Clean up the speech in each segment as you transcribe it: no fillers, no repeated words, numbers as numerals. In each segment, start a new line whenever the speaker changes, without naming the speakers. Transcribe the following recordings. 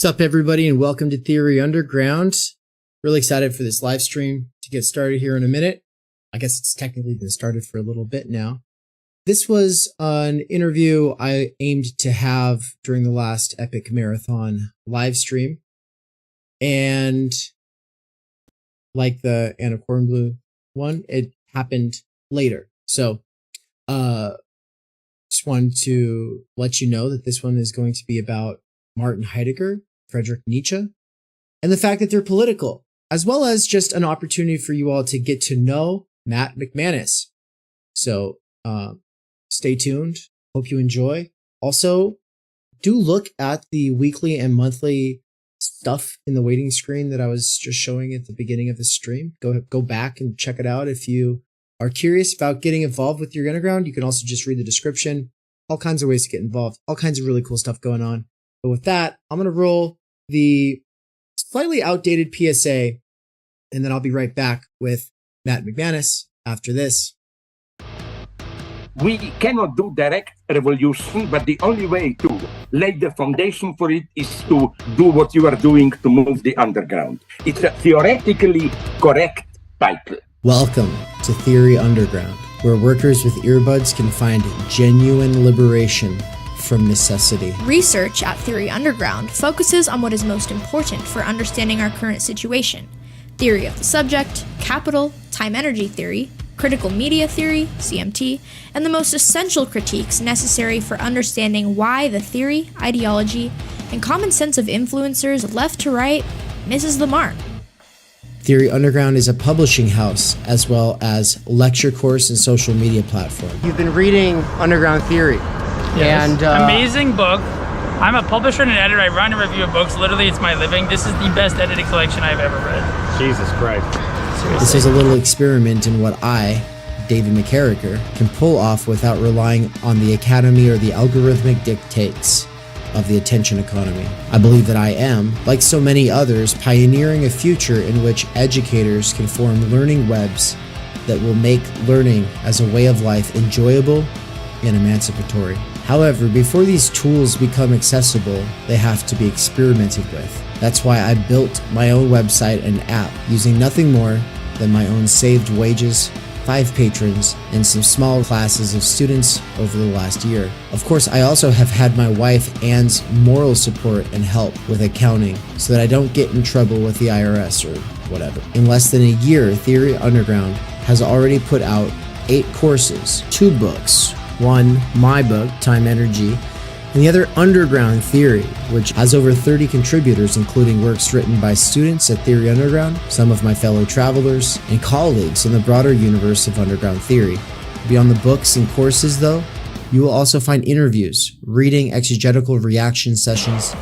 What's up, everybody, and welcome to Theory Underground. Really excited for this live stream to get started here in a minute. I guess it's technically been started for a little bit now. This was an interview I aimed to have during the last Epic Marathon live stream. And like the Anna Kornblue one, it happened later. So just wanted to let you know that this one is going to be about Martin Heidegger, Friedrich Nietzsche, and the fact that they're political, as well as just an opportunity for you all to get to know Matt McManus. So stay tuned. Hope you enjoy. Also, do look at the weekly and monthly stuff in the waiting screen that I was just showing at the beginning of the stream. Go back and check it out. If you are curious about getting involved with your underground, you can also just read the description. All kinds of ways to get involved. All kinds of really cool stuff going on. But with that, I'm going to roll the slightly outdated PSA, and then I'll be right back with Matt McManus after this.
We cannot do direct revolution, but the only way to lay the foundation for it is to do what you are doing to move the underground. It's a theoretically correct title.
Welcome to Theory Underground, where workers with earbuds can find genuine liberation from necessity.
Research at Theory Underground focuses on what is most important for understanding our current situation: theory of the subject, capital, time-energy theory, critical media theory, CMT, and the most essential critiques necessary for understanding why the theory, ideology, and common sense of influencers left to right misses the mark.
Theory Underground is a publishing house, as well as lecture course and social media platform.
You've been reading Underground Theory.
Yes.
And
amazing book. I'm a publisher and an editor. I run and review books. Literally, it's my living. This is the best edited collection I've ever read.
Jesus Christ.
Seriously.
This is a little experiment in what I, David McCarricker, can pull off without relying on the academy or the algorithmic dictates of the attention economy. I believe that I am, like so many others, pioneering a future in which educators can form learning webs that will make learning as a way of life enjoyable and emancipatory. However, before these tools become accessible, they have to be experimented with. That's why I built my own website and app using nothing more than my own saved wages, 5 patrons, and some small classes of students over the last year. Of course, I also have had my wife Anne's moral support and help with accounting so that I don't get in trouble with the IRS or whatever. In less than a year, Theory Underground has already put out 8 courses, 2 books, one, my book, Time Energy, and the other, Underground Theory, which has over 30 contributors, including works written by students at Theory Underground, some of my fellow travelers, and colleagues in the broader universe of Underground Theory. Beyond the books and courses, though, you will also find interviews, reading exegetical reaction sessions,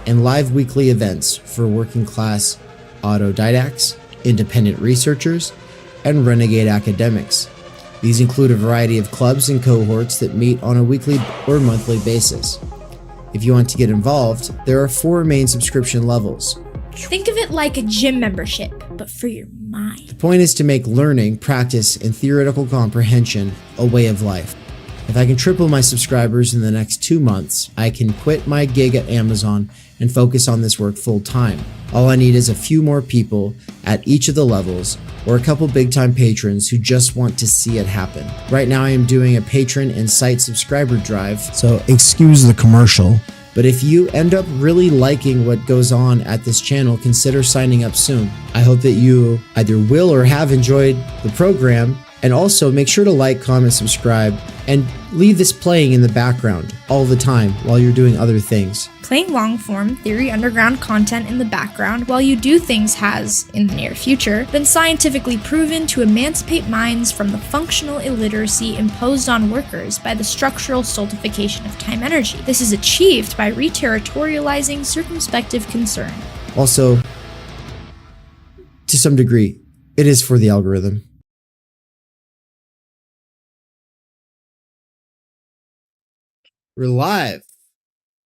and live weekly events for working class autodidacts, independent researchers, and renegade academics. These include a variety of clubs and cohorts that meet on a weekly or monthly basis. If you want to get involved, there are 4 main subscription levels.
Think of it like a gym membership, but for your mind.
The point is to make learning, practice, and theoretical comprehension a way of life. If I can triple my subscribers in the next 2 months, I can quit my gig at Amazon and focus on this work full time. All I need is a few more people at each of the levels, or a couple big-time patrons who just want to see it happen. Right now I am doing a patron and site subscriber drive, so excuse the commercial. But if you end up really liking what goes on at this channel, consider signing up soon. I hope that you either will or have enjoyed the program, and also make sure to like, comment, subscribe, and leave this playing in the background all the time while you're doing other things.
Playing long-form Theory Underground content in the background while you do things has, in the near future, been scientifically proven to emancipate minds from the functional illiteracy imposed on workers by the structural stultification of time energy. This is achieved by reterritorializing circumspective concern.
Also, to some degree, it is for the algorithm. We're live.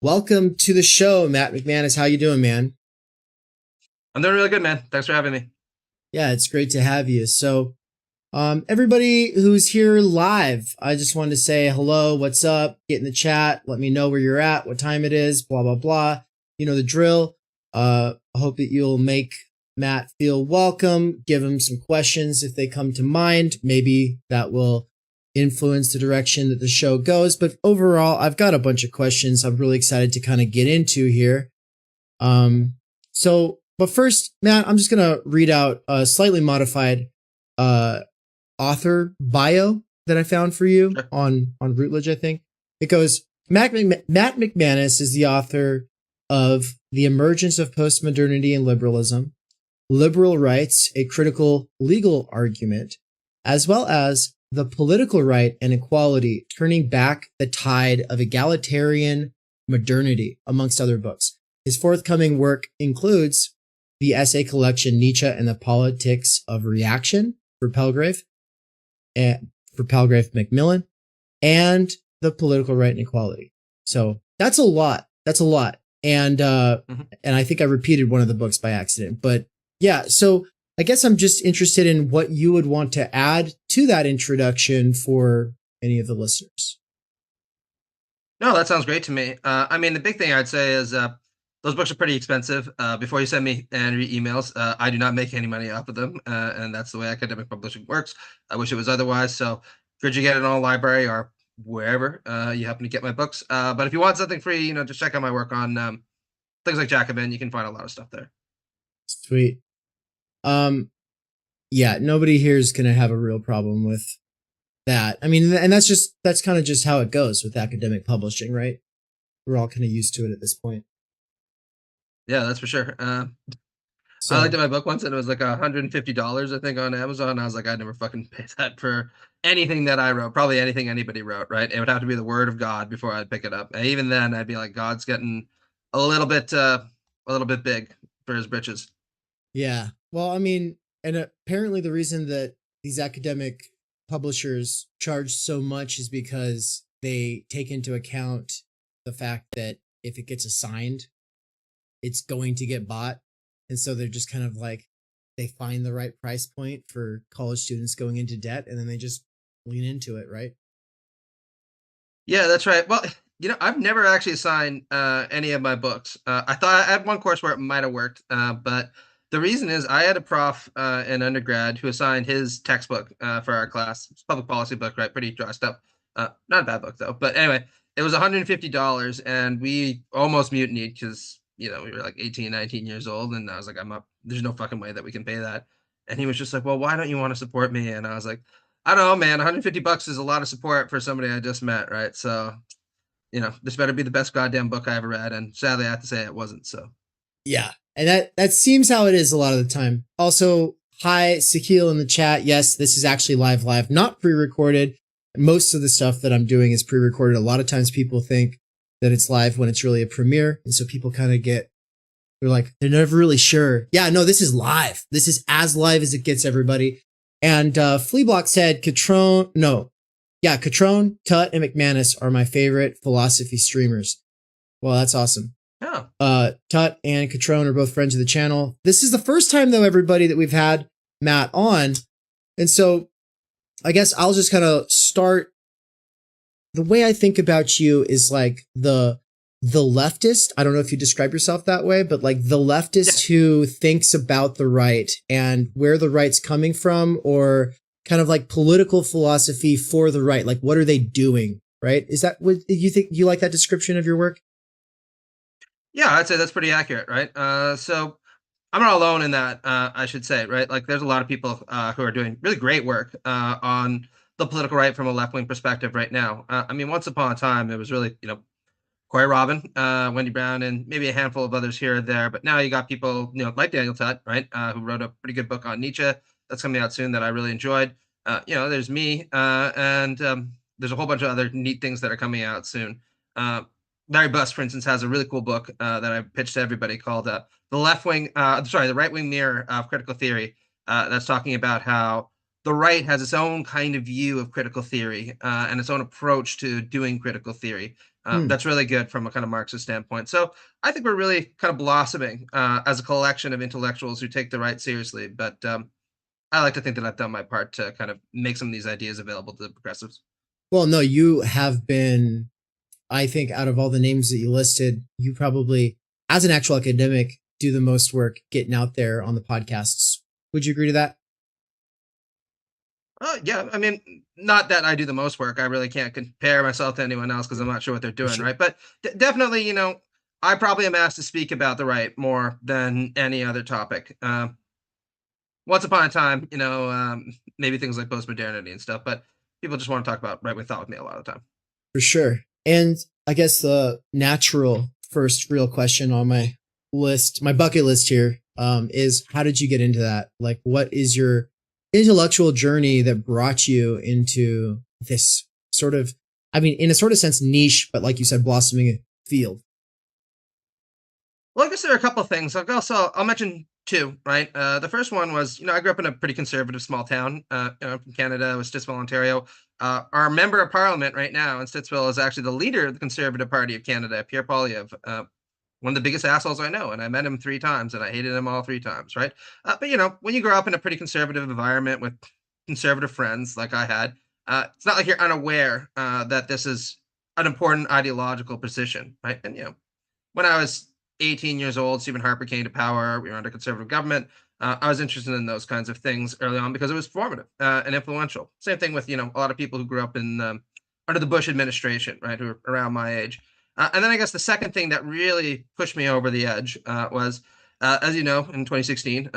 Welcome to the show, Matt McManus. How you doing, man?
I'm doing really good, man. Thanks for having me.
Yeah, it's great to have you. So, everybody who's here live, I just wanted to say hello, what's up, get in the chat, let me know where you're at, what time it is, blah, blah, blah. You know the drill. I hope that you'll make Matt feel welcome, give him some questions if they come to mind. Maybe that will influence the direction that the show goes. But overall, I've got a bunch of questions I'm really excited to kind of get into here. But first, Matt, I'm just going to read out a slightly modified author bio that I found for you on Routledge, I think. It goes, Matt McManus is the author of The Emergence of Postmodernity and Liberalism, Liberal Rights, a Critical Legal Argument, as well as The Political Right and Equality, Turning Back the Tide of Egalitarian Modernity, amongst other books. His forthcoming work includes the essay collection Nietzsche and the Politics of Reaction for Palgrave, MacMillan, and The Political Right and Equality. So that's a lot. And I think I repeated one of the books by accident, but yeah. So I guess I'm just interested in what you would want to add to that introduction for any of the listeners.
No, that sounds great to me. I mean, the big thing I'd say is those books are pretty expensive. Before you send me any emails, I do not make any money off of them, and that's the way academic publishing works. I wish it was otherwise. So, could you get it on a library or wherever you happen to get my books? But if you want something free, just check out my work on things like Jacobin. You can find a lot of stuff there.
Sweet. Yeah, nobody here is going to have a real problem with that. I mean, and that's kind of just how it goes with academic publishing, right? We're all kind of used to it at this point.
Yeah, that's for sure.
So,
I looked at my book once and it was like $150, I think, on Amazon. I was like, I'd never fucking pay that for anything that I wrote, probably anything anybody wrote, right? It would have to be the word of God before I'd pick it up. And even then, I'd be like, God's getting a little bit big for his britches.
yeah. Well, I mean, and apparently the reason that these academic publishers charge so much is because they take into account the fact that if it gets assigned, it's going to get bought. And so they're just kind of like, they find the right price point for college students going into debt, and then they just lean into it, right?
Yeah, that's right. Well, I've never actually assigned any of my books. I thought I had one course where it might have worked, but the reason is I had a prof in undergrad who assigned his textbook for our class. It's a public policy book, right? Pretty dry stuff. Not a bad book, though. But anyway, it was $150, and we almost mutinied because we were like 18, 19 years old, and I was like, there's no fucking way that we can pay that. And he was just like, well, why don't you want to support me? And I was like, I don't know, man, $150 is a lot of support for somebody I just met, right? So, this better be the best goddamn book I ever read. And sadly, I have to say it wasn't. So,
yeah. And that seems how it is a lot of the time. Also, hi, Sakil in the chat. Yes, this is actually live, not pre-recorded. Most of the stuff that I'm doing is pre-recorded. A lot of times people think that it's live when it's really a premiere. And so people kind of they're never really sure. Yeah, no, this is live. This is as live as it gets, everybody. And Fleablock said, Catrone, Tut, and McManus are my favorite philosophy streamers. Well, that's awesome.
Yeah.
Tut and Catrone are both friends of the channel. This is the first time, though, everybody, that we've had Matt on. And so I guess I'll just kind of start. The way I think about you is like the leftist. I don't know if you describe yourself that way, but like the leftist who thinks about the right and where the right's coming from, or kind of like political philosophy for the right. Like, what are they doing? Right? Is that what you think? You like that description of your work?
Yeah, I'd say that's pretty accurate, right? So I'm not alone in that, I should say, right? Like, there's a lot of people who are doing really great work on the political right from a left-wing perspective right now. I mean, once upon a time, it was really, Corey Robin, Wendy Brown, and maybe a handful of others here or there. But now you got people, like Daniel Tutt, right, who wrote a pretty good book on Nietzsche that's coming out soon that I really enjoyed. There's me, and there's a whole bunch of other neat things that are coming out soon. Larry Buss, for instance, has a really cool book that I pitched to everybody called the right-wing mirror of critical theory. That's talking about how the right has its own kind of view of critical theory and its own approach to doing critical theory. That's really good from a kind of Marxist standpoint. So I think we're really kind of blossoming as a collection of intellectuals who take the right seriously. But I like to think that I've done my part to kind of make some of these ideas available to the progressives.
Well, no, you have been, I think, out of all the names that you listed, you probably, as an actual academic, do the most work getting out there on the podcasts. Would you agree to that?
Yeah, I mean, not that I do the most work. I really can't compare myself to anyone else because I'm not sure what they're doing,
Sure.
right? But definitely, I probably am asked to speak about the right more than any other topic. Once upon a time, maybe things like postmodernity and stuff, but people just want to talk about right-wing thought with me a lot of the time.
For sure. And I guess the natural first real question on my list, my bucket list here, is how did you get into that? Like, what is your intellectual journey that brought you into this sort of, I mean, in a sort of sense, niche, but like you said, blossoming field?
Well, I guess there are a couple of things. I'll mention two, right? The first one was, I grew up in a pretty conservative small town, from Canada, was Stittsville, Ontario. Our member of parliament right now in Stittsville is actually the leader of the Conservative Party of Canada, Pierre Poilievre, one of the biggest assholes I know. And I met him 3 times and I hated him all 3 times, right? But, when you grow up in a pretty conservative environment with conservative friends like I had, it's not like you're unaware that this is an important ideological position, right? And, when I was 18 years old, Stephen Harper came to power. We were under conservative government. I was interested in those kinds of things early on because it was formative and influential. Same thing with, a lot of people who grew up in under the Bush administration, right, who were around my age. And then I guess the second thing that really pushed me over the edge was, as you know, in 2016,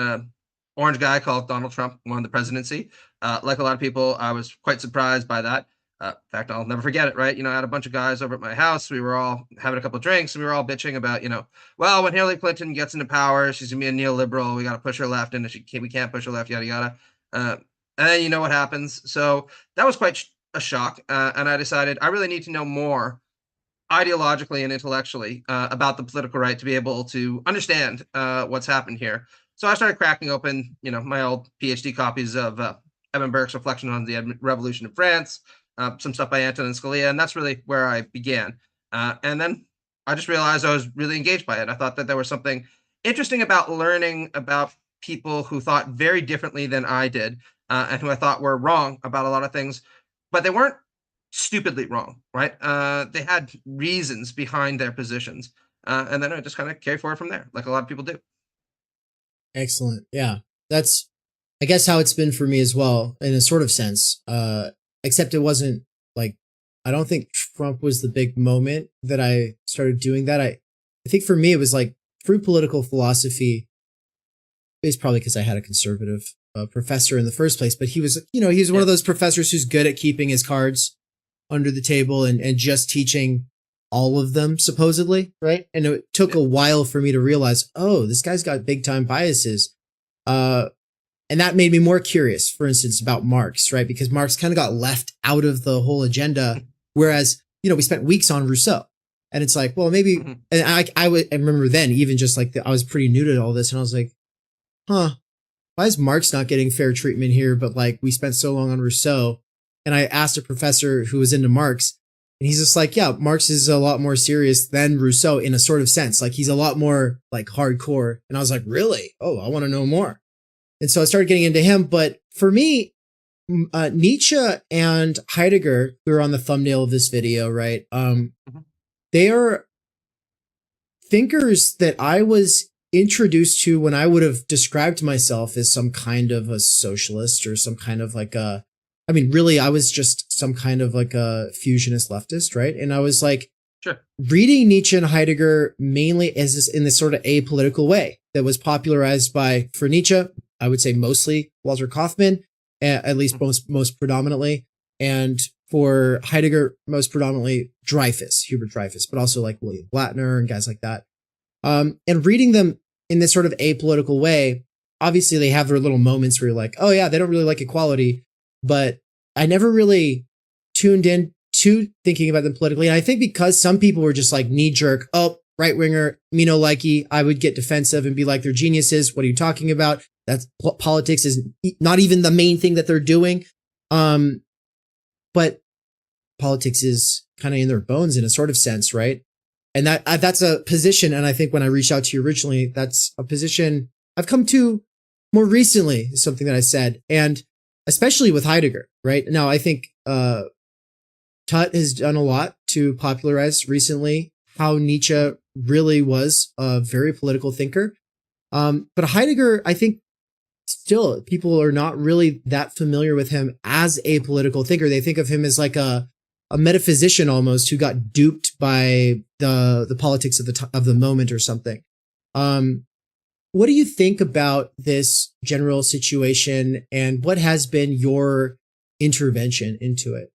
orange guy called Donald Trump won the presidency. Like a lot of people, I was quite surprised by that. In fact, I'll never forget it, right? I had a bunch of guys over at my house. We were all having a couple of drinks, and we were all bitching about, well, when Hillary Clinton gets into power, she's going to be a neoliberal. We got to push her left, and we can't push her left, yada, yada. And then you know what happens. So that was quite a shock. And I decided I really need to know more ideologically and intellectually about the political right to be able to understand what's happened here. So I started cracking open, my old PhD copies of Edmund Burke's Reflection on the Revolution in France, some stuff by Antonin Scalia, and that's really where I began. And then I just realized I was really engaged by it. I thought that there was something interesting about learning about people who thought very differently than I did, and who I thought were wrong about a lot of things, but they weren't stupidly wrong, right? They had reasons behind their positions. And then I just kind of carry forward from there, like a lot of people do.
Excellent. Yeah. That's, I guess, how it's been for me as well, in a sort of sense. Except it wasn't like, I don't think Trump was the big moment that I started doing that. I think for me, it was like through political philosophy. It's probably because I had a conservative professor in the first place, but he was, he was one of those professors who's good at keeping his cards under the table and just teaching all of them, supposedly, right? And it took a while for me to realize, oh, this guy's got big time biases. And that made me more curious, for instance, about Marx, right? Because Marx kind of got left out of the whole agenda. Whereas, we spent weeks on Rousseau, and it's like, well, maybe, and I remember then even just like I was pretty new to all this, and I was like, why is Marx not getting fair treatment here? But like, we spent so long on Rousseau. And I asked a professor who was into Marx, and he's just like, yeah, Marx is a lot more serious than Rousseau in a sort of sense. Like, he's a lot more like hardcore. And I was like, really? Oh, I want to know more. And so I started getting into him. But for me, Nietzsche and Heidegger, who are on the thumbnail of this video, right? They are thinkers that I was introduced to when I would have described myself as some kind of a socialist or some kind of like really, I was just some kind of like a fusionist leftist, right? And I was like,
sure,
reading Nietzsche and Heidegger mainly as this, in this sort of apolitical way that was popularized by, for Nietzsche, I would say mostly Walter Kaufmann, at least most predominantly, and for Heidegger, most predominantly Hubert Dreyfus, but also like William Blattner and guys like that. And reading them in this sort of apolitical way, obviously they have their little moments where you're like, oh yeah, they don't really like equality. But I never really tuned in to thinking about them politically. And I think because some people were just like knee jerk, oh, right winger, me no likey, I would get defensive and be like, they're geniuses. What are you talking about? That's politics is not even the main thing that they're doing. But politics is kind of in their bones in a sort of sense, right? And that's a position. And I think when I reached out to you originally, that's a position I've come to more recently, is something that I said. And especially with Heidegger, right? Now, I think Tut has done a lot to popularize recently how Nietzsche really was a very political thinker. But Heidegger, I think still people are not really that familiar with him as a political thinker. They think of him as like a metaphysician almost who got duped by the politics of the moment or something. What do you think about this general situation, and what has been your intervention into it?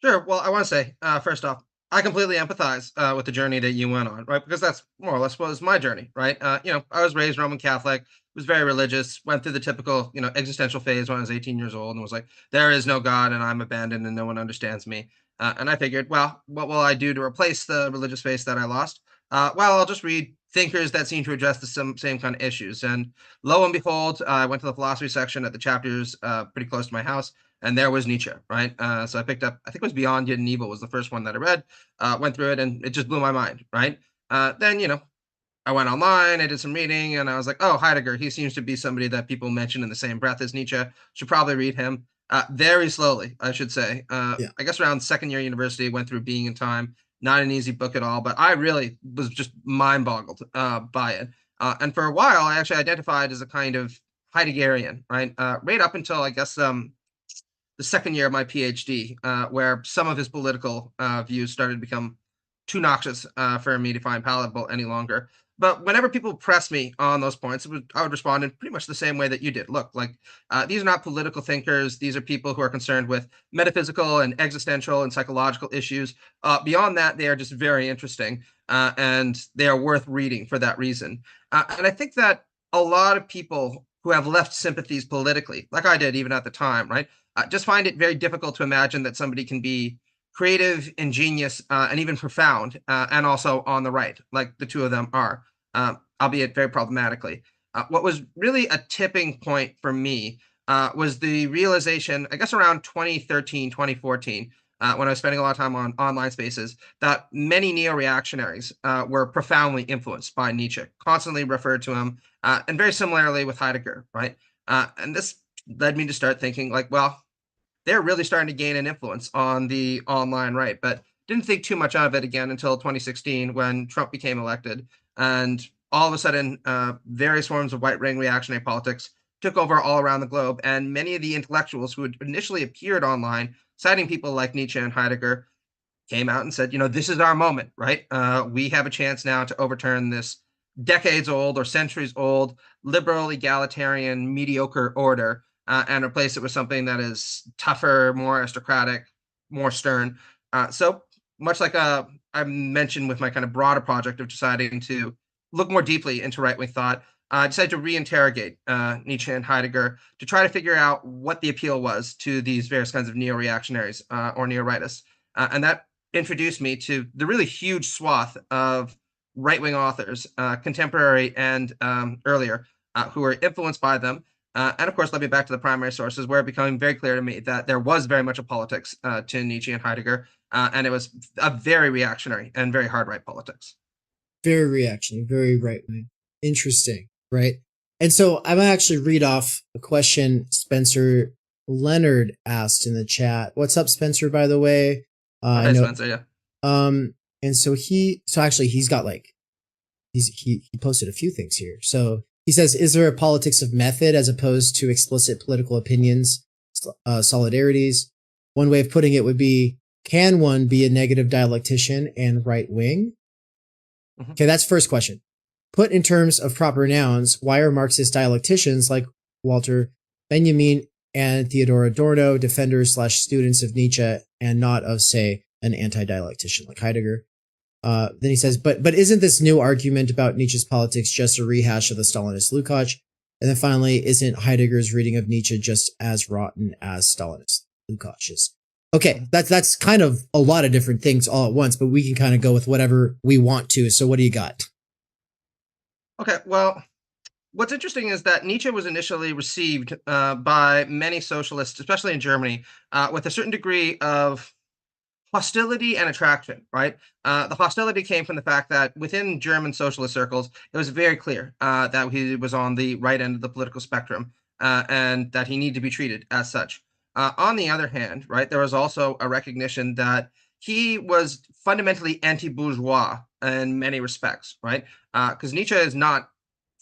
Sure. Well, I want to say, first off, I completely empathize with the journey that you went on, right? Because that's more or less what was my journey, right? I was raised Roman Catholic, was very religious, went through the typical, existential phase when I was 18 years old and was like, there is no God and I'm abandoned and no one understands me. And I figured, well, what will I do to replace the religious faith that I lost? Well, I'll just read thinkers that seem to address the same kind of issues. And lo and behold, I went to the philosophy section at the chapters pretty close to my house, and there was Nietzsche, right? So I picked up, I think it was Beyond Good and Evil was the first one that I read, went through it, and it just blew my mind, right? Then, I went online, I did some reading, and I was like, oh, Heidegger, he seems to be somebody that people mention in the same breath as Nietzsche. Should probably read him. Very slowly, I should say.
Yeah.
I guess around second year university, went through Being and Time. Not an easy book at all, but I really was just mind boggled by it. And for a while, I actually identified as a kind of Heideggerian, right? Right up until, I guess, the second year of my PhD, where some of his political views started to become too noxious for me to find palatable any longer. But whenever people press me on those points, I would respond in pretty much the same way that you did. Look, like these are not political thinkers. These are people who are concerned with metaphysical and existential and psychological issues. Beyond that, they are just very interesting and they are worth reading for that reason. And I think that a lot of people who have left sympathies politically, like I did even at the time, right, just find it very difficult to imagine that somebody can be creative, ingenious, and even profound, and also on the right, like the two of them are, albeit very problematically. What was really a tipping point for me was the realization, I guess around 2013, 2014, when I was spending a lot of time on online spaces, that many neo-reactionaries were profoundly influenced by Nietzsche, constantly referred to him, and very similarly with Heidegger, right? And this led me to start thinking like, well, they're really starting to gain an influence on the online right, but didn't think too much of it again until 2016 when Trump became elected. And all of a sudden, various forms of right-wing reactionary politics took over all around the globe. And many of the intellectuals who had initially appeared online, citing people like Nietzsche and Heidegger, came out and said, this is our moment, right? We have a chance now to overturn this decades old or centuries old liberal, egalitarian, mediocre order and replace it with something that is tougher, more aristocratic, more stern. So much like I mentioned with my kind of broader project of deciding to look more deeply into right-wing thought, I decided to reinterrogate Nietzsche and Heidegger to try to figure out what the appeal was to these various kinds of neo-reactionaries or neo-rightists. And that introduced me to the really huge swath of right-wing authors, contemporary and earlier, who were influenced by them. And of course, led me back to the primary sources, where it became very clear to me that there was very much a politics to Nietzsche and Heidegger, and it was a very reactionary and very hard right politics.
Very reactionary, very right wing. Interesting, right? And so I'm going to actually read off a question Spencer Leonard asked in the chat. What's up, Spencer, by the way?
Hi, Spencer, yeah.
And so he's got like, he posted a few things here. So he says, is there a politics of method as opposed to explicit political opinions, solidarities? One way of putting it would be, can one be a negative dialectician and right wing? Mm-hmm. Okay, that's first question. Put in terms of proper nouns, why are Marxist dialecticians like Walter Benjamin and Theodor Adorno defenders/students of Nietzsche and not of, say, an anti-dialectician like Heidegger? Then he says, but isn't this new argument about Nietzsche's politics just a rehash of the Stalinist Lukács? And then finally, isn't Heidegger's reading of Nietzsche just as rotten as Stalinist Lukács'? Okay, that's kind of a lot of different things all at once, but we can kind of go with whatever we want to. So what do you got?
Okay, well, what's interesting is that Nietzsche was initially received by many socialists, especially in Germany, with a certain degree of hostility and attraction, right? The hostility came from the fact that within German socialist circles, it was very clear that he was on the right end of the political spectrum and that he needed to be treated as such. On the other hand, right, there was also a recognition that he was fundamentally anti-bourgeois in many respects, right? Because Nietzsche is not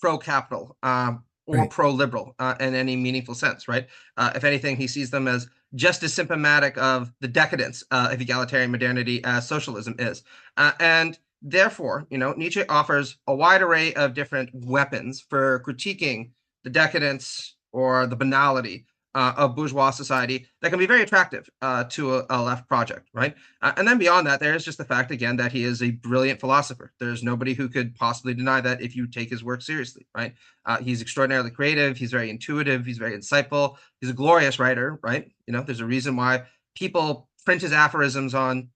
pro-capital or
Right.
pro-liberal in any meaningful sense, right? If anything, he sees them as just as symptomatic of the decadence of egalitarian modernity as socialism is. And therefore, Nietzsche offers a wide array of different weapons for critiquing the decadence or the banality of bourgeois society that can be very attractive to a left project, right? And then beyond that, there is just the fact, again, that he is a brilliant philosopher. There's nobody who could possibly deny that if you take his work seriously, right? He's extraordinarily creative. He's very intuitive. He's very insightful. He's a glorious writer, right? There's a reason why people print his aphorisms on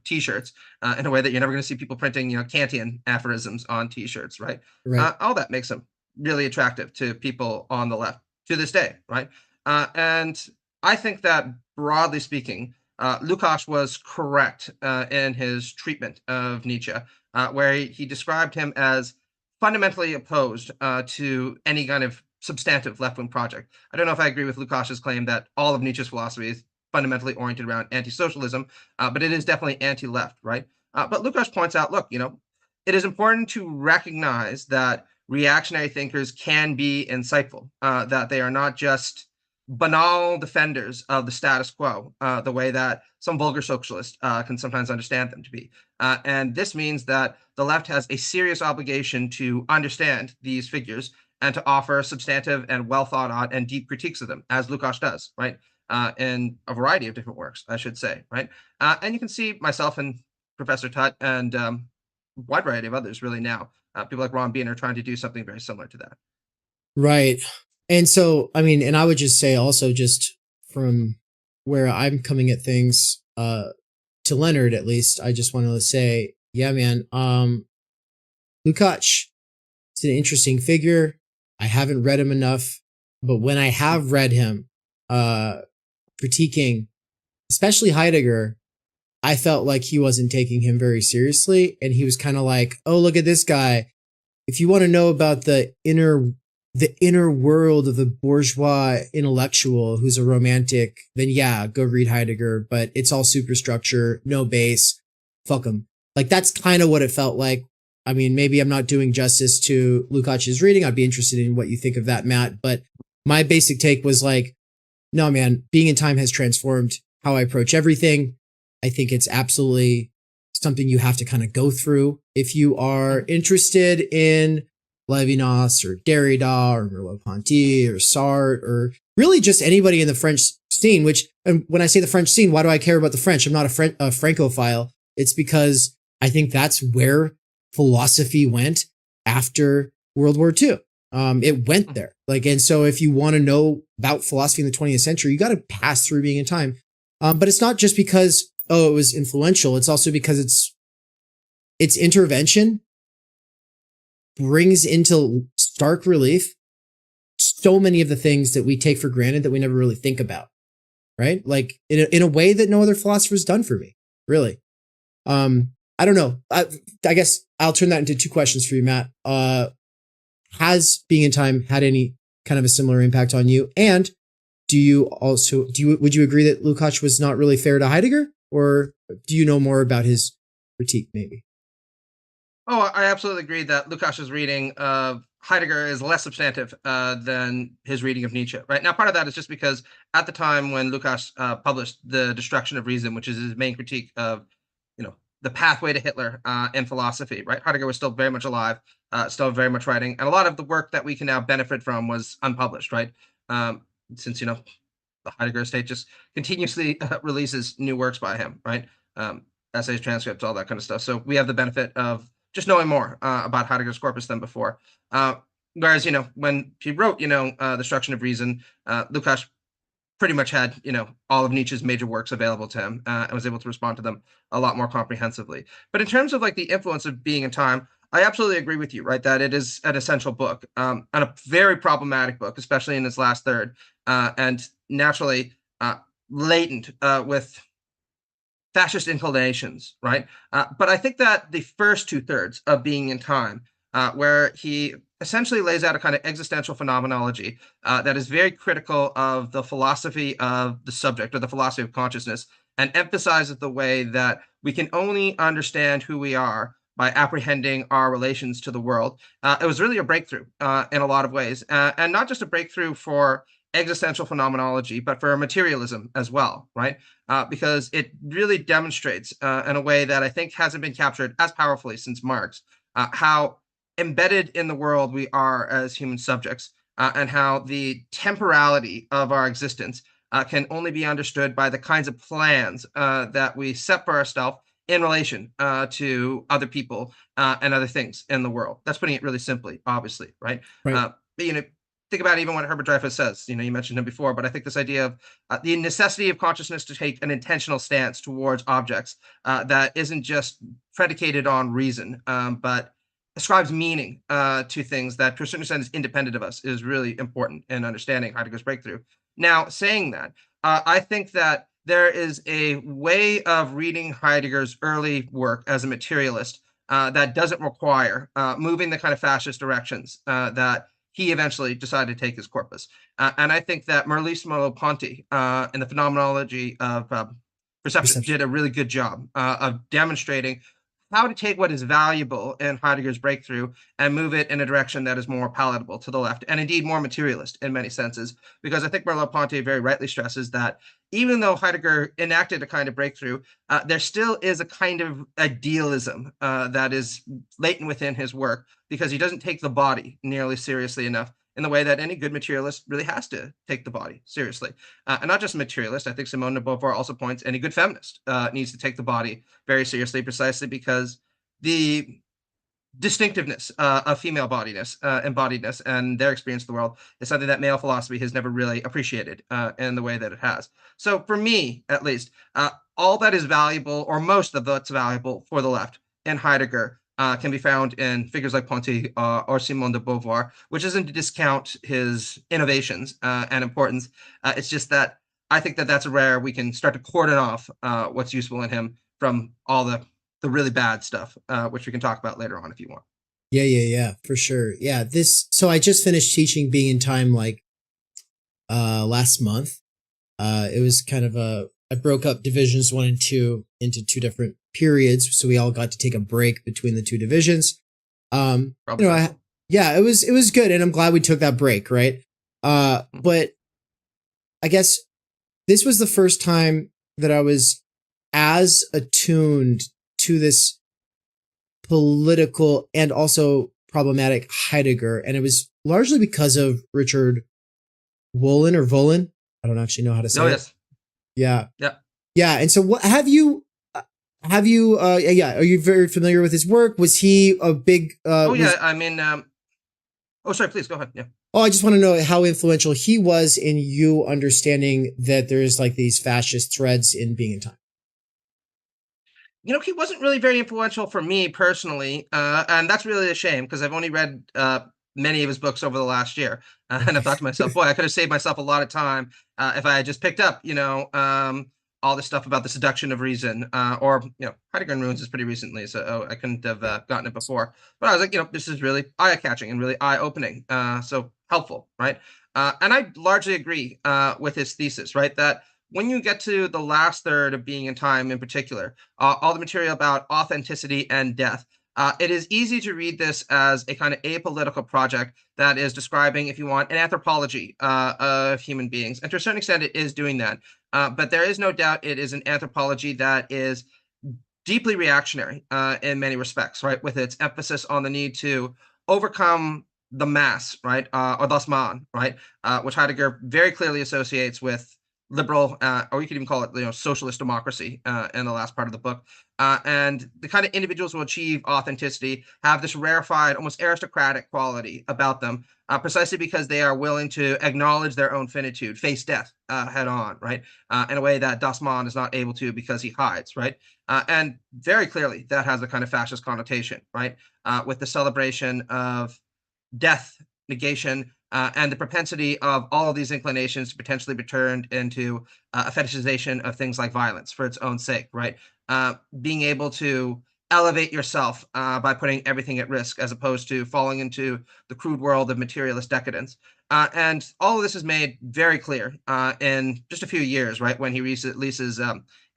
t-shirts in a way that you're never going to see people printing Kantian aphorisms on t-shirts, right?
Right.
All that makes him really attractive to people on the left to this day, right? And I think that, broadly speaking, Lukács was correct in his treatment of Nietzsche, where he described him as fundamentally opposed to any kind of substantive left-wing project. I don't know if I agree with Lukács' claim that all of Nietzsche's philosophy is fundamentally oriented around anti-socialism, but it is definitely anti-left, right? But Lukács points out, look, it is important to recognize that reactionary thinkers can be insightful, that they are not just banal defenders of the status quo, the way that some vulgar socialists can sometimes understand them to be. And this means that the left has a serious obligation to understand these figures and to offer substantive and well thought out and deep critiques of them, as Lukács does, right? In a variety of different works, I should say, right? And you can see myself and Professor Tutt and a wide variety of others really now. People like Ron Bean are trying to do something very similar to that.
Right. And so, I mean, and I would just say also, just from where I'm coming at things, to Leonard at least, I just want to say, yeah, man, Lukács is an interesting figure. I haven't read him enough, but when I have read him, critiquing, especially Heidegger, I felt like he wasn't taking him very seriously. And he was kind of like, oh, look at this guy. If you want to know about the inner world of the bourgeois intellectual who's a romantic, then yeah, go read Heidegger, but it's all superstructure, no base, fuck him. Like, that's kind of what it felt like. I mean, maybe I'm not doing justice to Lukács' reading. I'd be interested in what you think of that, Matt. But my basic take was like, no, man, Being in Time has transformed how I approach everything. I think it's absolutely something you have to kind of go through if you are interested in Levinas or Derrida or Merleau-Ponty or Sartre or really just anybody in the French scene, which, and when I say the French scene, why do I care about the French? I'm not a Francophile. It's because I think that's where philosophy went after World War II. It went there. Like, and so if you want to know about philosophy in the 20th century, you got to pass through Being in Time. But it's not just because, it was influential. It's also because its intervention brings into stark relief so many of the things that we take for granted that we never really think about, right? Like in a way that no other philosopher's done for me, really. I don't know. I guess I'll turn that into two questions for you, Matt. Has Being in Time had any kind of a similar impact on you? And would you agree that Lukács was not really fair to Heidegger? Or do you know more about his critique, maybe?
Oh, I absolutely agree that Lukács' reading of Heidegger is less substantive than his reading of Nietzsche. Right now, part of that is just because at the time when Lukács published *The Destruction of Reason*, which is his main critique of, the pathway to Hitler in philosophy, right? Heidegger was still very much alive, still very much writing, and a lot of the work that we can now benefit from was unpublished, right? Since the Heidegger estate just continuously releases new works by him, right? Essays, transcripts, all that kind of stuff. So we have the benefit of just knowing more about Heidegger's corpus than before. Whereas, when he wrote, The Destruction of Reason, Lukács pretty much had, all of Nietzsche's major works available to him and was able to respond to them a lot more comprehensively. But in terms of like the influence of Being in Time, I absolutely agree with you, right? That it is an essential book and a very problematic book, especially in its last third, and naturally latent with fascist inclinations, right? But I think that the first 2/3 of Being in Time, where he essentially lays out a kind of existential phenomenology that is very critical of the philosophy of the subject or the philosophy of consciousness, and emphasizes the way that we can only understand who we are by apprehending our relations to the world. It was really a breakthrough in a lot of ways, and not just a breakthrough for existential phenomenology, but for materialism as well, right? Because it really demonstrates in a way that I think hasn't been captured as powerfully since Marx, how embedded in the world we are as human subjects, and how the temporality of our existence can only be understood by the kinds of plans that we set for ourselves in relation to other people and other things in the world. That's putting it really simply, obviously, right?
Right.
But think about even what Herbert Dreyfus says. You mentioned him before, but I think this idea of the necessity of consciousness to take an intentional stance towards objects that isn't just predicated on reason, but ascribes meaning to things that, to a certain extent, is independent of us, is really important in understanding Heidegger's breakthrough. Now, saying that, I think that there is a way of reading Heidegger's early work as a materialist that doesn't require moving the kind of fascist directions that he eventually decided to take his corpus. And I think that Maurice Merleau-Ponty in the phenomenology of perception did a really good job of demonstrating how to take what is valuable in Heidegger's breakthrough and move it in a direction that is more palatable to the left, and indeed more materialist in many senses. Because I think Merleau-Ponty very rightly stresses that even though Heidegger enacted a kind of breakthrough, there still is a kind of idealism that is latent within his work, because he doesn't take the body nearly seriously enough in the way that any good materialist really has to take the body seriously. And not just a materialist, I think Simone de Beauvoir also points any good feminist needs to take the body very seriously, precisely because the distinctiveness of female embodiedness and their experience of the world is something that male philosophy has never really appreciated in the way that it has. So for me, at least, all that is valuable, or most of that's valuable for the left in Heidegger, can be found in figures like Ponty or Simone de Beauvoir, which isn't to discount his innovations and importance. It's just that I think that that's where we can start to cordon off what's useful in him from all the really bad stuff, which we can talk about later on if you want.
Yeah, for sure. Yeah, so I just finished teaching Being in Time last month. It was kind of I broke up divisions 1 and 2 into 2 different periods, so we all got to take a break between the 2 divisions. It was good, and I'm glad we took that break, right? But I guess this was the first time that I was as attuned to this political and also problematic Heidegger, and it was largely because of Richard Wolin. I don't actually know how to say it.
Yes.
Yeah. And so what are you very familiar with his work? Was he a big
sorry, please go ahead. Yeah.
Oh, I just want to know how influential he was in you understanding that there's like these fascist threads in Being in Time.
He wasn't really very influential for me personally, and that's really a shame, because I've only read many of his books over the last year, and I've thought to myself, boy, I could have saved myself a lot of time if I had just picked up, all this stuff about the seduction of reason, or Heidegger and Ruins is pretty recently, so I couldn't have gotten it before. But I was like, this is really eye-catching and really eye-opening, so helpful, right? And I largely agree with his thesis, right, that when you get to the last third of Being in Time in particular, all the material about authenticity and death, it is easy to read this as a kind of apolitical project that is describing, if you want, an anthropology of human beings. And to a certain extent, it is doing that. But there is no doubt it is an anthropology that is deeply reactionary in many respects, right? With its emphasis on the need to overcome the mass, right? Or das Man, right? Which Heidegger very clearly associates with liberal, or you could even call it, socialist democracy in the last part of the book. And the kind of individuals who achieve authenticity have this rarefied, almost aristocratic quality about them, precisely because they are willing to acknowledge their own finitude, face death head on, right? In a way that Das Man is not able to because he hides, right? And very clearly that has a kind of fascist connotation, right? With the celebration of death, negation, and the propensity of all of these inclinations to potentially be turned into a fetishization of things like violence for its own sake, right? Being able to elevate yourself by putting everything at risk, as opposed to falling into the crude world of materialist decadence. And all of this is made very clear in just a few years, right, when he releases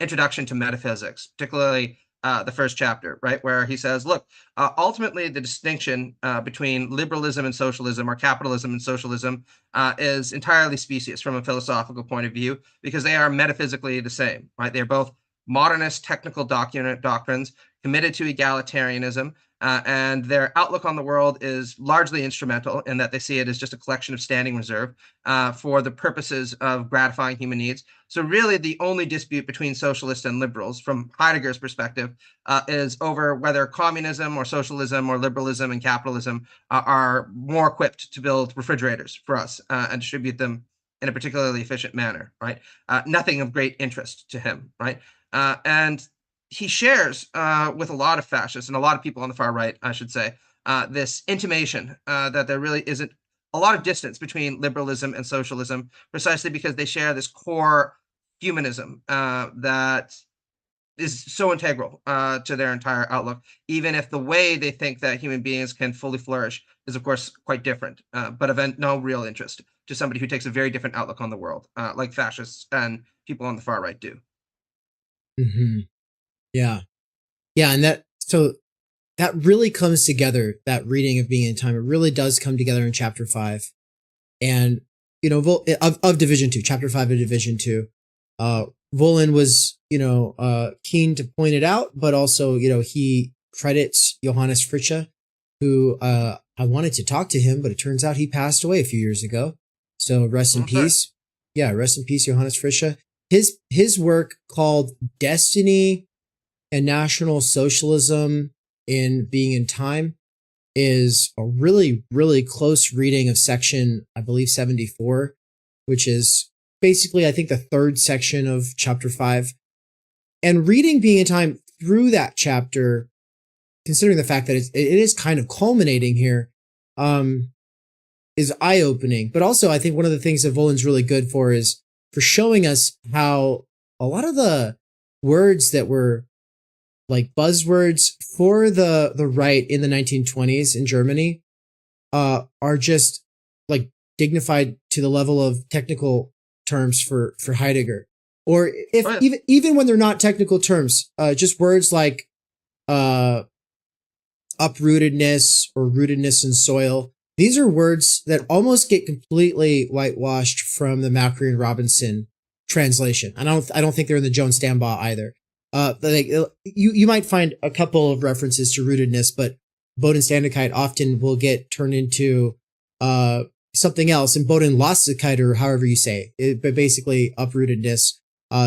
Introduction to Metaphysics, particularly the first chapter, right, where he says, look, ultimately the distinction between liberalism and socialism, or capitalism and socialism, is entirely specious from a philosophical point of view, because they are metaphysically the same, right? They're both modernist technical doctrines committed to egalitarianism, and their outlook on the world is largely instrumental in that they see it as just a collection of standing reserve for the purposes of gratifying human needs. So really the only dispute between socialists and liberals from Heidegger's perspective is over whether communism or socialism or liberalism and capitalism are more equipped to build refrigerators for us and distribute them in a particularly efficient manner, right? Nothing of great interest to him, right? And he shares with a lot of fascists and a lot of people on the far right, I should say, this intimation that there really isn't a lot of distance between liberalism and socialism, precisely because they share this core humanism that is so integral to their entire outlook, even if the way they think that human beings can fully flourish is, of course, quite different, but of no real interest to somebody who takes a very different outlook on the world, like fascists and people on the far right do.
Mm-hmm. Yeah. Yeah. And that really comes together, that reading of Being in Time. It really does come together in chapter 5. And, of Division 2, chapter 5 of Division 2. Volin was, keen to point it out, but also, he credits Johannes Fritzsche, who, I wanted to talk to him, but it turns out he passed away a few years ago. So rest in peace. Yeah. Rest in peace, Johannes Fritzsche. His work called Destiny and National Socialism in Being in Time is a really, really close reading of section, I believe, 74, which is basically, I think, the third section of chapter 5. And reading Being in Time through that chapter, considering the fact that it is kind of culminating here, is eye-opening. But also, I think one of the things that Volin's really good for is for showing us how a lot of the words that were like buzzwords for the right in the 1920s in Germany are just like dignified to the level of technical terms for Heidegger. Or if even when they're not technical terms, just words like uprootedness or rootedness in soil. These are words that almost get completely whitewashed from the Macri and Robinson translation. I don't think they're in the Joan Stambaugh either. You might find a couple of references to rootedness, but Bodenständigkeit often will get turned into something else, and Bodenlastigkeit, or however you say it, but basically uprootedness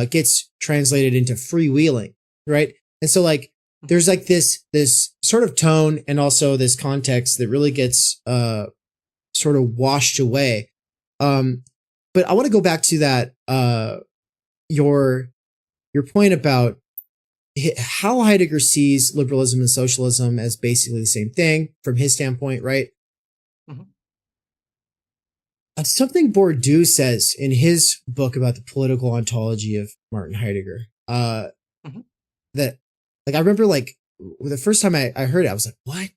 gets translated into freewheeling, right? And so like there's like this sort of tone and also this context that really gets sort of washed away. But I want to go back to that your point about how Heidegger sees liberalism and socialism as basically the same thing from his standpoint, right?
Mm-hmm.
Something Bourdieu says in his book about the political ontology of Martin Heidegger,
Mm-hmm.
that like I remember like the first time I heard it, I was like, what?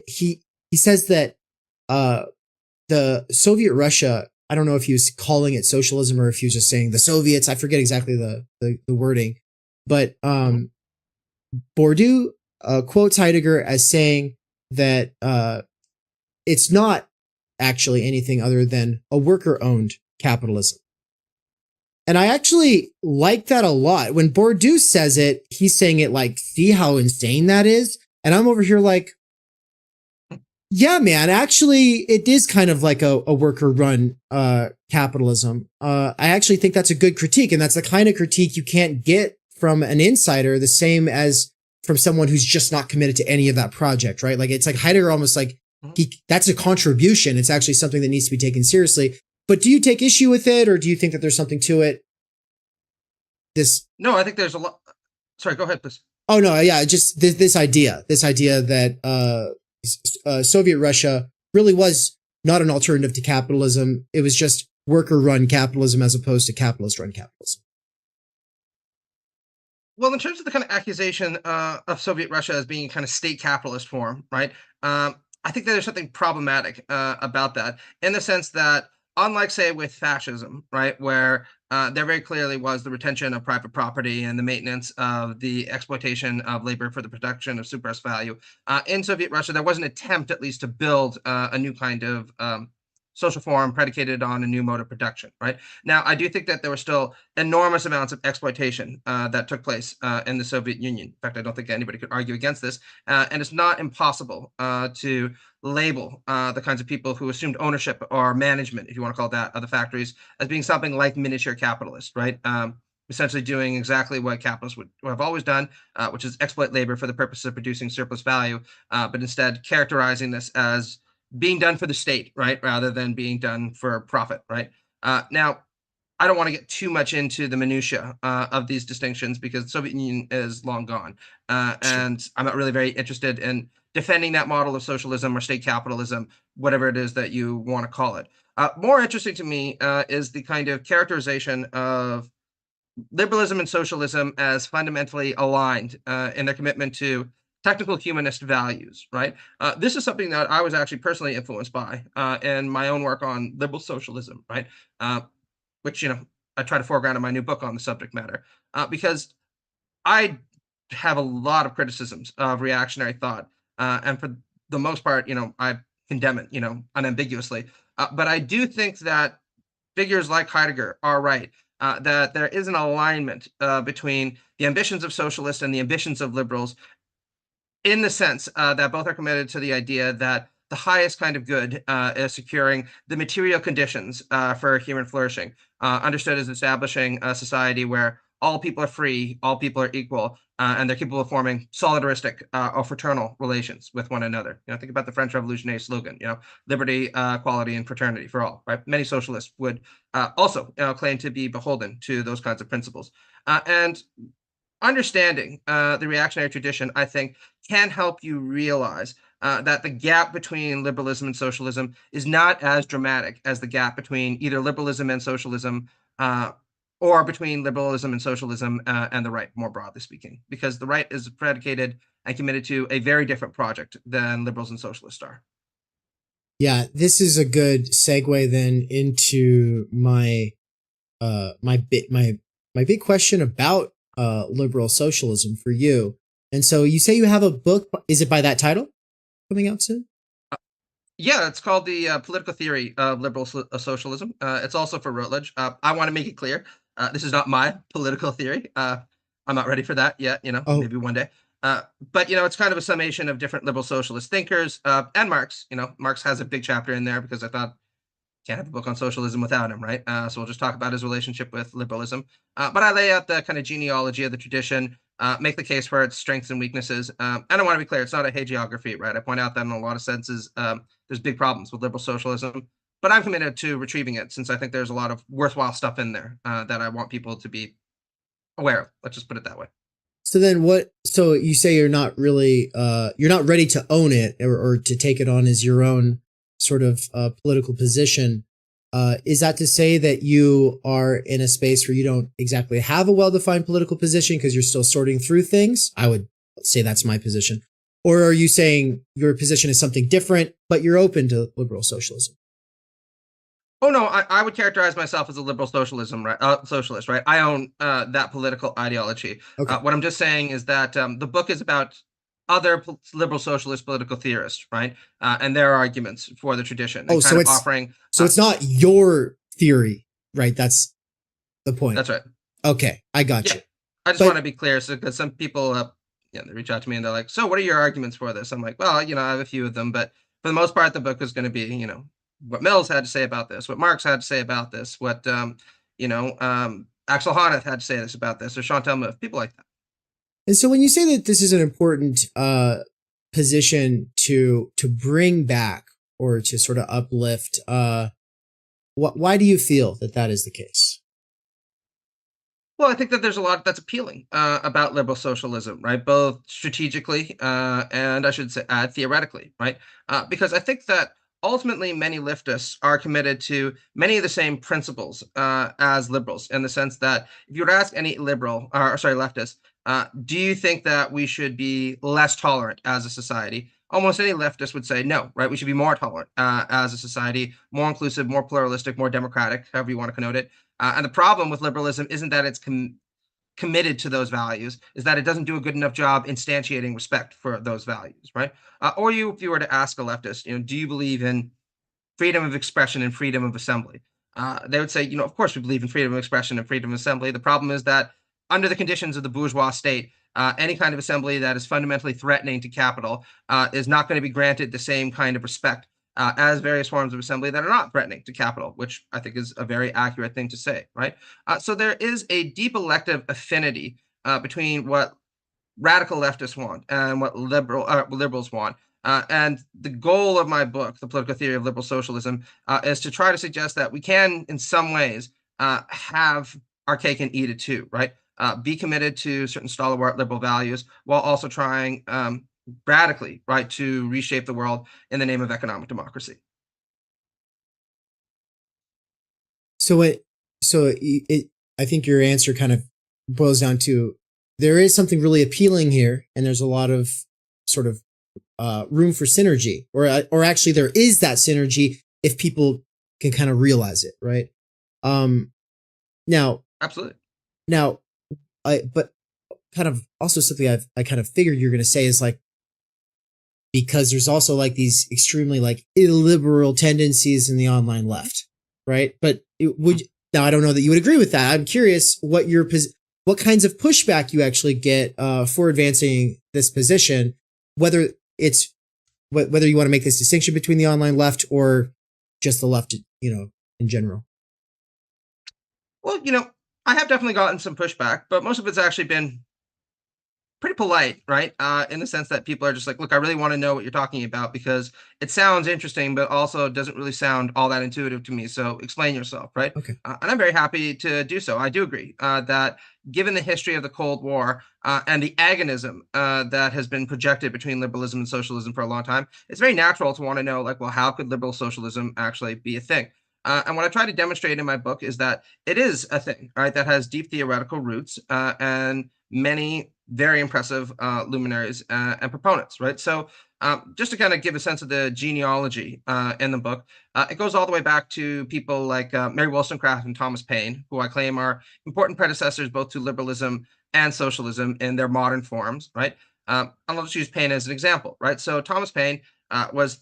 He says that the Soviet Russia, I don't know if he was calling it socialism or if he was just saying the Soviets, I forget exactly the wording. But Bourdieu quotes Heidegger as saying that it's not actually anything other than a worker-owned capitalism. And I actually like that a lot. When Bourdieu says it, he's saying it like, see how insane that is? And I'm over here like, yeah, man, actually, it is kind of like a worker-run capitalism. I actually think that's a good critique, and that's the kind of critique you can't get from an insider, the same as from someone who's just not committed to any of that project, right? Like it's like Heidegger almost like that's a contribution. It's actually something that needs to be taken seriously. But do you take issue with it, or do you think that there's something to it?
No, I think there's a lot. Sorry, go ahead, please.
Oh no, yeah, just this idea that Soviet Russia really was not an alternative to capitalism. It was just worker-run capitalism as opposed to capitalist-run capitalism.
Well, in terms of the kind of accusation of Soviet Russia as being kind of state capitalist form, right? I think that there's something problematic about that, in the sense that unlike, say, with fascism, right, where there very clearly was the retention of private property and the maintenance of the exploitation of labor for the production of surplus value, in Soviet Russia, there was an attempt, at least, to build a new kind of social form predicated on a new mode of production, right? Now, I do think that there were still enormous amounts of exploitation that took place in the Soviet Union. In fact, I don't think anybody could argue against this. And it's not impossible to label the kinds of people who assumed ownership or management, if you want to call it that, of the factories as being something like miniature capitalists, right? Essentially doing exactly what capitalists would have always done, which is exploit labor for the purpose of producing surplus value, but instead characterizing this as being done for the state, right, rather than being done for profit, right? Now, I don't want to get too much into the minutia of these distinctions because the Soviet Union is long gone, and I'm not really very interested in defending that model of socialism or state capitalism, whatever it is that you want to call it. More interesting to me is the kind of characterization of liberalism and socialism as fundamentally aligned in their commitment to technical humanist values, right? This is something that I was actually personally influenced by in my own work on liberal socialism, right? Which, I try to foreground in my new book on the subject matter, because I have a lot of criticisms of reactionary thought, and for the most part, I condemn it, unambiguously. But I do think that figures like Heidegger are right, that there is an alignment between the ambitions of socialists and the ambitions of liberals, in the sense that both are committed to the idea that the highest kind of good is securing the material conditions for human flourishing, understood as establishing a society where all people are free, all people are equal, and they're capable of forming solidaristic or fraternal relations with one another. Think about the French Revolutionary slogan, liberty, equality, and fraternity for all, right? Many socialists would also claim to be beholden to those kinds of principles. And understanding the reactionary tradition, I think, can help you realize that the gap between liberalism and socialism is not as dramatic as the gap between either liberalism and socialism, or between liberalism and socialism and the right, more broadly speaking, because the right is predicated and committed to a very different project than liberals and socialists are.
Yeah, this is a good segue then into my big question about liberal socialism for you. And so you say you have a book. Is it by that title coming out soon?
Yeah, it's called The Political Theory of Liberal Socialism. It's also for Routledge. I want to make it clear, this is not my political theory. I'm not ready for that yet, maybe one day. But, it's kind of a summation of different liberal socialist thinkers and Marx. Marx has a big chapter in there because I thought, can't have a book on socialism without him, right? So we'll just talk about his relationship with liberalism. But I lay out the kind of genealogy of the tradition, make the case for its strengths and weaknesses. And I want to be clear, it's not a hagiography, right? I point out that in a lot of senses, there's big problems with liberal socialism, but I'm committed to retrieving it since I think there's a lot of worthwhile stuff in there that I want people to be aware of. Let's just put it that way.
So then so you say you're not really, you're not ready to own it or to take it on as your own sort of political position. Is that to say that you are in a space where you don't exactly have a well-defined political position because you're still sorting through things? I would say that's my position. Or are you saying your position is something different, but you're open to liberal socialism?
Oh, no, I would characterize myself as a liberal socialist, right? I own that political ideology.
Okay.
What I'm just saying is that the book is about other liberal socialist political theorists, right? And their arguments for the tradition.
Oh, so it's not your theory, right? That's the point.
That's right.
Okay, I got you.
I just want to be clear, because some people, they reach out to me and they're like, "So, what are your arguments for this?" I'm like, "Well, I have a few of them, but for the most part, the book is going to be, what Mills had to say about this, what Marx had to say about this, what Axel Honneth had to say about this, or Chantal Mouffe, people like that."
And so when you say that this is an important position to bring back or to sort of uplift, why do you feel that is the case?
Well, I think that there's a lot that's appealing about liberal socialism, right? Both strategically and I should say theoretically, right? Because I think that ultimately many leftists are committed to many of the same principles as liberals, in the sense that if you were to ask any leftist, do you think that we should be less tolerant as a society? almost any leftist would say no, right? We should be more tolerant as a society, more inclusive, more pluralistic, more democratic, however you want to connote it. And the problem with liberalism isn't that it's committed to those values, is that it doesn't do a good enough job instantiating respect for those values, right? Or if you were to ask a leftist, do you believe in freedom of expression and freedom of assembly? They would say, of course we believe in freedom of expression and freedom of assembly. The problem is that under the conditions of the bourgeois state, any kind of assembly that is fundamentally threatening to capital is not going to be granted the same kind of respect as various forms of assembly that are not threatening to capital, which I think is a very accurate thing to say, right? So there is a deep elective affinity between what radical leftists want and what liberals want. And the goal of my book, The Political Theory of Liberal Socialism, is to try to suggest that we can, in some ways, have our cake and eat it too, right? Be committed to certain stalwart liberal values while also trying radically, right, to reshape the world in the name of economic democracy.
I think your answer kind of boils down to there is something really appealing here, and there's a lot of sort of room for synergy, or actually there is that synergy if people can kind of realize it, right? Now,
absolutely.
Now, but kind of also something I kind of figured you're going to say is like, because there's also like these extremely like illiberal tendencies in the online left, right? But now I don't know that you would agree with that. I'm curious what kinds of pushback you actually get for advancing this position, whether you want to make this distinction between the online left or just the left, in general.
Well, I have definitely gotten some pushback, but most of it's actually been pretty polite, right? In the sense that people are just like, look, I really want to know what you're talking about because it sounds interesting, but also doesn't really sound all that intuitive to me. So explain yourself, right?
Okay.
And I'm very happy to do so. I do agree that given the history of the Cold War and the agonism that has been projected between liberalism and socialism for a long time, it's very natural to want to know, like, well, how could liberal socialism actually be a thing? And what I try to demonstrate in my book is that it is a thing, right, that has deep theoretical roots and many very impressive luminaries and proponents, right? So just to kind of give a sense of the genealogy in the book, it goes all the way back to people like Mary Wollstonecraft and Thomas Paine, who I claim are important predecessors both to liberalism and socialism in their modern forms, right? I'll just use Paine as an example, right? So Thomas Paine was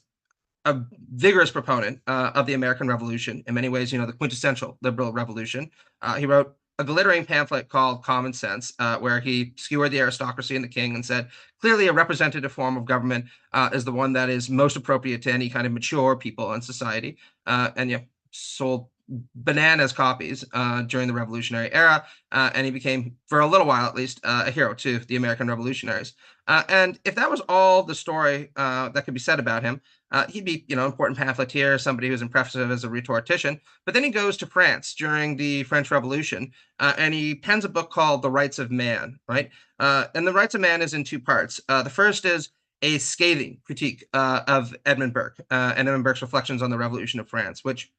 a vigorous proponent of the American Revolution, in many ways, the quintessential liberal revolution. He wrote a glittering pamphlet called Common Sense, where he skewered the aristocracy and the king and said, clearly a representative form of government is the one that is most appropriate to any kind of mature people in society. And sold bananas copies during the Revolutionary era, and he became, for a little while at least, a hero to the American revolutionaries. And if that was all the story that could be said about him, he'd be, important pamphleteer, somebody who's impressive as a rhetorician. But then he goes to France during the French Revolution, and he pens a book called The Rights of Man, right? And The Rights of Man is in two parts. The first is a scathing critique of Edmund Burke and Edmund Burke's reflections on the Revolution of France, which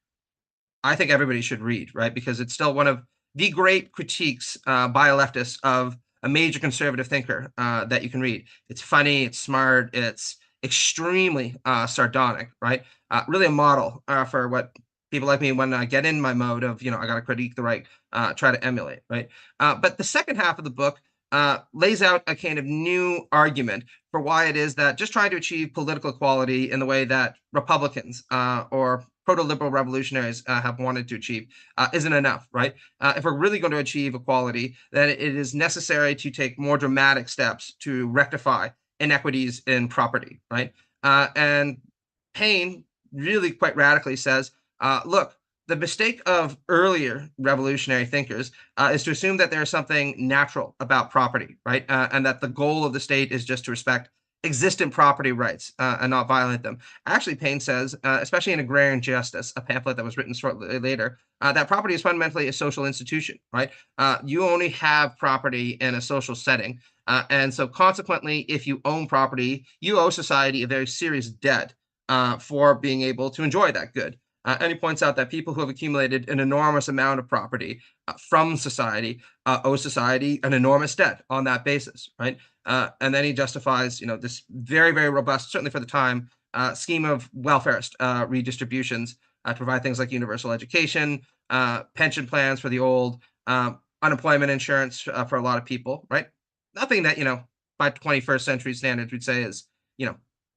I think everybody should read, right? Because it's still one of the great critiques by a leftist of a major conservative thinker that you can read. It's funny, it's smart, it's extremely sardonic, right? Really a model for what people like me, when I get in my mode of, I got to critique the right, try to emulate, right? But the second half of the book lays out a kind of new argument for why it is that just trying to achieve political equality in the way that Republicans or proto-liberal revolutionaries have wanted to achieve isn't enough, right? If we're really going to achieve equality, then it is necessary to take more dramatic steps to rectify inequities in property, right? And Paine really quite radically says, look, the mistake of earlier revolutionary thinkers is to assume that there's something natural about property, right? And that the goal of the state is just to respect existent property rights and not violate them. Actually, Paine says, especially in Agrarian Justice, a pamphlet that was written shortly later, that property is fundamentally a social institution, right? You only have property in a social setting. And so consequently, if you own property, you owe society a very serious debt for being able to enjoy that good. And he points out that people who have accumulated an enormous amount of property from society owe society an enormous debt on that basis, right? And then he justifies, this very, very robust, certainly for the time, scheme of welfarist redistributions to provide things like universal education, pension plans for the old, unemployment insurance for a lot of people, right? Nothing that, by 21st century standards we'd say is,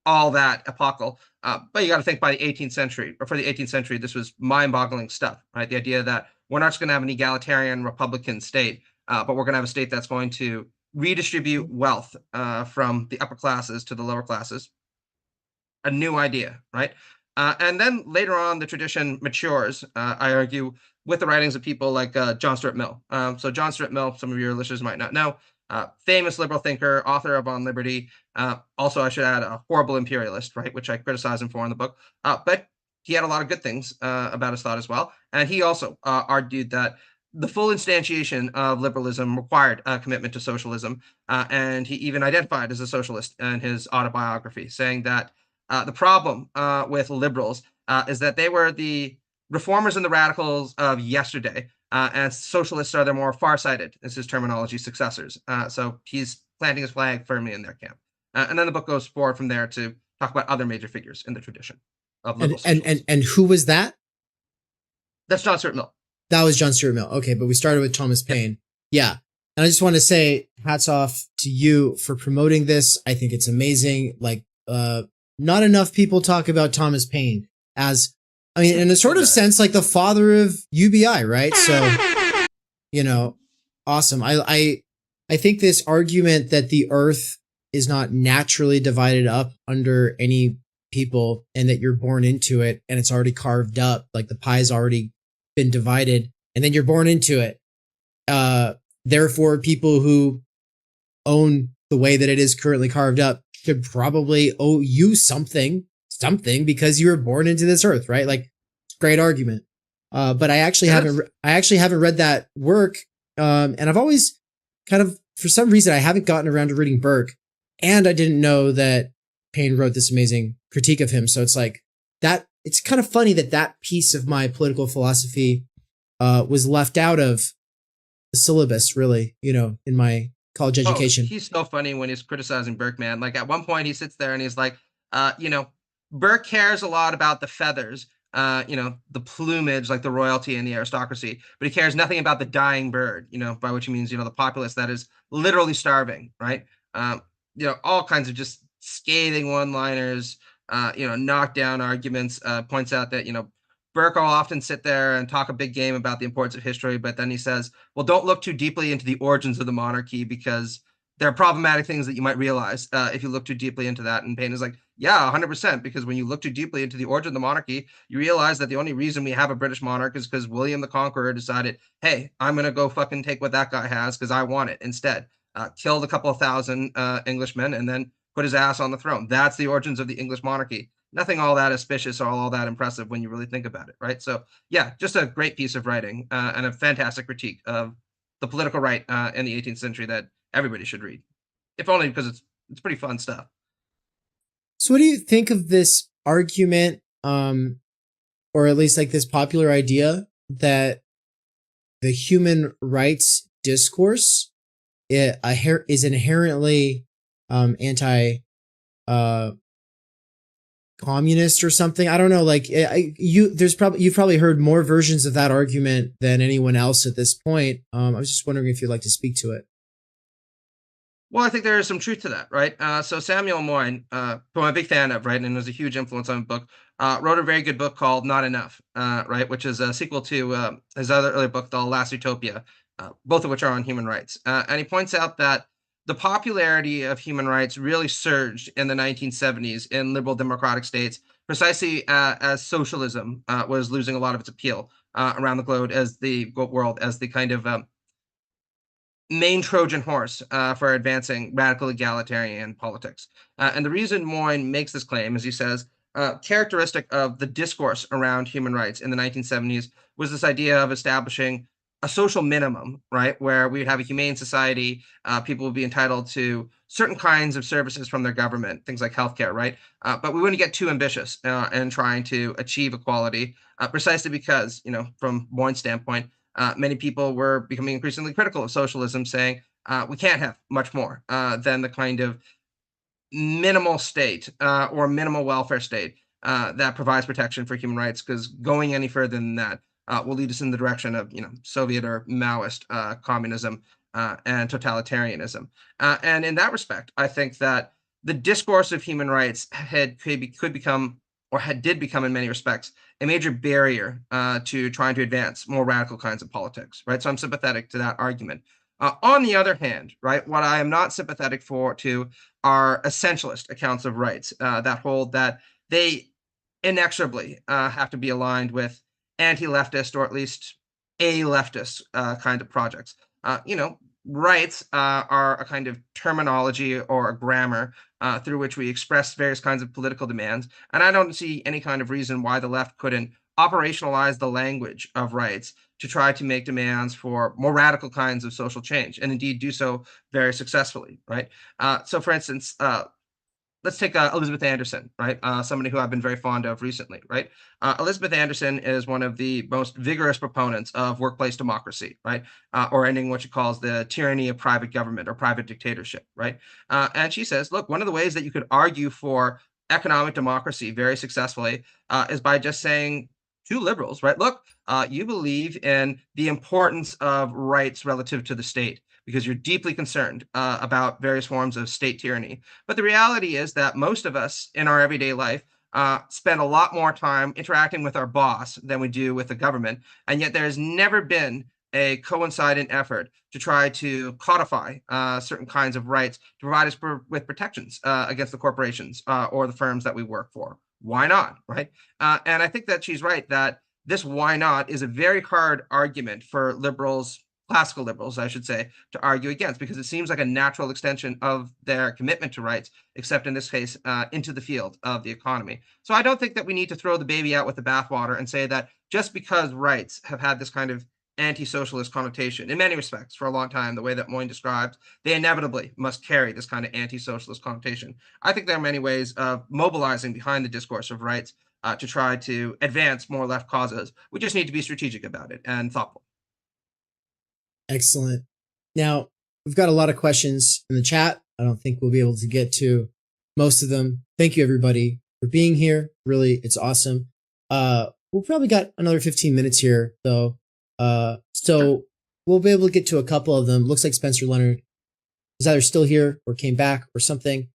all that epochal. But you got to think by the 18th century, or for the 18th century, this was mind-boggling stuff, right? The idea that we're not just going to have an egalitarian Republican state, but we're going to have a state that's going to redistribute wealth from the upper classes to the lower classes. A new idea, right? And then later on, the tradition matures, I argue, with the writings of people like John Stuart Mill. So John Stuart Mill, some of your listeners might not know, famous liberal thinker, author of On Liberty. Also, I should add, a horrible imperialist, right, which I criticize him for in the book. But he had a lot of good things about his thought as well. And he also argued that the full instantiation of liberalism required a commitment to socialism. And he even identified as a socialist in his autobiography, saying that the problem with liberals is that they were the reformers and the radicals of yesterday, and socialists are the more farsighted, is his terminology, successors. So he's planting his flag firmly in their camp. And then the book goes forward from there to talk about other major figures in the tradition of liberal socialism.
And who was that?
That's John Stuart Mill.
That was John Stuart Mill. Okay, but we started with Thomas Paine. Yeah. And I just want to say hats off to you for promoting this. I think it's amazing. Like, not enough people talk about Thomas Paine as, I mean, in a sort of sense, like the father of UBI, right? So, awesome. I think this argument that the earth is not naturally divided up under any people and that you're born into it and it's already carved up, like the pie's already been divided and then you're born into it. Therefore, people who own the way that it is currently carved up should probably owe you something because you were born into this earth, right? Like, great argument. But I actually haven't read that work. And I've always kind of, for some reason, I haven't gotten around to reading Burke, and I didn't know that Paine wrote this amazing critique of him. So it's like that. It's kind of funny that piece of my political philosophy was left out of the syllabus, really, in my college education.
He's so funny when he's criticizing Burke, man. Like at one point he sits there and he's like, Burke cares a lot about the feathers, the plumage, like the royalty and the aristocracy, but he cares nothing about the dying bird, by which he means, the populace that is literally starving, right? All kinds of just scathing one-liners, knockdown arguments, points out that, Burke will often sit there and talk a big game about the importance of history, but then he says, well, don't look too deeply into the origins of the monarchy because there are problematic things that you might realize if you look too deeply into that. And Paine is like, yeah, 100%, because when you look too deeply into the origin of the monarchy, you realize that the only reason we have a British monarch is because William the Conqueror decided, hey, I'm going to go fucking take what that guy has because I want it instead. Killed a couple of thousand Englishmen and then put his ass on the throne. That's the origins of the English monarchy. Nothing all that auspicious or all that impressive when you really think about it, right? So yeah, just a great piece of writing and a fantastic critique of the political right in the 18th century that everybody should read, if only because it's pretty fun stuff.
So what do you think of this argument, or at least like this popular idea that the human rights discourse is inherently anti communist or something? I don't know. Like you've probably heard more versions of that argument than anyone else at this point. I was just wondering if you'd like to speak to it.
Well, I think there is some truth to that, right? So Samuel Moyn, who I'm a big fan of, right, and was a huge influence on the book, wrote a very good book called Not Enough, right, which is a sequel to his other earlier book, The Last Utopia, both of which are on human rights. And he points out that the popularity of human rights really surged in the 1970s in liberal democratic states, precisely as socialism was losing a lot of its appeal around the globe as the world, as the kind of main Trojan horse for advancing radical egalitarian politics. And the reason Moyn makes this claim, as he says, characteristic of the discourse around human rights in the 1970s was this idea of establishing a social minimum, right, where we would have a humane society, people would be entitled to certain kinds of services from their government, things like healthcare, right? But we wouldn't get too ambitious in trying to achieve equality, precisely because, from Boyne's standpoint, many people were becoming increasingly critical of socialism, saying we can't have much more than the kind of minimal state or minimal welfare state that provides protection for human rights, because going any further than that will lead us in the direction of Soviet or Maoist communism and totalitarianism. And in that respect, I think that the discourse of human rights could become, or did become in many respects, a major barrier to trying to advance more radical kinds of politics, right? So I'm sympathetic to that argument. On the other hand, right, what I am not sympathetic to are essentialist accounts of rights that hold that they inexorably have to be aligned with anti-leftist, or at least a leftist kind of projects. Rights are a kind of terminology or a grammar through which we express various kinds of political demands, and I don't see any kind of reason why the left couldn't operationalize the language of rights to try to make demands for more radical kinds of social change, and indeed do so very successfully, right? So, for instance, let's take Elizabeth Anderson, right? Somebody who I've been very fond of recently, right? Elizabeth Anderson is one of the most vigorous proponents of workplace democracy, right? Or ending what she calls the tyranny of private government or private dictatorship, right? And she says, look, one of the ways that you could argue for economic democracy very successfully is by just saying to liberals, right? Look, you believe in the importance of rights relative to the state because you're deeply concerned about various forms of state tyranny. But the reality is that most of us in our everyday life spend a lot more time interacting with our boss than we do with the government. And yet there has never been a coincident effort to try to codify certain kinds of rights to provide us with protections against the corporations or the firms that we work for. Why not, right? And I think that she's right that this why not is a very hard argument for liberals, classical liberals, I should say, to argue against, because it seems like a natural extension of their commitment to rights, except in this case, into the field of the economy. So I don't think that we need to throw the baby out with the bathwater and say that just because rights have had this kind of anti-socialist connotation in many respects for a long time, the way that Moyne describes, they inevitably must carry this kind of anti-socialist connotation. I think there are many ways of mobilizing behind the discourse of rights to try to advance more left causes. We just need to be strategic about it and thoughtful.
Excellent. Now, we've got a lot of questions in the chat. I don't think we'll be able to get to most of them. Thank you, everybody, for being here. Really, it's awesome. We'll probably got another 15 minutes here, though. So we'll be able to get to a couple of them. Looks like Spencer Leonard is either still here or came back or something.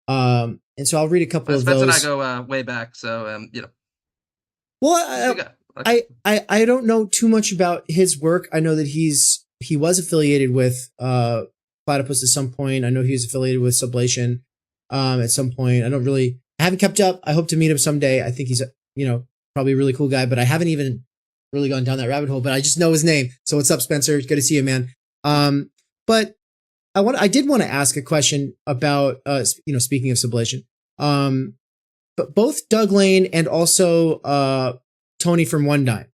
And so I'll read a couple of
Spencer
those.
Spencer and I go way back, so
Well, I don't know too much about his work. I know that he was affiliated with Platypus at some point. I know he was affiliated with Sublation at some point. I haven't kept up. I hope to meet him someday. I think he's probably a really cool guy, but I haven't even really gone down that rabbit hole, but I just know his name. So what's up, Spencer? Good to see you, man. But I did want to ask a question about, speaking of Sublation, but both Doug Lane and also Tony from One Dime,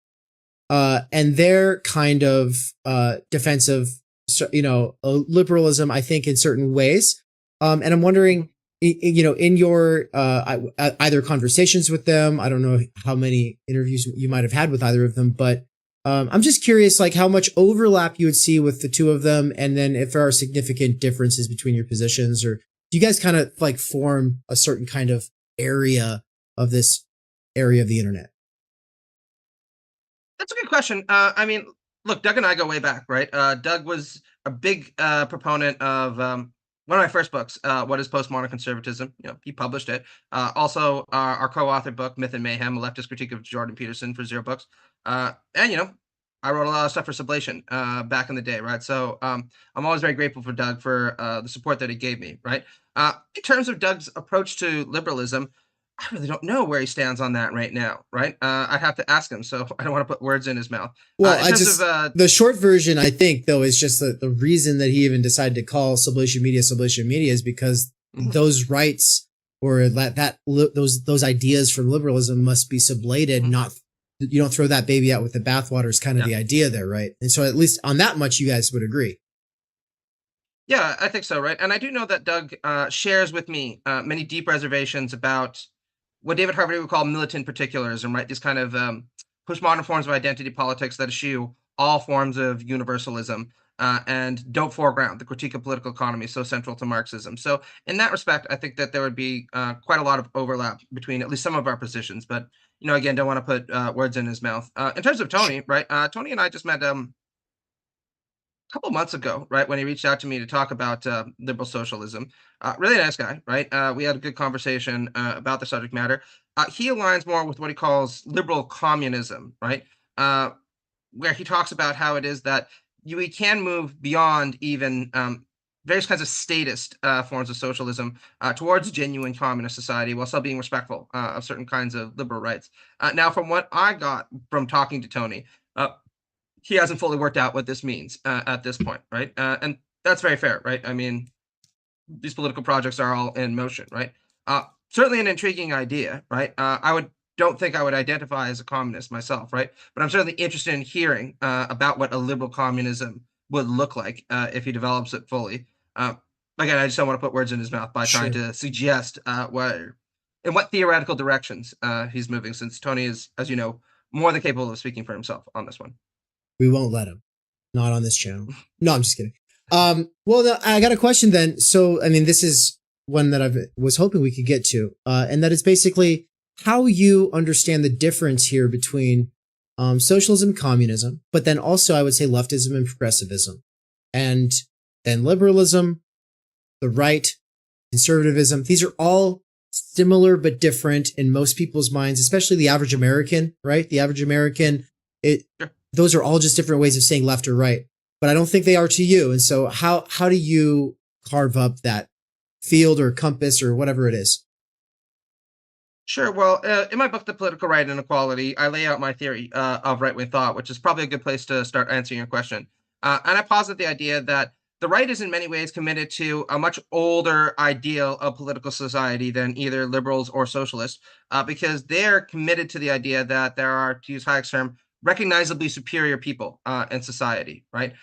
and their kind of defensive, liberalism, I think, in certain ways. And I'm wondering, in your either conversations with them, I don't know how many interviews you might have had with either of them, but I'm just curious, like how much overlap you would see with the two of them, and then if there are significant differences between your positions, or do you guys kind of like form a certain kind of area of this area of the internet?
That's a good question. I mean, look, Doug and I go way back, right? Doug was a big proponent of one of my first books, What is Postmodern Conservatism? He published it. Also, our co-authored book, Myth and Mayhem, A Leftist Critique of Jordan Peterson for Zero Books. And, I wrote a lot of stuff for Sublation back in the day, right? So I'm always very grateful for Doug for the support that he gave me, right? In terms of Doug's approach to liberalism, I really don't know where he stands on that right now, right? I'd have to ask him, so I don't want to put words in his mouth.
Well, the short version, I think, though, is just the reason that he even decided to call Sublation Media is because those rights or those ideas from liberalism must be sublated, not you don't throw that baby out with the bathwater is kind of the idea there, right? And so at least on that much, you guys would agree.
Yeah, I think so, right? And I do know that Doug shares with me many deep reservations about what David Harvey would call militant particularism, right? These kind of postmodern forms of identity politics that eschew all forms of universalism and don't foreground the critique of political economy so central to Marxism. So in that respect, I think that there would be quite a lot of overlap between at least some of our positions. But, again, don't want to put words in his mouth. In terms of Tony, right? Tony and I just met couple months ago, right, when he reached out to me to talk about liberal socialism. Really nice guy, right? We had a good conversation about the subject matter. He aligns more with what he calls liberal communism, right? Where he talks about how it is that we can move beyond even various kinds of statist forms of socialism towards genuine communist society while still being respectful of certain kinds of liberal rights. Now, from what I got from talking to Tony, he hasn't fully worked out what this means at this point, right? And that's very fair, right? I mean, these political projects are all in motion, right? Certainly an intriguing idea, right? Don't think I would identify as a communist myself, right? But I'm certainly interested in hearing about what a liberal communism would look like if he develops it fully. Again, I just don't want to put words in his mouth by trying to suggest in what theoretical directions he's moving, since Tony is, as you know, more than capable of speaking for himself on this one.
We won't let him. Not on this channel. No, I'm just kidding. Well, I got a question then. So, I mean, this is one that I was hoping we could get to, and that is basically how you understand the difference here between socialism and communism, but then also I would say leftism and progressivism, and then liberalism, the right, conservatism. These are all similar but different in most people's minds, especially the average American, right? The average American, those are all just different ways of saying left or right, but I don't think they are to you. And so how do you carve up that field or compass or whatever it is?
Sure. Well, in my book, The Political Right and Equality, I lay out my theory of right-wing thought, which is probably a good place to start answering your question. And I posit the idea that the right is in many ways committed to a much older ideal of political society than either liberals or socialists, because they're committed to the idea that there are, to use Hayek's term, recognizably superior people in society, right?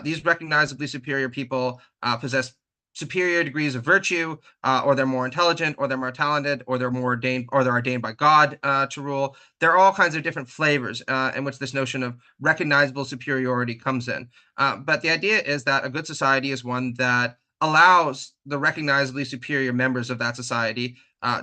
These recognizably superior people possess superior degrees of virtue, or they're more intelligent, or they're more talented, or they're more ordained, or they're ordained by God to rule. There are all kinds of different flavors in which this notion of recognizable superiority comes in. But the idea is that a good society is one that allows the recognizably superior members of that society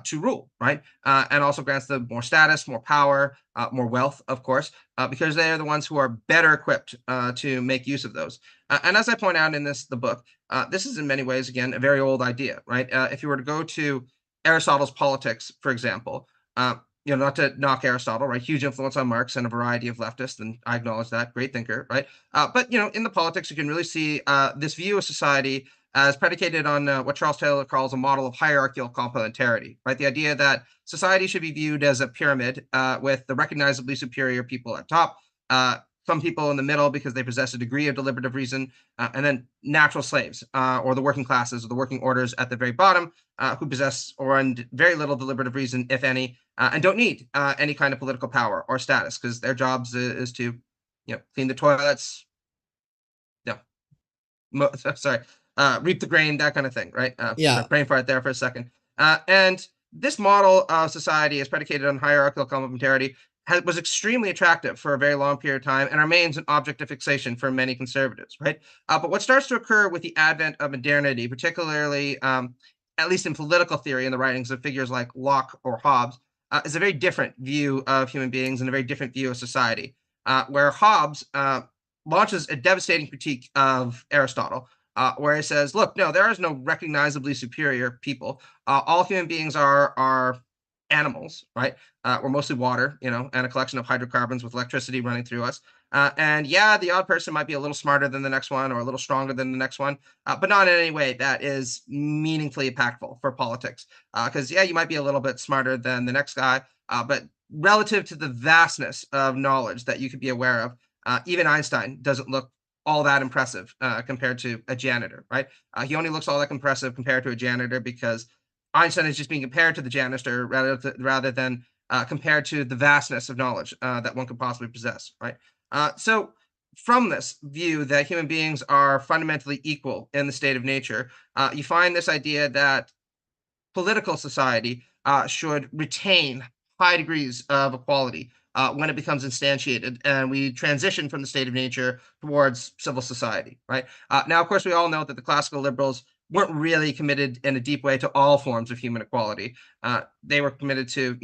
to rule, right? And also grants them more status, more power, more wealth, of course, because they are the ones who are better equipped to make use of those. And as I point out in the book, this is in many ways, again, a very old idea, right? If you were to go to Aristotle's Politics, for example, not to knock Aristotle, right? Huge influence on Marx and a variety of leftists, and I acknowledge that, great thinker, right? But in the Politics, you can really see this view of society as predicated on what Charles Taylor calls a model of hierarchical complementarity, right? The idea that society should be viewed as a pyramid with the recognizably superior people at top, some people in the middle because they possess a degree of deliberative reason, and then natural slaves or the working classes or the working orders at the very bottom who possess or very little deliberative reason, if any, and don't need any kind of political power or status because their jobs is to, clean the toilets, reap the grain, that kind of thing, right? Brain fart there for a second. And this model of society is predicated on hierarchical complementarity, was extremely attractive for a very long period of time and remains an object of fixation for many conservatives, right? But what starts to occur with the advent of modernity, particularly, at least in political theory and the writings of figures like Locke or Hobbes, is a very different view of human beings and a very different view of society, where Hobbes launches a devastating critique of Aristotle, where he says, look, no, there is no recognizably superior people. All human beings are animals, right? We're mostly water, and a collection of hydrocarbons with electricity running through us. And yeah, the odd person might be a little smarter than the next one or a little stronger than the next one, but not in any way that is meaningfully impactful for politics. Because you might be a little bit smarter than the next guy, but relative to the vastness of knowledge that you could be aware of, even Einstein doesn't look all that impressive compared to a janitor, right? He only looks all that impressive compared to a janitor because Einstein is just being compared to the janitor rather than compared to the vastness of knowledge that one could possibly possess, right? So from this view that human beings are fundamentally equal in the state of nature, you find this idea that political society should retain high degrees of equality when it becomes instantiated and we transition from the state of nature towards civil society, right? Now, of course, we all know that the classical liberals weren't really committed in a deep way to all forms of human equality. They were committed to,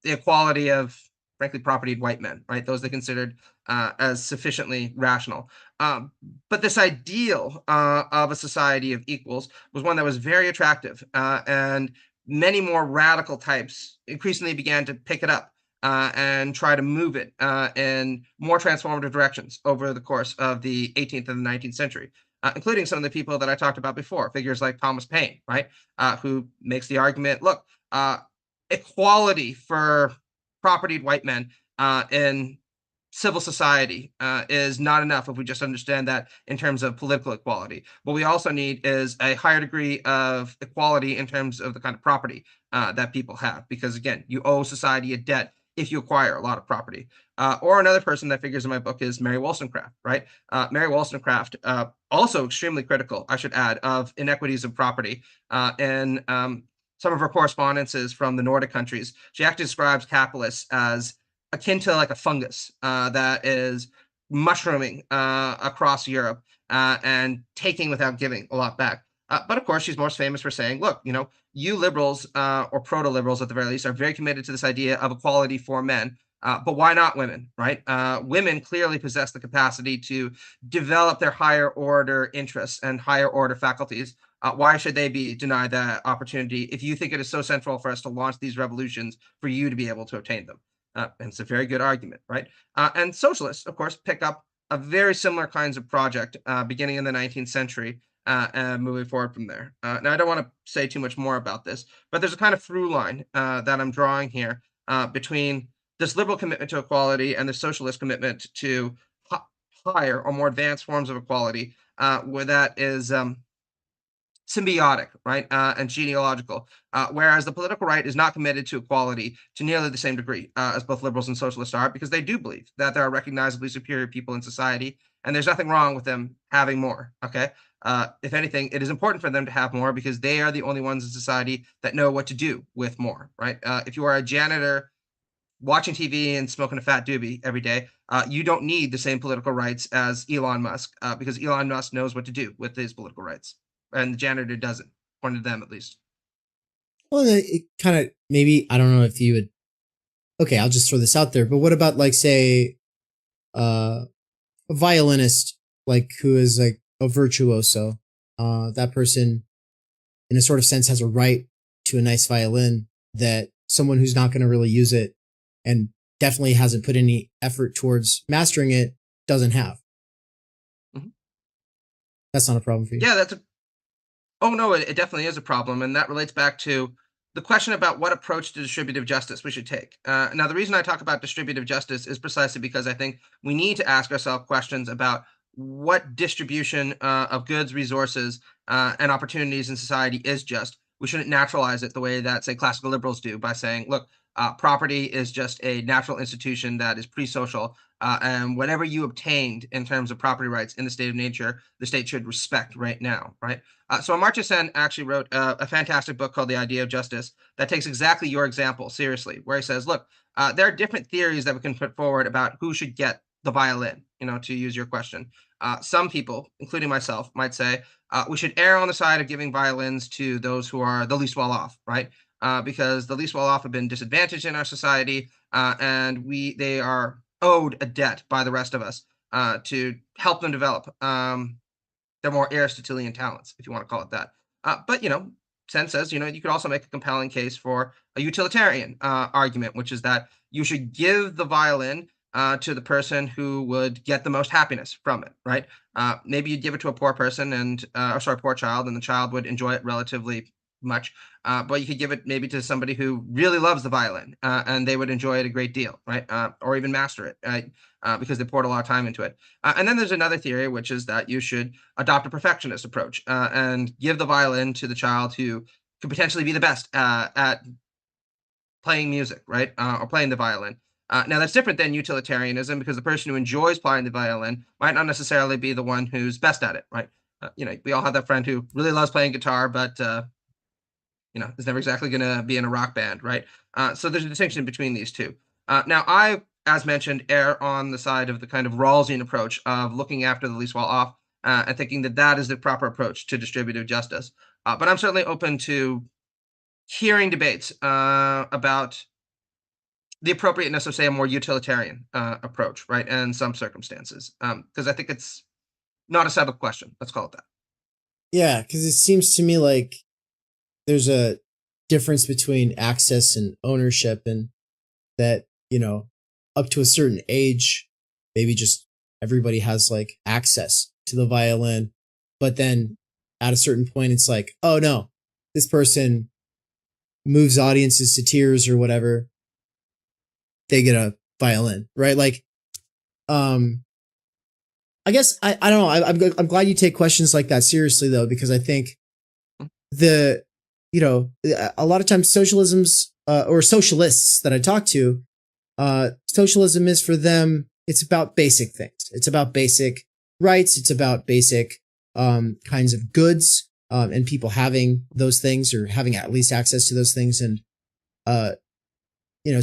the equality of, frankly, propertied white men, right? Those they considered as sufficiently rational. But this ideal of a society of equals was one that was very attractive, and many more radical types increasingly began to pick it up and try to move it in more transformative directions over the course of the 18th and the 19th century, including some of the people that I talked about before, figures like Thomas Paine, right, who makes the argument, look, equality for propertied white men in civil society is not enough if we just understand that in terms of political equality. What we also need is a higher degree of equality in terms of the kind of property that people have, because again, you owe society a debt if you acquire a lot of property. Or another person that figures in my book is Mary Wollstonecraft, right? Mary Wollstonecraft, also extremely critical, I should add, of inequities of property in some of her correspondences from the Nordic countries. She actually describes capitalists as akin to like a fungus that is mushrooming across Europe and taking without giving a lot back. But of course, she's most famous for saying, look, you liberals or proto-liberals at the very least are very committed to this idea of equality for men. But why not women, right? Women clearly possess the capacity to develop their higher order interests and higher order faculties. Why should they be denied that opportunity if you think it is so central for us to launch these revolutions for you to be able to obtain them? And it's a very good argument, right? And socialists, of course, pick up a very similar kinds of project beginning in the 19th century and moving forward from there. Now, I don't want to say too much more about this, but there's a kind of through line that I'm drawing here between this liberal commitment to equality and the socialist commitment to higher or more advanced forms of equality, where that is symbiotic, right, and genealogical, whereas the political right is not committed to equality to nearly the same degree as both liberals and socialists are, because they do believe that there are recognizably superior people in society, and there's nothing wrong with them having more, okay? If anything, it is important for them to have more because they are the only ones in society that know what to do with more, right? If you are a janitor watching TV and smoking a fat doobie every day, you don't need the same political rights as Elon Musk because Elon Musk knows what to do with his political rights. And the janitor doesn't, according to them at least.
Well, it kind of, maybe, I don't know if you would, okay, I'll just throw this out there, but what about like, say, a violinist, like who is like a virtuoso? That person, in a sort of sense, has a right to a nice violin that someone who's not going to really use it and definitely hasn't put any effort towards mastering it doesn't have.
Mm-hmm.
That's not a problem for you.
Yeah, oh, no, it definitely is a problem. And that relates back to the question about what approach to distributive justice we should take. Now, the reason I talk about distributive justice is precisely because I think we need to ask ourselves questions about what distribution of goods, resources, and opportunities in society is just. We shouldn't naturalize it the way that, say, classical liberals do by saying, look, property is just a natural institution that is pre-social, and whatever you obtained in terms of property rights in the state of nature, the state should respect right now, right? So Amartya Sen actually wrote a fantastic book called The Idea of Justice that takes exactly your example seriously, where he says, look, there are different theories that we can put forward about who should get the violin, to use your question. Some people, including myself, might say we should err on the side of giving violins to those who are the least well off, right? Because the least well off have been disadvantaged in our society, and they are owed a debt by the rest of us to help them develop their more Aristotelian talents, if you want to call it that. But Sen says, you could also make a compelling case for a utilitarian argument, which is that you should give the violin to the person who would get the most happiness from it, right? Maybe you'd give it to a poor person poor child, and the child would enjoy it relatively much. But you could give it maybe to somebody who really loves the violin, and they would enjoy it a great deal, right? Or even master it, because they poured a lot of time into it. And then there's another theory, which is that you should adopt a perfectionist approach and give the violin to the child who could potentially be the best at playing music, right, or playing the violin. Now that's different than utilitarianism, because the person who enjoys playing the violin might not necessarily be the one who's best at it, right? We all have that friend who really loves playing guitar, but is never exactly going to be in a rock band, right? So there's a distinction between these two. Now, I, as mentioned, err on the side of the kind of Rawlsian approach of looking after the least well off, and thinking that that is the proper approach to distributive justice. But I'm certainly open to hearing debates about the appropriateness of, say, a more utilitarian approach, right, in some circumstances, because I think it's not a settled question. Let's call it that.
Yeah, because it seems to me like there's a difference between access and ownership, and that, up to a certain age, maybe just everybody has like access to the violin. But then at a certain point, it's like, oh no, this person moves audiences to tears or whatever. They get a violin, right? Like, I guess I don't know. I'm glad you take questions like that seriously, though, because I think a lot of times socialism's or socialists that I talk to, socialism is for them, it's about basic things. It's about basic rights. It's about basic kinds of goods, and people having those things or having at least access to those things. And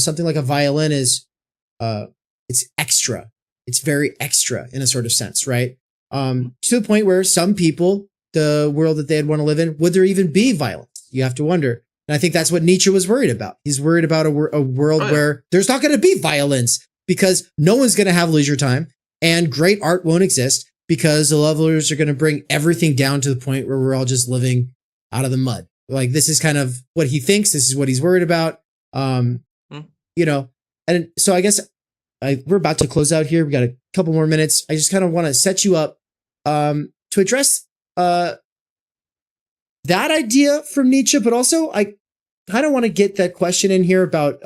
something like a violin is it's extra. It's very extra in a sort of sense, right? To the point where some people, the world that they'd want to live in, would there even be violence? You have to wonder. And I think that's what Nietzsche was worried about. He's worried about a world where there's not going to be violence, because no one's going to have leisure time, and great art won't exist because the levelers are going to bring everything down to the point where we're all just living out of the mud. Like, this is kind of what he thinks. This is what he's worried about. And so I guess we're about to close out here. We got a couple more minutes. I just kind of want to set you up to address that idea from Nietzsche, but also I kind of want to get that question in here about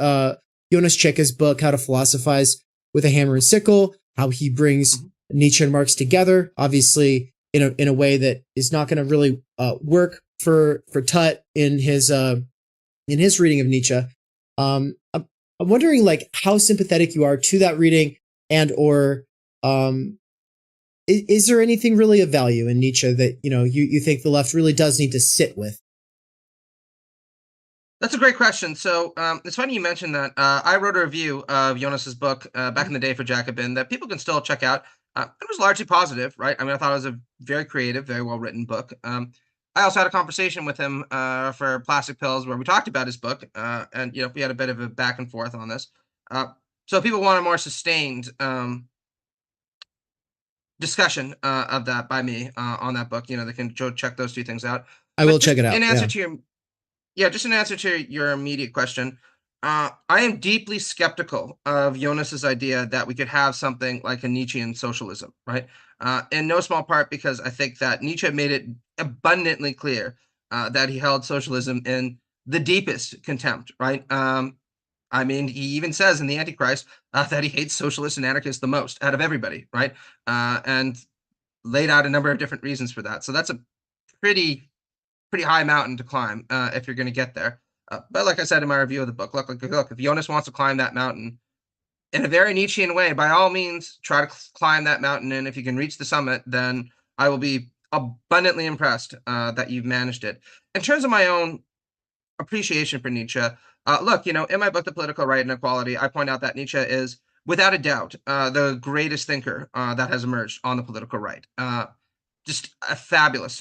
Jonas Cheka's book, How to Philosophize with a Hammer and Sickle, how he brings Nietzsche and Marx together, obviously in a way that is not going to really work for Tut in his reading of Nietzsche. I'm wondering, like, how sympathetic you are to that reading, and or is there anything really of value in Nietzsche that you think the left really does need to sit with?
That's a great question. So it's funny you mentioned that. I wrote a review of Jonas's book back in the day for Jacobin that people can still check out. It was largely positive, right? I mean, I thought it was a very creative, very well written book. I also had a conversation with him for Plastic Pills where we talked about his book, and we had a bit of a back and forth on this. So if people want a more sustained discussion of that by me on that book, they can go check those two things out.
I will check it out.
In answer to just in answer to your immediate question, I am deeply skeptical of Jonas's idea that we could have something like a Nietzschean socialism, right? In no small part because I think that Nietzsche made it abundantly clear that he held socialism in the deepest contempt, right? I mean, he even says in The Antichrist that he hates socialists and anarchists the most out of everybody, right? And laid out a number of different reasons for that. So that's a pretty high mountain to climb if you're going to get there. But like I said in my review of the book, look, if Jonas wants to climb that mountain in a very Nietzschean way, by all means, try to climb that mountain. And if you can reach the summit, then I will be abundantly impressed that you've managed it. In terms of my own appreciation for Nietzsche, look, in my book, The Political Right and Equality, I point out that Nietzsche is, without a doubt, the greatest thinker that has emerged on the political right. Just a fabulous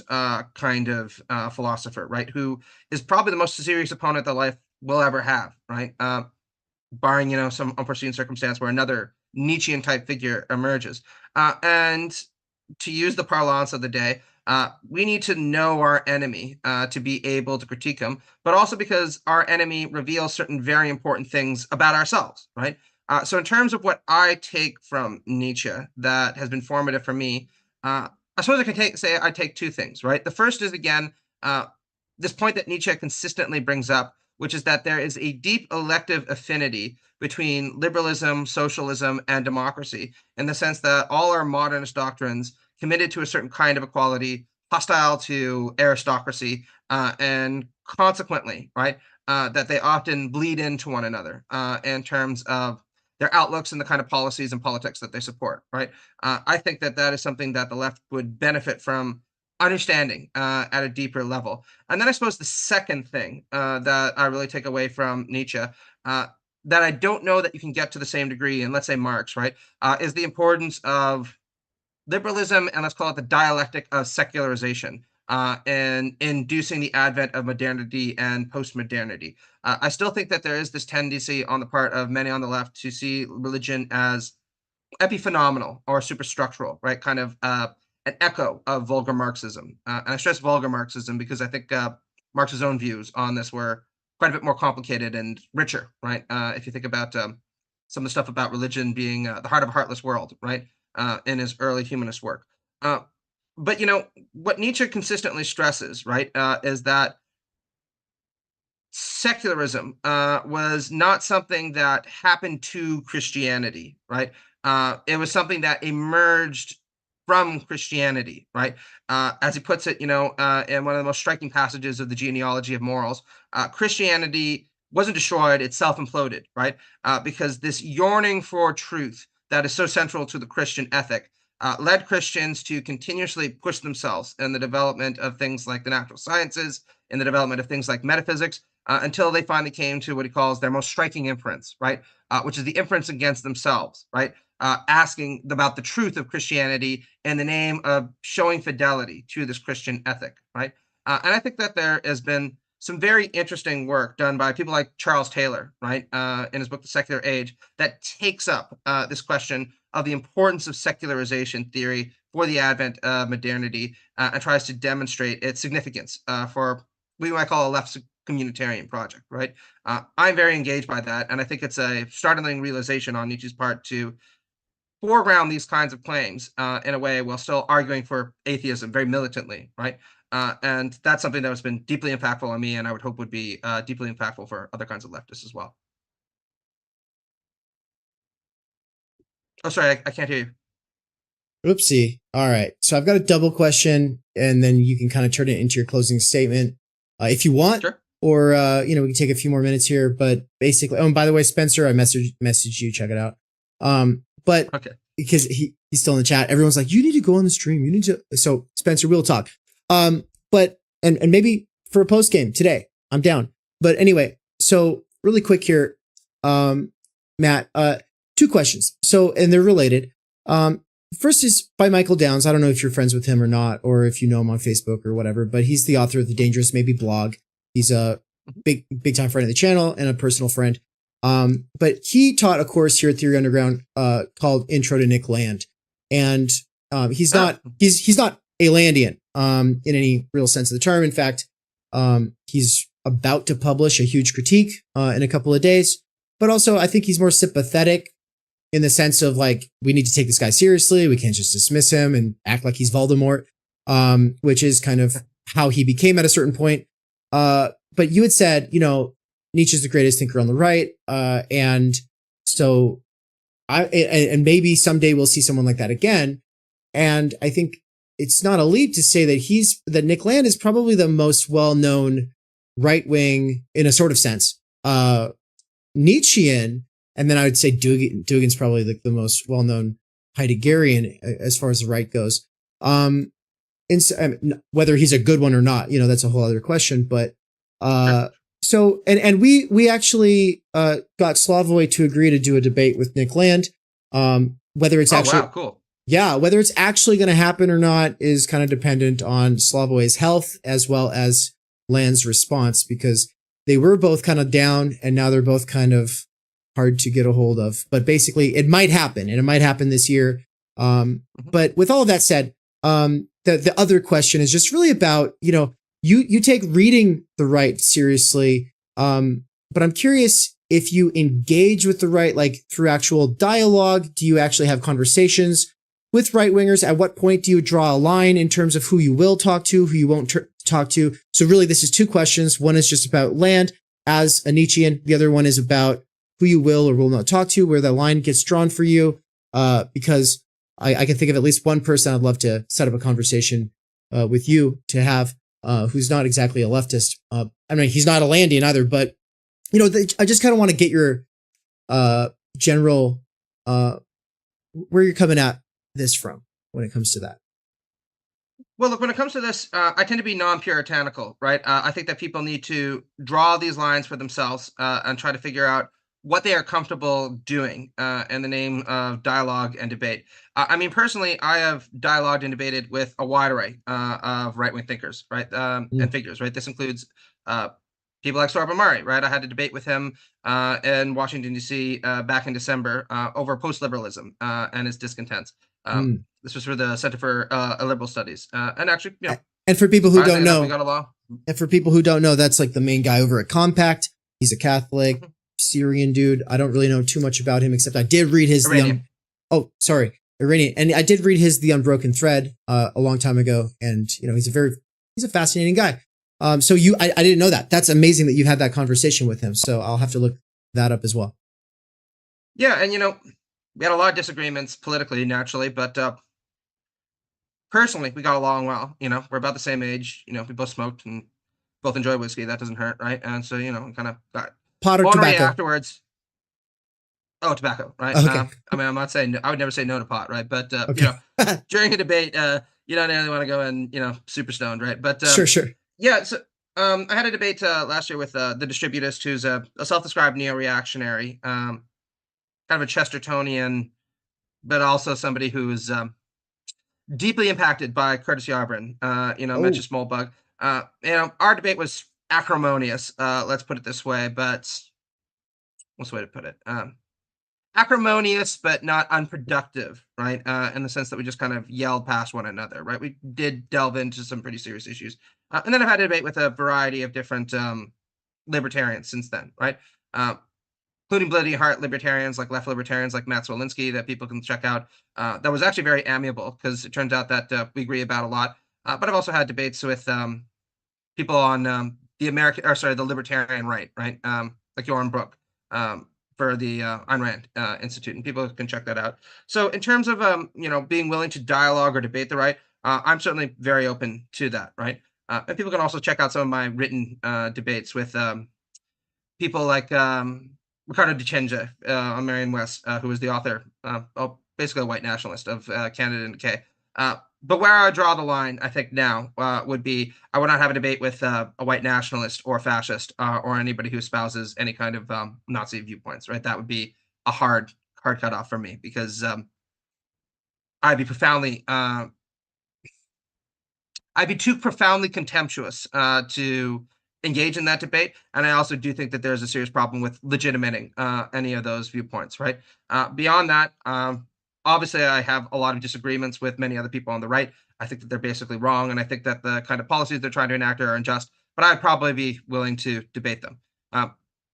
kind of philosopher, right? Who is probably the most serious opponent that life will ever have, right? Barring, some unforeseen circumstance where another Nietzschean type figure emerges. And to use the parlance of the day, we need to know our enemy to be able to critique him, but also because our enemy reveals certain very important things about ourselves, right? So in terms of what I take from Nietzsche that has been formative for me, I suppose I can I take two things, right? The first is, again, this point that Nietzsche consistently brings up, which is that there is a deep elective affinity between liberalism, socialism, and democracy, in the sense that all our modernist doctrines committed to a certain kind of equality, hostile to aristocracy, and consequently, right, that they often bleed into one another in terms of their outlooks and the kind of policies and politics that they support, right? I think that that is something that the left would benefit from understanding at a deeper level. And then I suppose the second thing that I really take away from Nietzsche, that I don't know that you can get to the same degree in, let's say, Marx, right, is the importance of liberalism, and let's call it the dialectic of secularization, and inducing the advent of modernity and postmodernity. I still think that there is this tendency on the part of many on the left to see religion as epiphenomenal or superstructural, right? Kind of an echo of vulgar Marxism. And I stress vulgar Marxism because I think Marx's own views on this were quite a bit more complicated and richer, right? If you think about some of the stuff about religion being the heart of a heartless world, right? In his early humanist work. But, you know, what Nietzsche consistently stresses, right, is that secularism was not something that happened to Christianity, right? It was something that emerged from Christianity, right? As he puts it, you know, in one of the most striking passages of the Genealogy of Morals, Christianity wasn't destroyed, it self-imploded, right? Because this yearning for truth that is so central to the Christian ethic led Christians to continuously push themselves in the development of things like the natural sciences, in the development of things like metaphysics, until they finally came to what he calls their most striking inference, right? Which is the inference against themselves, right? Asking about the truth of Christianity in the name of showing fidelity to this Christian ethic, right? And I think that there has been some very interesting work done by people like Charles Taylor, right, in his book, The Secular Age, that takes up this question of the importance of secularization theory for the advent of modernity and tries to demonstrate its significance for what we might call a left communitarian project, right? I'm very engaged by that, and I think it's a startling realization on Nietzsche's part to foreground these kinds of claims in a way while still arguing for atheism very militantly, right? And that's something that has been deeply impactful on me, and I would hope would be deeply impactful for other kinds of leftists as well. Oh, sorry, I can't hear you.
Oopsie. All right. So I've got a double question, and then you can kind of turn it into your closing statement if you want.
Sure.
Or, we can take a few more minutes here. But basically, oh, and by the way, Spencer, I messaged you. Check it out. But
okay,
because he's still in the chat, everyone's like, you need to go on the stream. You need to. So Spencer, we'll talk. But maybe for a post game today, I'm down. But anyway, so really quick here, Matt, two questions. So, and they're related. First is by Michael Downs. I don't know if you're friends with him or not, or if you know him on Facebook or whatever, but he's the author of the Dangerous Maybe blog. He's a big time friend of the channel and a personal friend. But he taught a course here at Theory Underground, called Intro to Nick Land. And, he's not a Landian, in any real sense of the term. In fact, he's about to publish a huge critique, in a couple of days, but also I think he's more sympathetic in the sense of like, we need to take this guy seriously. We can't just dismiss him and act like he's Voldemort, which is kind of how he became at a certain point. But you had said, Nietzsche's the greatest thinker on the right. And so and maybe someday we'll see someone like that again. And I think it's not a leap to say that Nick Land is probably the most well-known right wing in a sort of sense, Nietzschean. And then I would say Dugin's probably the most well-known Heideggerian as far as the right goes. Whether he's a good one or not, that's a whole other question. But so we actually got Slavoj to agree to do a debate with Nick Land. Whether it's actually
wow, cool.
Yeah, whether it's actually going to happen or not is kind of dependent on Slavoj's health as well as Land's response, because they were both kind of down and now they're both kind of hard to get a hold of. But basically it might happen, and it might happen this year. But with all of that said, the other question is just really about, you take reading the right seriously. But I'm curious if you engage with the right, like through actual dialogue. Do you actually have conversations with right wingers? At what point do you draw a line in terms of who you will talk to, who you won't talk to? So really, this is two questions. One is just about Land as a Nietzschean. The other one is about who you will or will not talk to, where the line gets drawn for you. Because I can think of at least one person I'd love to set up a conversation with you to have. who's not exactly a leftist. I mean, he's not a Landian either, but I just kind of want to get your general where you're coming at this from when it comes to that.
Well, look, when it comes to this, I tend to be non-puritanical, right? I think that people need to draw these lines for themselves and try to figure out what they are comfortable doing in the name of dialogue and debate. I mean, personally, I have dialogued and debated with a wide array of right-wing thinkers, right, and figures, right? This includes people like Sorba Murray, right? I had a debate with him in Washington, D.C. Back in December over post-liberalism and its discontents. This was for the Center for Liberal Studies, and actually,
and for people who don't know,
we got along.
And for people who don't know, that's like the main guy over at Compact. He's a Catholic Syrian dude. I don't really know too much about him, except I did read his
Iranian.
Iranian, and I did read his The Unbroken Thread a long time ago, and he's a fascinating guy. So I didn't know that. That's amazing that you had that conversation with him. So I'll have to look that up as well.
Yeah, and we had a lot of disagreements politically, naturally, but personally, we got along well. We're about the same age. We both smoked and both enjoy whiskey. That doesn't hurt, right? And so, kind of got
pot or tobacco
afterwards. Oh, tobacco, right?
Okay.
I mean, I'm not saying I would never say no to pot, right? But
okay.
During a debate, you don't really want to go in, super stoned, right? But
sure.
Yeah. So I had a debate last year with the Distributist, who's a self-described neo-reactionary, kind of a Chestertonian, but also somebody who's deeply impacted by Curtis Yarburn, Mitch Smallbug. Our debate was acrimonious, let's put it this way, but what's the way to put it? Acrimonious, but not unproductive, right? In the sense that we just kind of yelled past one another, right? We did delve into some pretty serious issues. And then I've had a debate with a variety of different libertarians since then, right? Including bloody heart libertarians, like left libertarians, like Matt Smolinski, that people can check out. That was actually very amiable, because it turns out that we agree about a lot. But I've also had debates with people on the libertarian right? Like Joran Brook for the Ayn Rand Institute, and people can check that out. So in terms of being willing to dialogue or debate the right, I'm certainly very open to that, right? And people can also check out some of my written debates with people like Ricardo Dicenza on Merriam-West, who is the author, basically a white nationalist of Canada in Decay. But where I draw the line, I think now, would be I would not have a debate with a white nationalist or fascist or anybody who espouses any kind of Nazi viewpoints, right? That would be a hard cutoff for me, because I'd be too profoundly contemptuous to engage in that debate. And I also do think that there's a serious problem with legitimating any of those viewpoints, right? Beyond that, obviously I have a lot of disagreements with many other people on the right. I think that they're basically wrong, and I think that the kind of policies they're trying to enact are unjust, but I'd probably be willing to debate them.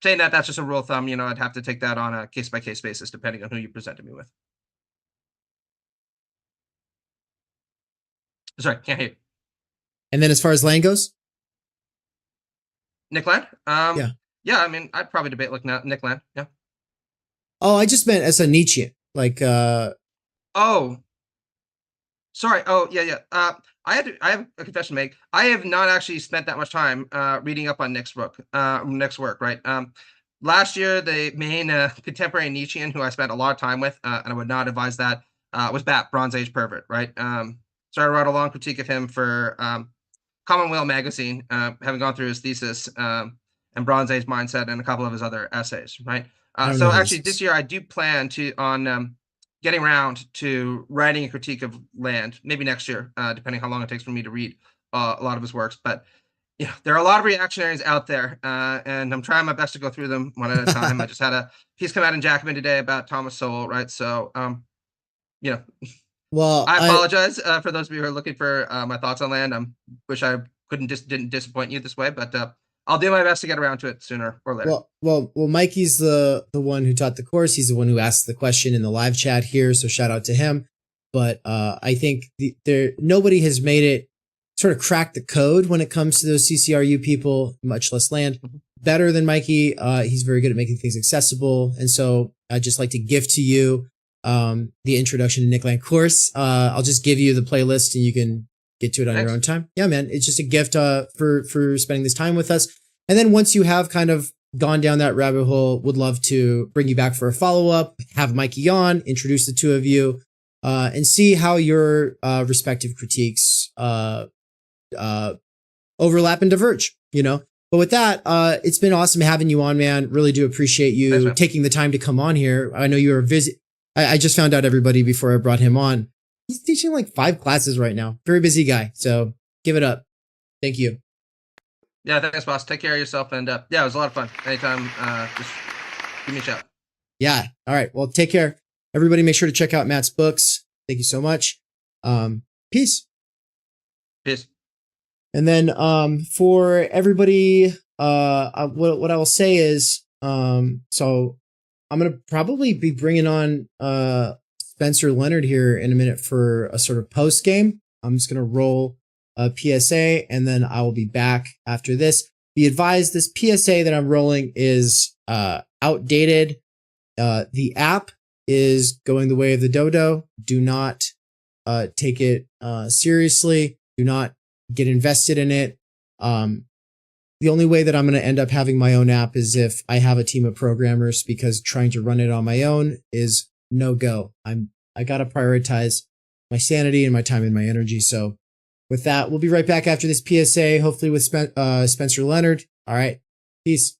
Saying that, that's just a rule of thumb. I'd have to take that on a case-by-case basis, depending on who you presented me with. Sorry, can't hear you.
And then as far as Lang goes?
Nick Land?
Yeah.
Yeah, I mean, I'd probably debate like Nick Land, yeah.
Oh, I just meant as a Nietzsche. Like,
Oh, sorry. Oh, yeah. I have a confession to make. I have not actually spent that much time reading up on Nick's work, right? Last year, the main contemporary Nietzschean who I spent a lot of time with, and I would not advise that, was Bat, Bronze Age Pervert, right? So I wrote a long critique of him for Commonweal magazine, having gone through his thesis and Bronze Age Mindset and a couple of his other essays, right? So actually this year I do plan on getting around to writing a critique of Land, maybe next year, depending how long it takes for me to read a lot of his works. But there are a lot of reactionaries out there, and I'm trying my best to go through them one at a time. I just had a piece come out in Jacobin today about Thomas Sowell, right? So,
well,
I apologize for those of you who are looking for my thoughts on Land. I wish I didn't disappoint you this way, but I'll do my best to get around to it sooner or later.
Well, Mikey's the one who taught the course. He's the one who asked the question in the live chat here, so shout out to him. But I think nobody has made it sort of crack the code when it comes to those CCRU people, much less Land, better than Mikey. He's very good at making things accessible, and so I'd just like to gift to you the Introduction to Nick Land course. I'll just give you the playlist, and you can get to it on your
Thanks.
own time. Yeah, man. It's just a gift for spending this time with us. And then once you have kind of gone down that rabbit hole, would love to bring you back for a follow-up, have Mikey on, introduce the two of you, and see how your respective critiques overlap and diverge, you know? But with that, it's been awesome having you on, man. Really do appreciate you
Thanks, man.
taking the time to come on here. I know you were busy. I just found out, everybody, before I brought him on. He's teaching like 5 classes right now. Very busy guy. So give it up. Thank you.
Yeah, thanks, boss. Take care of yourself. And yeah, it was a lot of fun. Anytime, just give me a shout.
Yeah. All right. Well, take care. Everybody, make sure to check out Matt's books. Thank you so much. Peace.
Peace.
And then for everybody, what I will say is, so I'm going to probably be bringing on Spencer Leonard here in a minute for a sort of post game. I'm just going to roll a PSA and then I will be back after this. Be advised, this PSA that I'm rolling is outdated. The app is going the way of the dodo. Do not take it seriously. Do not get invested in it. The only way that I'm going to end up having my own app is if I have a team of programmers, because trying to run it on my own is no go. I got to prioritize my sanity and my time and my energy. So with that, we'll be right back after this PSA, hopefully with Spencer Leonard. All right. Peace.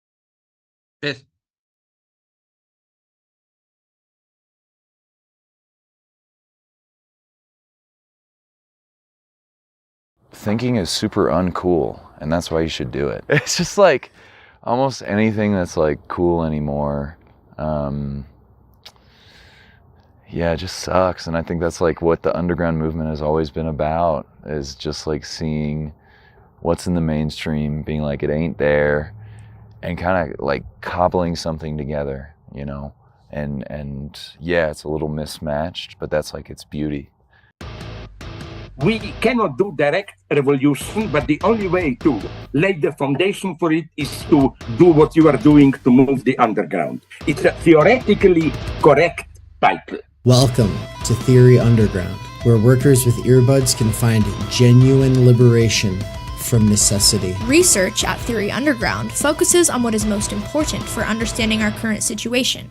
Peace.
Thinking is super uncool, and that's why you should do it. It's just like almost anything that's like cool anymore. Yeah, it just sucks. And I think that's like what the underground movement has always been about, is just like seeing what's in the mainstream, being like, it ain't there, and kind of like cobbling something together, you know? And yeah, it's a little mismatched, but that's like its beauty.
We cannot do direct revolution, but the only way to lay the foundation for it is to do what you are doing to move the underground. It's a theoretically correct title.
Welcome to Theory Underground, where workers with earbuds can find genuine liberation from necessity.
Research at Theory Underground focuses on what is most important for understanding our current situation: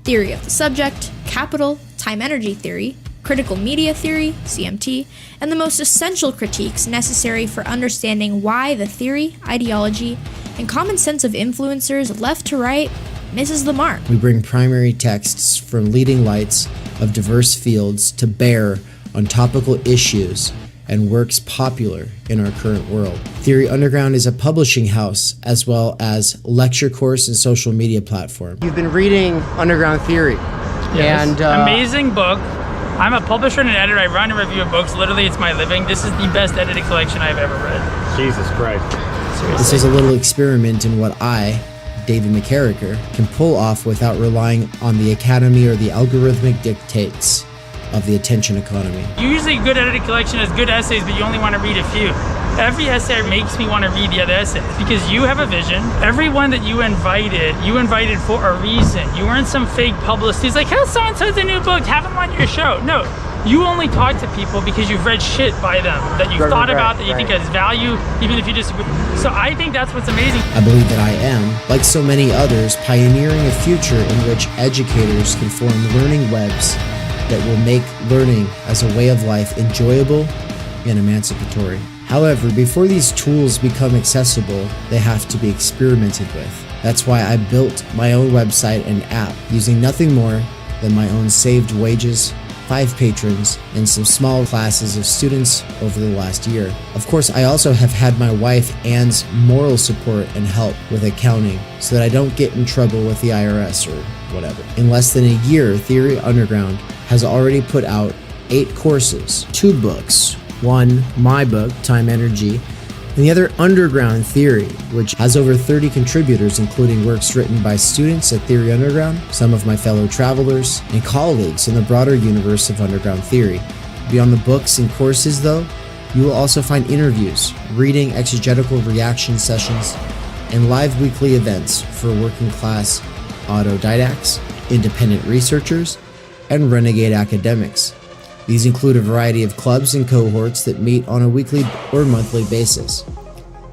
theory of the subject, capital, time-energy theory, critical media theory, CMT, and the most essential critiques necessary for understanding why the theory, ideology, and common sense of influencers left to right misses the mark.
We bring primary texts from leading lights of diverse fields to bear on topical issues and works popular in our current world. Theory Underground is a publishing house as well as lecture course and social media platform.
You've been reading Underground Theory.
Yes.
And
Amazing book. I'm a publisher and an editor. I run a review of books. Literally, it's my living. This is the best edited collection I've ever read.
Jesus Christ.
Seriously.
This is a little experiment in what I, David McCarricker, can pull off without relying on the academy or the algorithmic dictates of the attention economy.
Usually a good edited collection has good essays, but you only want to read a few. Every essay makes me want to read the other essays because you have a vision. Everyone that you invited for a reason. You weren't some fake publicist. It's like, how so-and-so's a new book, have them on your show. No, you only talk to people because you've read shit by them, that you've thought about, that you think has value, even if you disagree. So I think that's what's amazing.
I believe that I am, like so many others, pioneering a future in which educators can form learning webs that will make learning as a way of life enjoyable and emancipatory. However, before these tools become accessible, they have to be experimented with. That's why I built my own website and app using nothing more than my own saved wages, 5 patrons, and some small classes of students over the last year. Of course, I also have had my wife Anne's moral support and help with accounting so that I don't get in trouble with the IRS or whatever. In less than a year, Theory Underground has already put out 8 courses, 2 books, one, my book, Time Energy, and the other, Underground Theory, which has over 30 contributors, including works written by students at Theory Underground, some of my fellow travelers, and colleagues in the broader universe of underground theory. Beyond the books and courses, though, you will also find interviews, reading exegetical reaction sessions, and live weekly events for working class autodidacts, independent researchers, and renegade academics. These include a variety of clubs and cohorts that meet on a weekly or monthly basis.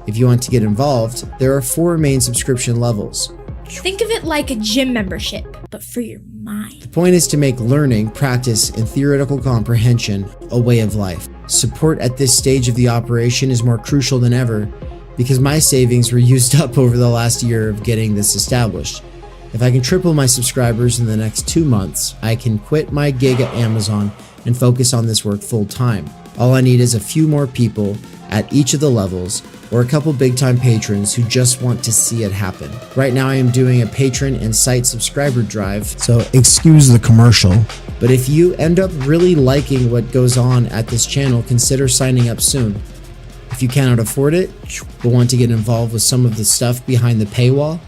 If you want to get involved, there are 4 main subscription levels.
Think of it like a gym membership, but for your mind.
The point is to make learning, practice, and theoretical comprehension a way of life. Support at this stage of the operation is more crucial than ever because my savings were used up over the last year of getting this established. If I can triple my subscribers in the next 2 months, I can quit my gig at Amazon and focus on this work full time. All I need is a few more people at each of the levels or a couple big time patrons who just want to see it happen. Right now I am doing a patron and site subscriber drive, so excuse the commercial. But if you end up really liking what goes on at this channel, consider signing up soon. If you cannot afford it, but want to get involved with some of the stuff behind the paywall,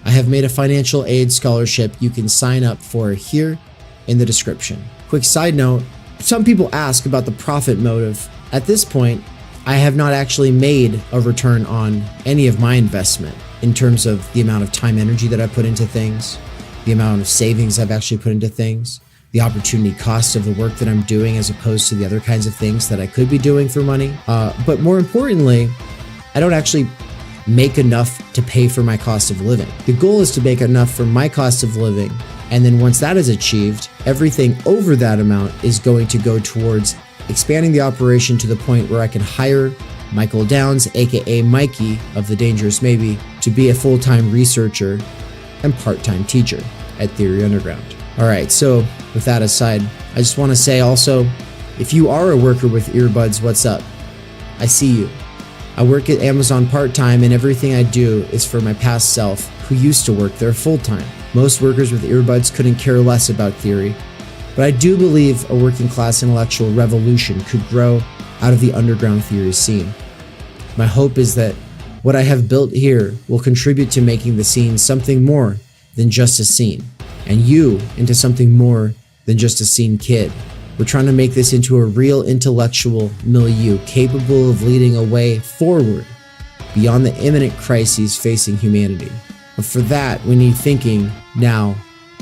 I have made a financial aid scholarship you can sign up for here in the description. Quick side note, some people ask about the profit motive. At this point, I have not actually made a return on any of my investment in terms of the amount of time, energy that I put into things, the amount of savings I've actually put into things, the opportunity cost of the work that I'm doing as opposed to the other kinds of things that I could be doing for money. But more importantly, I don't actually make enough to pay for my cost of living. The goal is to make enough for my cost of living. And then once that is achieved, everything over that amount is going to go towards expanding the operation to the point where I can hire Michael Downs, aka Mikey of The Dangerous Maybe, to be a full-time researcher and part-time teacher at Theory Underground. All right, so with that aside, I just want to say also, if you are a worker with earbuds, what's up? I see you. I work at Amazon part-time and everything I do is for my past self who used to work there full-time. Most workers with earbuds couldn't care less about theory, but I do believe a working class intellectual revolution could grow out of the underground theory scene. My hope is that what I have built here will contribute to making the scene something more than just a scene, and you into something more than just a scene kid. We're trying to make this into a real intellectual milieu capable of leading a way forward beyond the imminent crises facing humanity. But for that, we need thinking now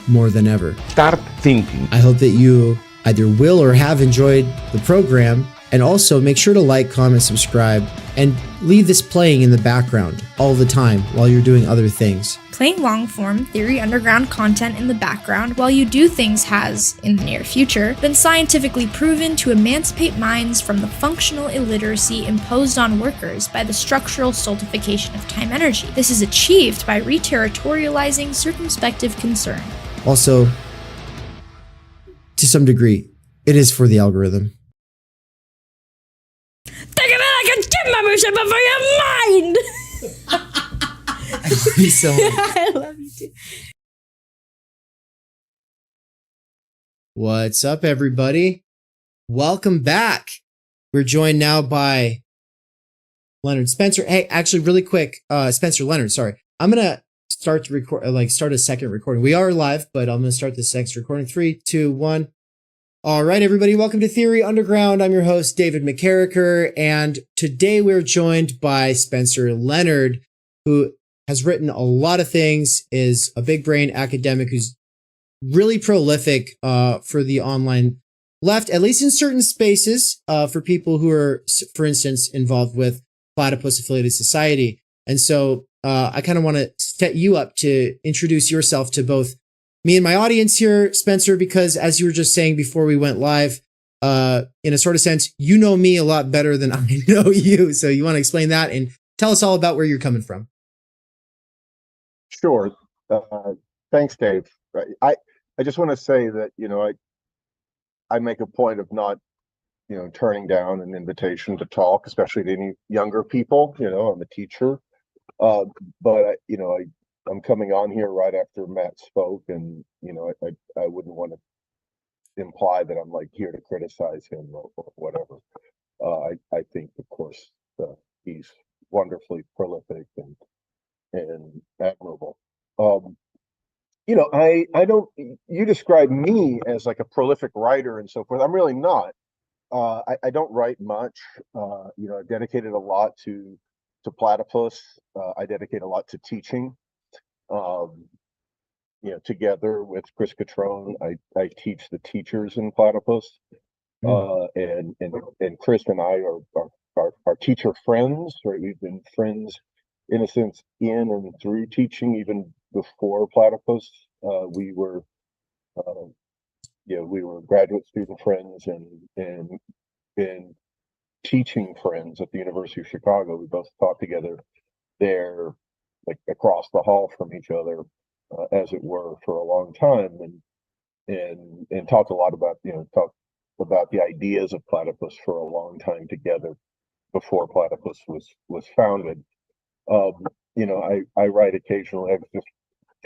more than ever.
Start thinking.
I hope that you either will or have enjoyed the program, and also make sure to like, comment, subscribe, and leave this playing in the background all the time while you're doing other things.
Playing long-form Theory Underground content in the background while you do things has, in the near future, been scientifically proven to emancipate minds from the functional illiteracy imposed on workers by the structural stultification of time energy. This is achieved by reterritorializing circumspective concern.
Also, to some degree, it is for the algorithm.
Think of it like a gym membership, but for your mind!
I love you so much.
I love you too.
What's up, everybody? Welcome back. We're joined now by Leonard Spencer. Hey, actually, really quick, Spencer Leonard, sorry. I'm going to start to record, start a second recording. We are live, but I'm going to start this next recording. 3, 2, 1. All right, everybody, welcome to Theory Underground. I'm your host, David McCarricker, and today we're joined by Spencer Leonard, who has written a lot of things, is a big brain academic who's really prolific for the online left, at least in certain spaces, for people who are, for instance, involved with platypus affiliated society. And so I kind of want to set you up to introduce yourself to both me and my audience here, Spencer, because as you were just saying before we went live, in a sort of sense, you know me a lot better than I know you. So you want to explain that and tell us all about where you're coming from.
Sure. Thanks, Dave. I just want to say that, I make a point of not, turning down an invitation to talk, especially to any younger people. I'm a teacher. But I'm coming on here right after Matt spoke, and I wouldn't want to imply that I'm here to criticize him or whatever. I think, of course, he's wonderfully prolific and admirable. I don't. You describe me as a prolific writer and so forth. I'm really not. I don't write much. I dedicated a lot to platypus. I dedicate a lot to teaching. Together with Chris Catrone, I teach the teachers in platypus. And Chris and I are teacher friends, right? We've been friends in a sense in and through teaching. Even before Platypus, we were we were graduate student friends and teaching friends at the University of Chicago. We both taught together there, like across the hall from each other, as it were, for a long time, and talked a lot about about the ideas of Platypus for a long time together before Platypus was founded. I write occasionally. I was just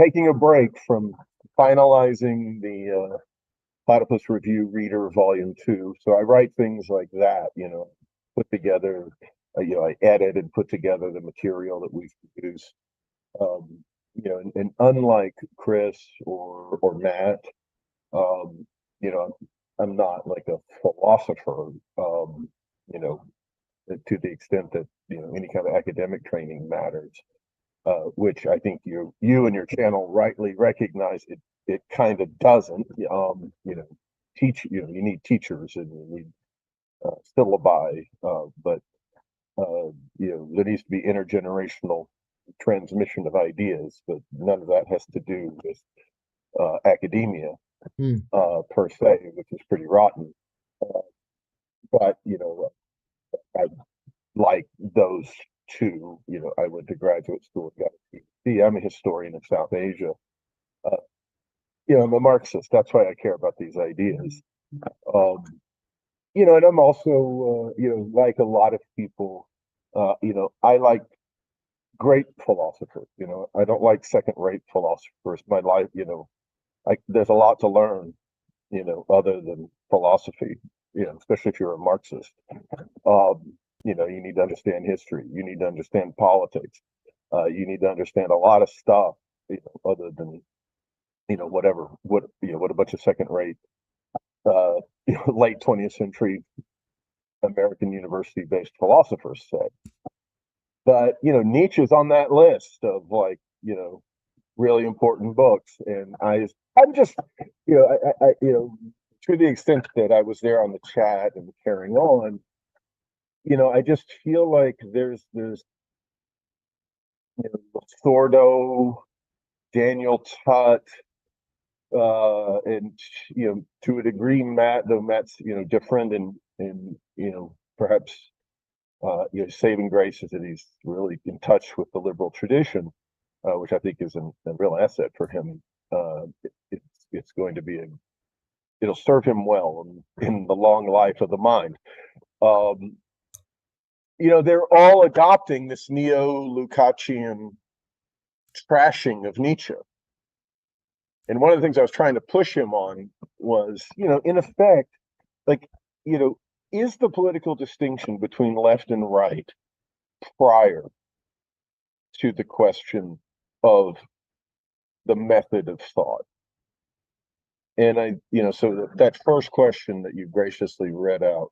taking a break from finalizing the Platypus Review Reader Volume 2. So I write things like that, put together, I edit and put together the material that we've produced. And unlike Chris or Matt, I'm not like a philosopher, to the extent that, any kind of academic training matters, which I think you and your channel rightly recognize it kind of doesn't. You need teachers and you need syllabi, but there needs to be intergenerational transmission of ideas, but none of that has to do with academia per se, which is pretty rotten. But I like those two. I went to graduate school and got a PhD. I'm a historian of South Asia. I'm a Marxist. That's why I care about these ideas. And I'm also, like a lot of people, I like great philosophers. I don't like second-rate philosophers. My life, there's a lot to learn, other than philosophy, especially if you're a Marxist. You need to understand history. You need to understand politics. You need to understand a lot of stuff, other than, what a bunch of second-rate, late 20th century American university-based philosophers said. But, Nietzsche's on that list of really important books. And I'm just, to the extent that I was there on the chat and carrying on, I just feel like there's Sordo, Daniel Tutt, and to a degree Matt, though Matt's different and perhaps saving grace is that he's really in touch with the liberal tradition, which I think is a real asset for him. It's going to be it'll serve him well in the long life of the mind. They're all adopting this neo-Lukácsian trashing of Nietzsche. And one of the things I was trying to push him on was, in effect, is the political distinction between left and right prior to the question of the method of thought? And so that first question that you graciously read out,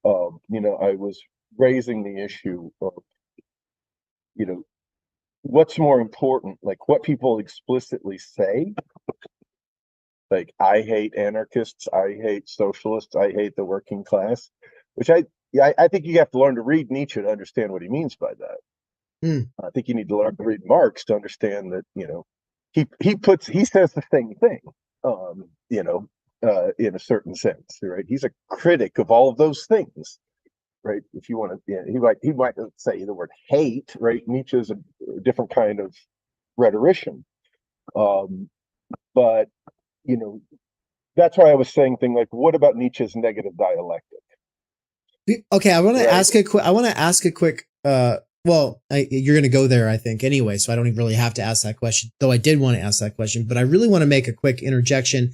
I was raising the issue of, what's more important, like what people explicitly say, like I hate anarchists, I hate socialists, I hate the working class, which I think you have to learn to read Nietzsche to understand what he means by that. I think you need to learn to read Marx to understand that, he says the same thing, in a certain sense, right? He's a critic of all of those things. Right, if you want to, he might say the word hate. Right, Nietzsche is a different kind of rhetorician, but that's why I was saying thing like, what about Nietzsche's negative dialectic?
Okay, I want to ask a quick. You're going to go there, I think, anyway, so I don't even really have to ask that question. Though I did want to ask that question, but I really want to make a quick interjection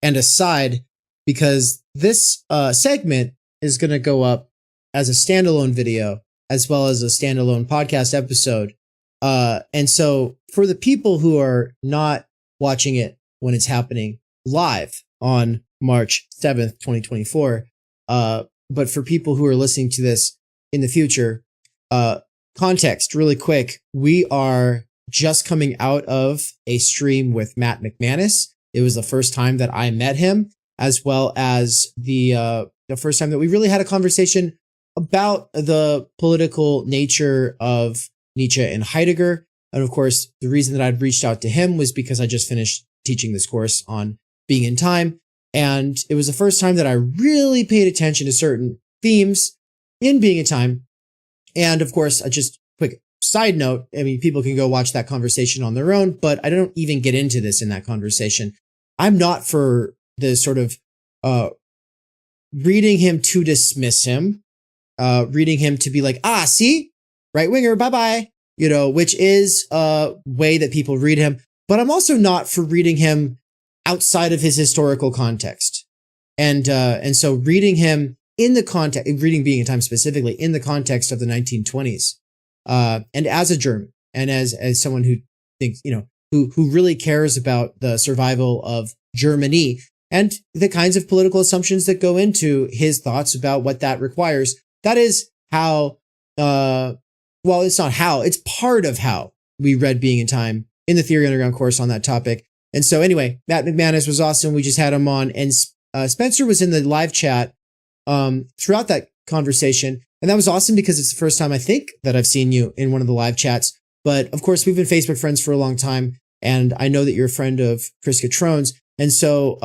and aside, because this segment is going to go up as a standalone video, as well as a standalone podcast episode. And so for the people who are not watching it when it's happening live on March 7th, 2024, but for people who are listening to this in the future, context really quick. We are just coming out of a stream with Matt McManus. It was the first time that I met him. as well as the first time that we really had a conversation about the political nature of Nietzsche and Heidegger. And of course, the reason that I'd reached out to him was because I just finished teaching this course on being in time. And it was the first time that I really paid attention to certain themes in being in time. And of course, just quick side note, I mean, people can go watch that conversation on their own, but I don't even get into this in that conversation. I'm not for the sort of reading him to dismiss him, reading him to be like, see, right winger, bye-bye, which is a way that people read him. But I'm also not for reading him outside of his historical context. And so reading him in the context, reading Being in Time specifically in the context of the 1920s, and as a German and as someone who thinks, who really cares about the survival of Germany and the kinds of political assumptions that go into his thoughts about what that requires. That is how, it's not how, it's part of how we read Being in Time in the Theory Underground course on that topic. And so anyway, Matt McManus was awesome. We just had him on, and Spencer was in the live chat throughout that conversation. And that was awesome because it's the first time I think that I've seen you in one of the live chats. But of course, we've been Facebook friends for a long time. And I know that you're a friend of Chris Catrone's. And so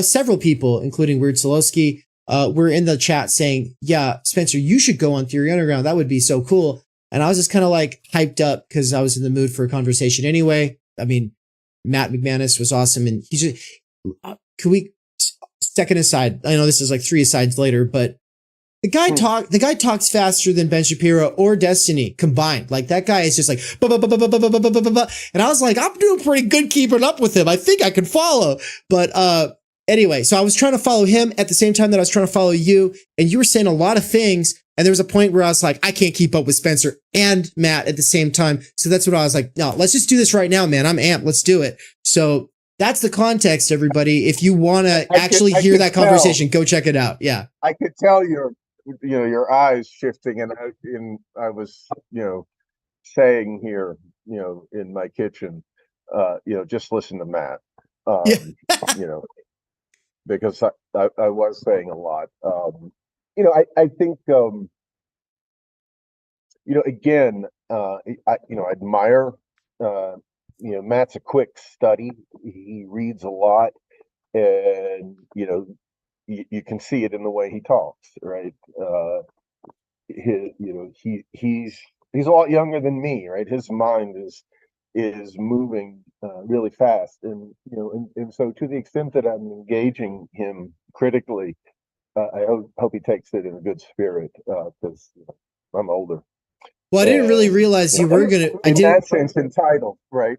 several people, including Weird Solowski, were in the chat saying, yeah, Spencer, you should go on Theory Underground. That would be so cool. And I was just kind of like hyped up because I was in the mood for a conversation anyway. I mean, Matt McManus was awesome. And he's just, can we, second aside, I know this is like 3 asides later, but the guy talks faster than Ben Shapiro or Destiny combined. Like that guy is just like, and I was like, I'm doing pretty good keeping up with him. I think I can follow. But anyway, so I was trying to follow him at the same time that I was trying to follow you, and you were saying a lot of things. And there was a point where I was like, I can't keep up with Spencer and Matt at the same time. So that's what I was like, no, let's just do this right now, man. I'm amped. Let's do it. So that's the context, everybody. If you want to actually hear that conversation, go check it out. Yeah.
I could tell your eyes shifting, and I was, saying here, in my kitchen, just listen to Matt, because I was saying a lot. I think, again, I admire, Matt's a quick study. He reads a lot, and, you can see it in the way he talks, right? He's a lot younger than me, right? His mind is moving really fast, and and so to the extent that I'm engaging him critically, I hope he takes it in a good spirit, because I'm older.
Well, I didn't really realize you were gonna.
In that sense, entitled, right?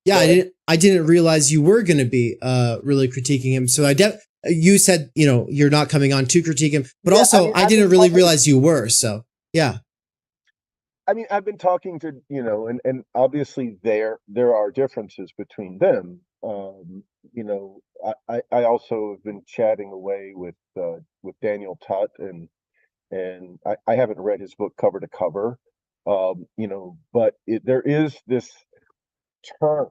Yeah, I didn't realize you were gonna be really critiquing him. So you said you're not coming on to critique him, but also I didn't really realize you were. So yeah.
I mean, I've been talking to and obviously there are differences between them. I also have been chatting away with Daniel Tutt, and I haven't read his book cover to cover, but there is this turn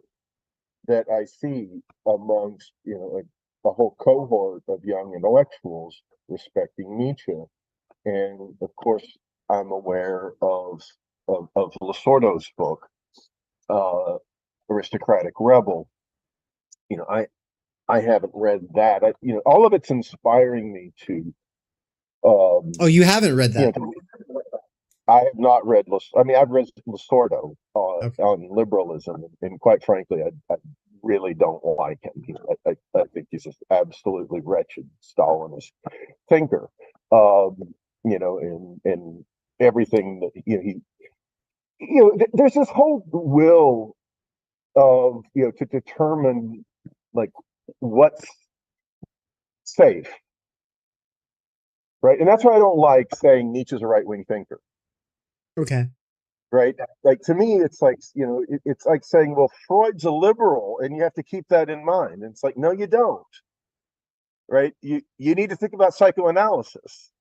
that I see amongst a whole cohort of young intellectuals respecting Nietzsche, and of course I'm aware of Lasordo's book, Aristocratic Rebel. I haven't read that. All of it's inspiring me to.
Oh, you haven't read that?
I have not read. I've read Lasordo on liberalism, and quite frankly, I really don't like him. I think he's just absolutely wretched Stalinist thinker. And everything that he. There's this whole will of to determine like what's safe, right? And that's why I don't like saying Nietzsche's a right-wing thinker.
Okay.
Right? Like to me, it's like it's like saying, well, Freud's a liberal, and you have to keep that in mind. And it's like, no, you don't. Right? You need to think about psychoanalysis.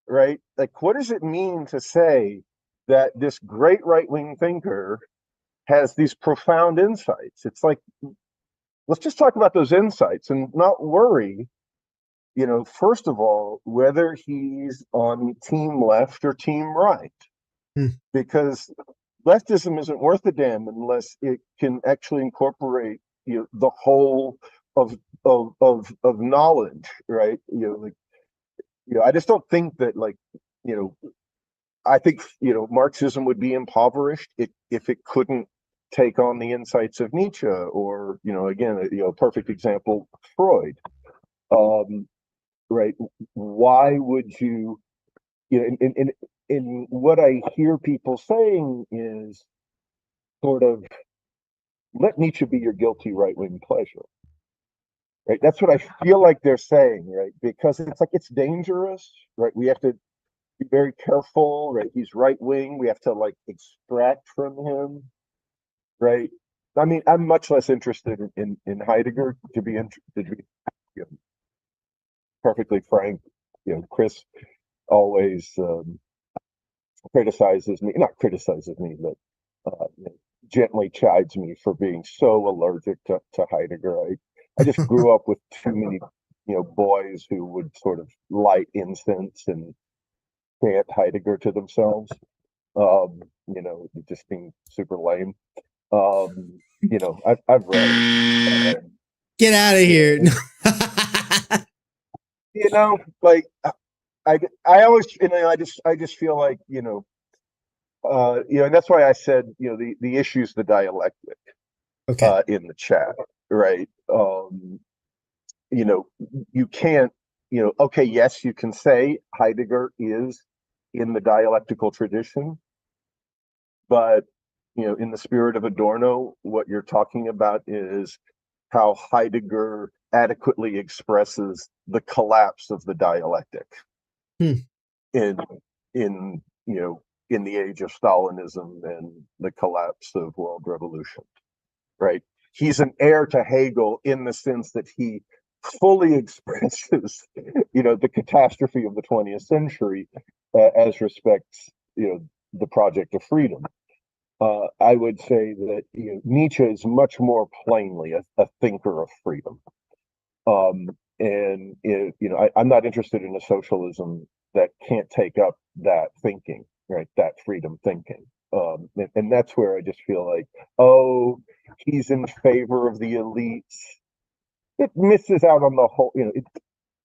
Right? Like, what does it mean to say that this great right-wing thinker has these profound insights? It's like, let's just talk about those insights and not worry, first of all, whether he's on team left or team right. Because leftism isn't worth a damn unless it can actually incorporate the whole of knowledge, right? I just don't think that I think Marxism would be impoverished if it couldn't take on the insights of Nietzsche, or again, a perfect example, Freud. Right? Why would you? In what I hear people saying is sort of, let Nietzsche be your guilty right-wing pleasure. Right? That's what I feel like they're saying, right? Because it's like, it's dangerous, right? We have to be very careful, right? He's right-wing. We have to extract from him, right? I mean, I'm much less interested in Heidegger, to be perfectly frank. Chris always not criticizes me, but gently chides me for being so allergic to Heidegger. I just grew up with too many, boys who would sort of light incense and chant Heidegger to themselves. Just being super lame. I've read.
Get out of here.
I always, I just feel like, and that's why I said, the issue's the dialectic,
Okay.
in the chat, right? You can't, okay, yes, you can say Heidegger is in the dialectical tradition, but, in the spirit of Adorno, what you're talking about is how Heidegger adequately expresses the collapse of the dialectic in the age of Stalinism and the collapse of world revolution, right? He's an heir to Hegel in the sense that he fully expresses, the catastrophe of the 20th century as respects, the project of freedom. I would say that Nietzsche is much more plainly a thinker of freedom. And I'm not interested in a socialism that can't take up that thinking, right? That freedom thinking. And that's where I just feel like, oh, he's in favor of the elites. It misses out on the whole,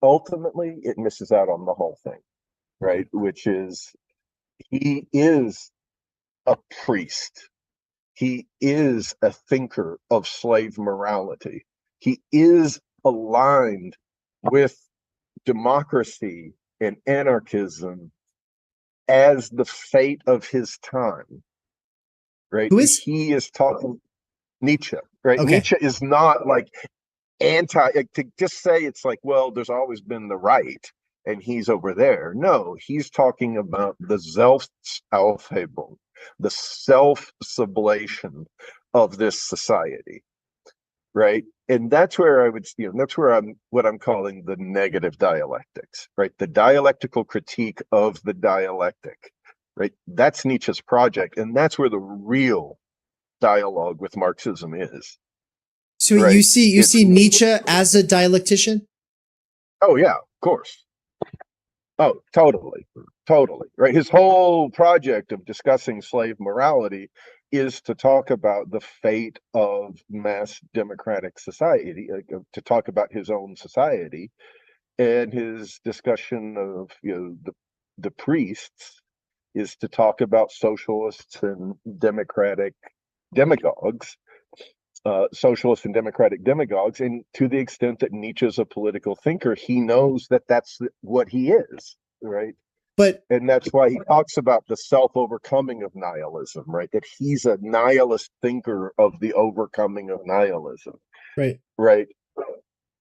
ultimately it misses out on the whole thing, right? Which is, he is a priest. He is a thinker of slave morality. He is aligned with democracy and anarchism as the fate of his time, right? He is talking Nietzsche, right?
Okay.
Nietzsche is not to just say it's well, there's always been the right and he's over there. No, he's talking about the Selbstaufhebung, the self-sublation of this society, right? And that's where I would, that's where what I'm calling the negative dialectics, right? The dialectical critique of the dialectic, right? That's Nietzsche's project, and that's where the real dialogue with Marxism is.
So
right?
you see Nietzsche as a dialectician?
Oh yeah, of course. Oh, totally, right? His whole project of discussing slave morality is to talk about the fate of mass democratic society, to talk about his own society, and his discussion of the priests is to talk about socialists and democratic demagogues. Socialist and democratic demagogues, and to the extent that Nietzsche is a political thinker, he knows that that's what he is, right? And that's why he talks about the self-overcoming of nihilism, right? That he's a nihilist thinker of the overcoming of nihilism,
right?
But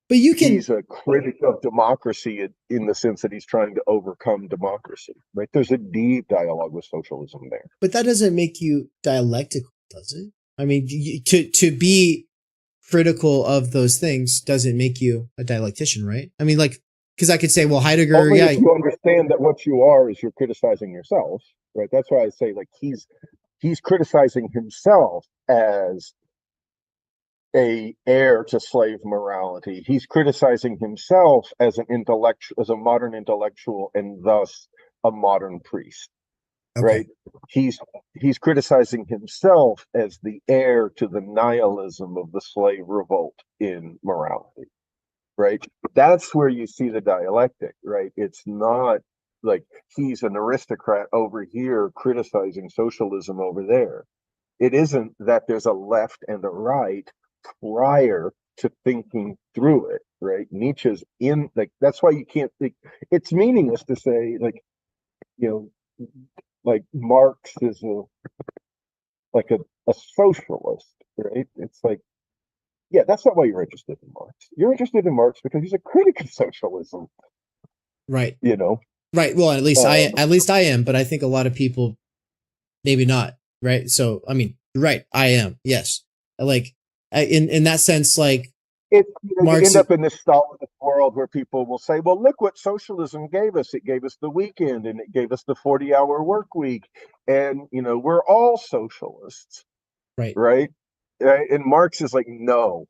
he's a critic of democracy in the sense that he's trying to overcome democracy, right? There's a deep dialogue with socialism there.
But that doesn't make you dialectical, does it? I mean, to be critical of those things doesn't make you a dialectician, right? I mean, because I could say, well, Heidegger,
only if you understand that what you are is you're criticizing yourself, right? That's why I say he's criticizing himself as a heir to slave morality. He's criticizing himself as an intellectual, as a modern intellectual, and thus a modern priest.
Okay.
Right? He's criticizing himself as the heir to the nihilism of the slave revolt in morality. Right? That's where you see the dialectic, right? It's not like he's an aristocrat over here criticizing socialism over there. It isn't that there's a left and a right prior to thinking through it, right? Nietzsche's in, like, that's why you can't think, it's meaningless to say, like, you know, like Marx is a socialist, right? It's like, yeah, that's not why you're interested in Marx. You're interested in Marx because he's a critic of socialism.
Right.
You know?
Right. Well, at least I am, but I think a lot of people maybe not. Right. So, I mean, you're right. I am. Yes. Like, in that sense, like,
you
Marx
end up in this Stalinist world where people will say, well, look what socialism gave us. It gave us the weekend and it gave us the 40-hour work week. And, you know, we're all socialists.
Right.
Right. And Marx is like, no,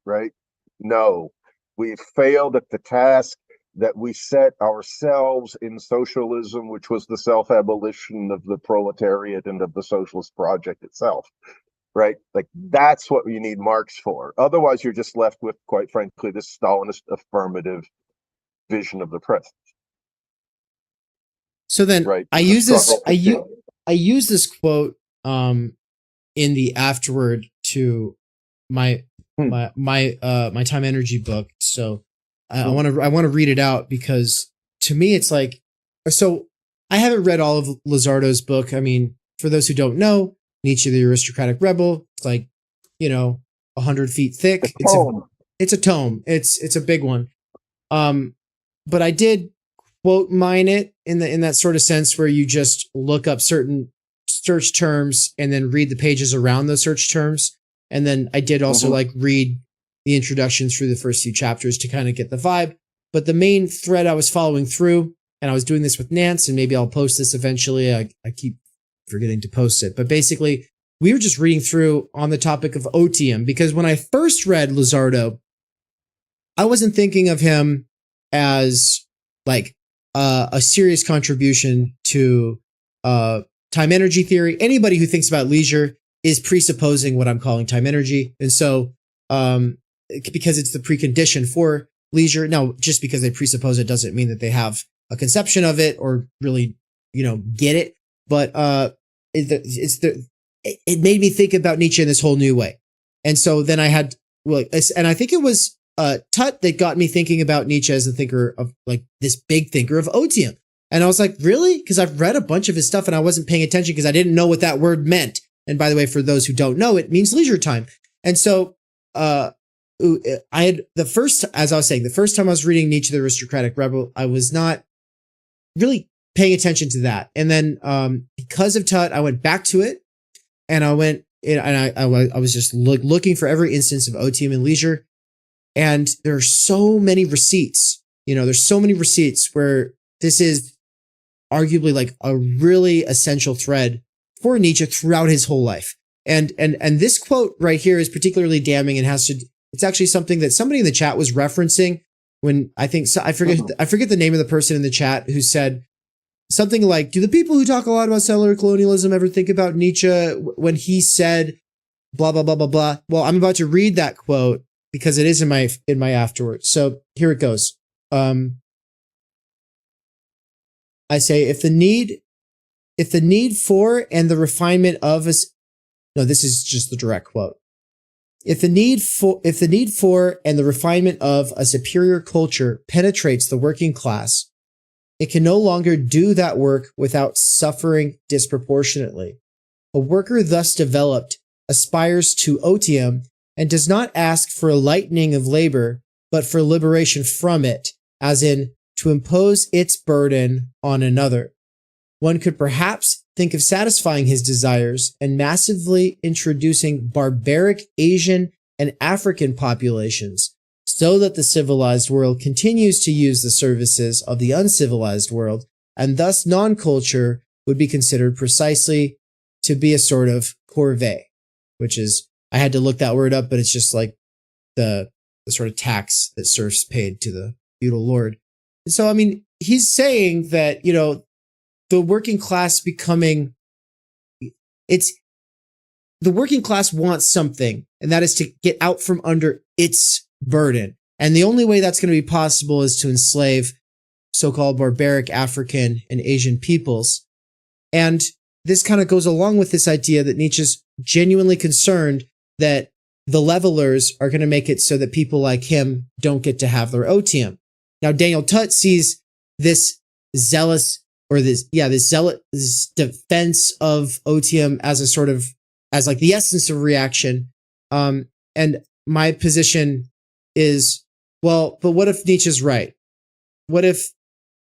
right? No, we've failed at the task that we set ourselves in socialism, which was the self-abolition of the proletariat and of the socialist project itself. Right? Like, that's what you need Marx for. Otherwise, you're just left with, quite frankly, this Stalinist affirmative vision of the present.
So then,
right?
I use this quote in the afterword to my Time Energy book. So I want to read it out because to me it's like, so I haven't read all of Lizardo's book. I mean, for those who don't know, Nietzsche, the Aristocratic Rebel, it's like, 100 feet thick. It's a tome. It's a big one. But I did quote mine it in that sort of sense where you just look up certain search terms and then read the pages around those search terms. And then I did also like read the introductions through the first few chapters to kind of get the vibe. But the main thread I was following through, and I was doing this with Nance, and maybe I'll post this eventually. I keep forgetting to post it. But basically, we were just reading through on the topic of otium, because when I first read Lizardo, I wasn't thinking of him as like a serious contribution to time energy theory. Anybody who thinks about leisure is presupposing what I'm calling time energy. And so, because it's the precondition for leisure. Now, just because they presuppose it doesn't mean that they have a conception of it or really, get it. But it made me think about Nietzsche in this whole new way. And so then I had, and I think it was Tut that got me thinking about Nietzsche as a thinker of, like, this big thinker of otium. And I was like, really? Because I've read a bunch of his stuff and I wasn't paying attention because I didn't know what that word meant. And by the way, for those who don't know, it means leisure time. And so I had as I was saying, the first time I was reading Nietzsche, the Aristocratic Rebel, I was not really paying attention to that. And then because of Tut, I went back to it and I went and I was just looking for every instance of otium and leisure. And there are so many receipts, there's so many receipts where this is arguably like a really essential thread for Nietzsche throughout his whole life. And this quote right here is particularly damning and it's actually something that somebody in the chat was referencing when I forget the name of the person in the chat who said something like, do the people who talk a lot about settler colonialism ever think about Nietzsche when he said blah, blah, blah, blah, blah? Well, I'm about to read that quote because it is in my afterwards. So here it goes. I say, if the need for and the refinement of us, no, this is just the direct quote. If the need for and the refinement of a superior culture penetrates the working class, it can no longer do that work without suffering disproportionately. A worker thus developed aspires to otium and does not ask for a lightening of labor, but for liberation from it, as in to impose its burden on another. One could perhaps think of satisfying his desires and massively introducing barbaric Asian and African populations so that the civilized world continues to use the services of the uncivilized world, and thus non-culture would be considered precisely to be a sort of corvée, which is I had to look that word up, but it's just like the sort of tax that serfs paid to the feudal lord. And so, I mean, he's saying that, you know, the working class becoming, the working class wants something, and that is to get out from under its burden. And the only way that's going to be possible is to enslave so-called barbaric African and Asian peoples. And this kind of goes along with this idea that Nietzsche's genuinely concerned that the levelers are going to make it so that people like him don't get to have their otium. Now, Daniel Tutt sees this zealous, or this defense of otium as a sort of, as like the essence of reaction. And my position is, well, but what if Nietzsche's right? What if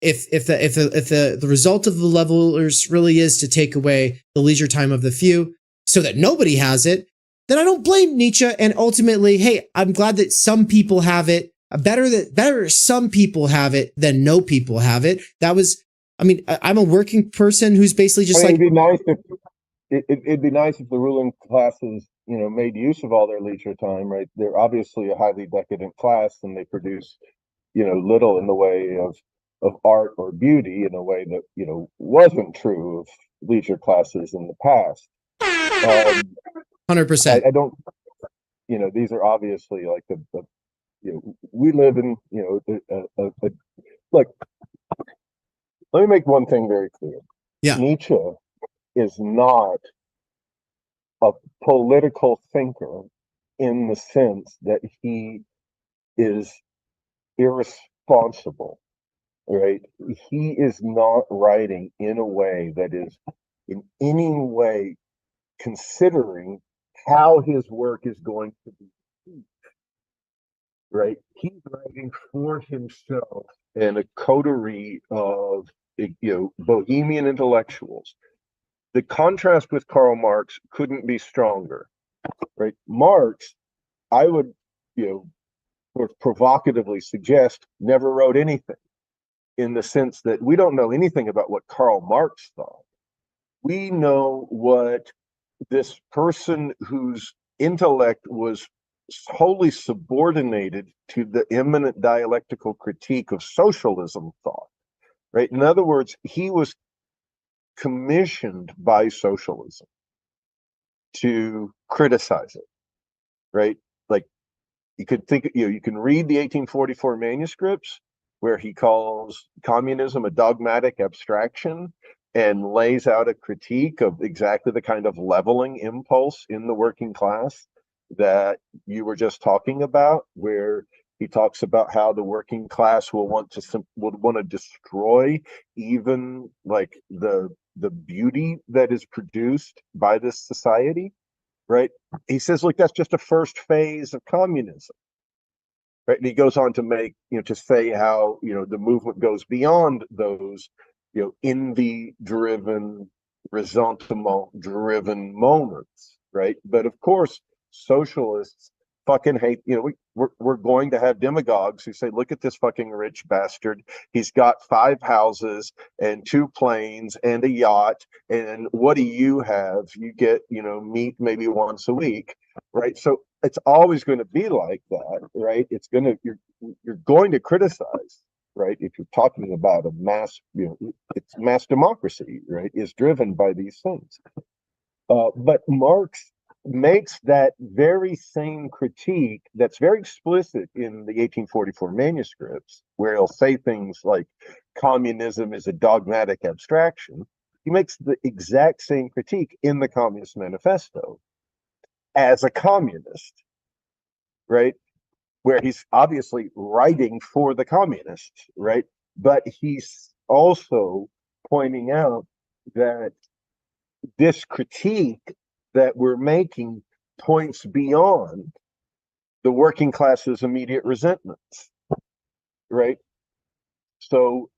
the result of the levelers really is to take away the leisure time of the few so that nobody has it? Then I don't blame Nietzsche. And ultimately, hey, I'm glad that some people have it. Better some people have it than no people have it. That was, I mean, I'm a working person who's basically just
it'd be nice if it'd be nice if the ruling classes, you know, made use of all their leisure time, right? They're obviously a highly decadent class, and they produce, you know, little in the way of art or beauty in a way that, you know, wasn't true of leisure classes in the past.
100%.
I don't, you know, these are obviously like the you know, we live in, you know, look, let me make one thing very clear.
Yeah.
Nietzsche is not a political thinker in the sense that he is irresponsible, right? He is not writing in a way that is in any way considering how his work is going to be received, right? He's writing for himself and a coterie of, you know, bohemian intellectuals. The contrast with Karl Marx couldn't be stronger, right? Marx, I would, you know, sort of provocatively suggest, never wrote anything, in the sense that we don't know anything about what Karl Marx thought. We know what this person whose intellect was wholly subordinated to the immanent dialectical critique of socialism thought, right? In other words, he was commissioned by socialism to criticize it, right? Like, you could think, you know, you can read the 1844 manuscripts where he calls communism a dogmatic abstraction and lays out a critique of exactly the kind of leveling impulse in the working class that you were just talking about, where he talks about how the working class would want to destroy even like the beauty that is produced by this society, right? He says, look, that's just a first phase of communism, right? And he goes on to make, you know, to say how, you know, the movement goes beyond those, you know, envy-driven, ressentiment-driven moments, right? But of course, socialists fucking hate, you know, we're going to have demagogues who say, look at this fucking rich bastard. He's got 5 houses and 2 planes and a yacht. And what do you have? You get, you know, meat maybe once a week, right? So it's always going to be like that, right? It's going to, you're going to criticize, right? If you're talking about a mass, you know, it's mass democracy, right? Is driven by these things. But Marx makes that very same critique that's very explicit in the 1844 manuscripts, where he'll say things like communism is a dogmatic abstraction. He makes the exact same critique in the Communist Manifesto as a communist, right? Where he's obviously writing for the communists, right? But he's also pointing out that this critique that we're making points beyond the working class's immediate resentments, right? So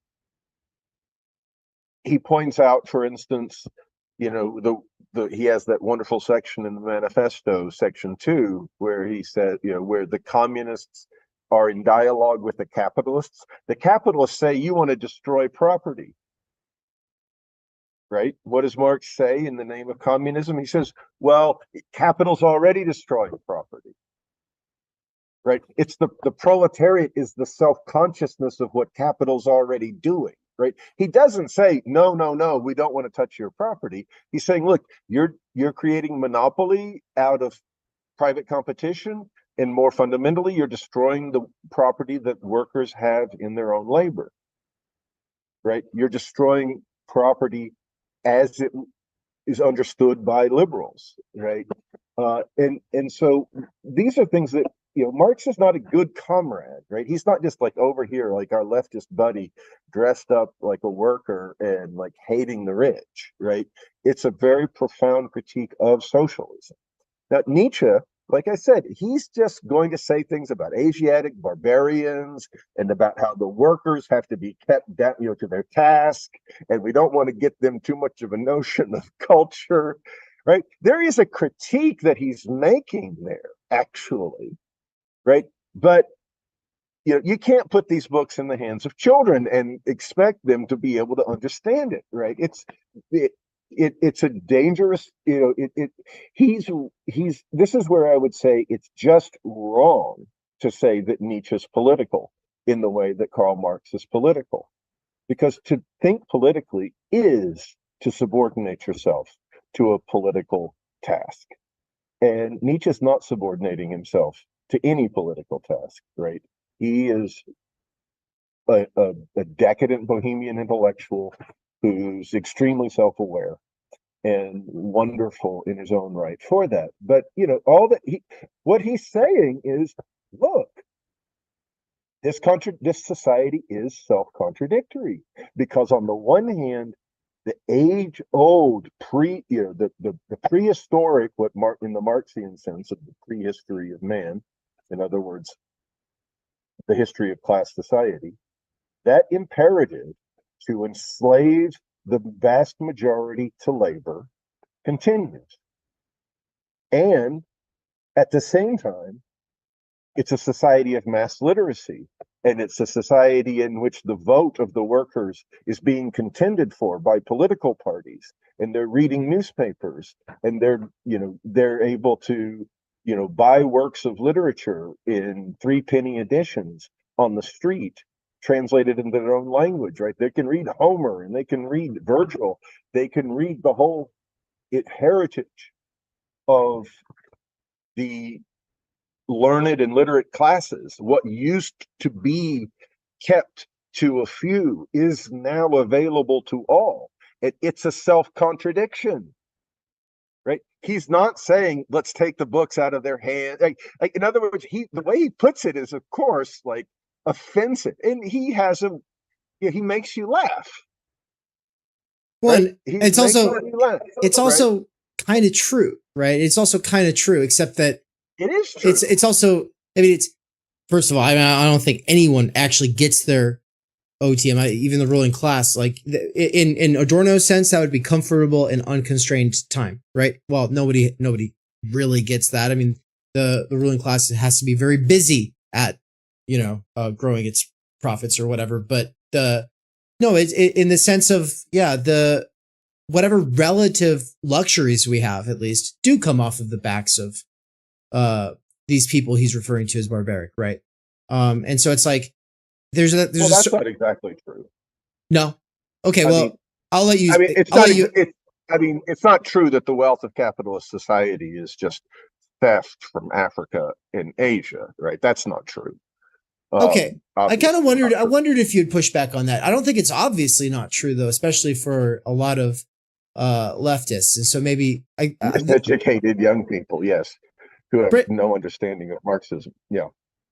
he points out, for instance, you know, he has that wonderful section in the manifesto, section 2, where he said, you know, where the communists are in dialogue with the capitalists. The capitalists say, you want to destroy property. right? What does Marx say in the name of communism? He says, well, capital's already destroying property, right? It's the proletariat is the self-consciousness of what capital's already doing, right? He doesn't say, no, no, no, we don't want to touch your property. He's saying, look, you're creating monopoly out of private competition, and more fundamentally, you're destroying the property that workers have in their own labor, right? You're destroying property as it is understood by liberals, right? And so these are things that, Marx is not a good comrade, right? He's not just like over here, like our leftist buddy, dressed up like a worker and like hating the rich, right? It's a very profound critique of socialism. Now, Nietzsche, like I said, he's just going to say things about Asiatic barbarians and about how the workers have to be kept down, to their task, and we don't want to get them too much of a notion of culture, right? There is a critique that he's making there, actually, right? But you can't put these books in the hands of children and expect them to be able to understand it, right? It's a dangerous, this is where I would say it's just wrong to say that Nietzsche's political in the way that Karl Marx is political, because to think politically is to subordinate yourself to a political task, and Nietzsche's not subordinating himself to any political task, right? He is a decadent bohemian intellectual who's extremely self-aware and wonderful in his own right for that. But what he's saying is, look, this society is self-contradictory, because on the one hand, the age-old the prehistoric, in the Marxian sense of the prehistory of man, in other words, the history of class society, that imperative to enslave the vast majority to labor continues. And at the same time, it's a society of mass literacy, and it's a society in which the vote of the workers is being contended for by political parties, and they're reading newspapers, and they're able to buy works of literature in 3-penny editions on the street, translated into their own language, right? They can read Homer, and they can read Virgil. They can read the whole heritage of the learned and literate classes. What used to be kept to a few is now available to all. It's a self-contradiction, right? He's not saying, let's take the books out of their hands. Like, in other words, the way he puts it is, of course, like, offensive, and he makes you laugh.
Well,
right?
it's also kind of true, right? It's also kind of true, except that
it is true.
It's also, it's, first of all, I don't think anyone actually gets their otium, even the ruling class. Like, in Adorno's sense, that would be comfortable and unconstrained time, right? Well, nobody really gets that. I mean, the ruling class has to be very busy at growing its profits or whatever. But it's in the sense of, the whatever relative luxuries we have, at least, do come off of the backs of these people he's referring to as barbaric, right? And so it's like
that's not exactly true.
No. Okay. I'll let you.
I mean, it's not true that the wealth of capitalist society is just theft from Africa and Asia, right? That's not true.
Okay. I kind of wondered. I wondered if you'd push back on that. I don't think it's obviously not true, though, especially for a lot of leftists. And so maybe
educated young people, yes, who have no understanding of Marxism. Yeah.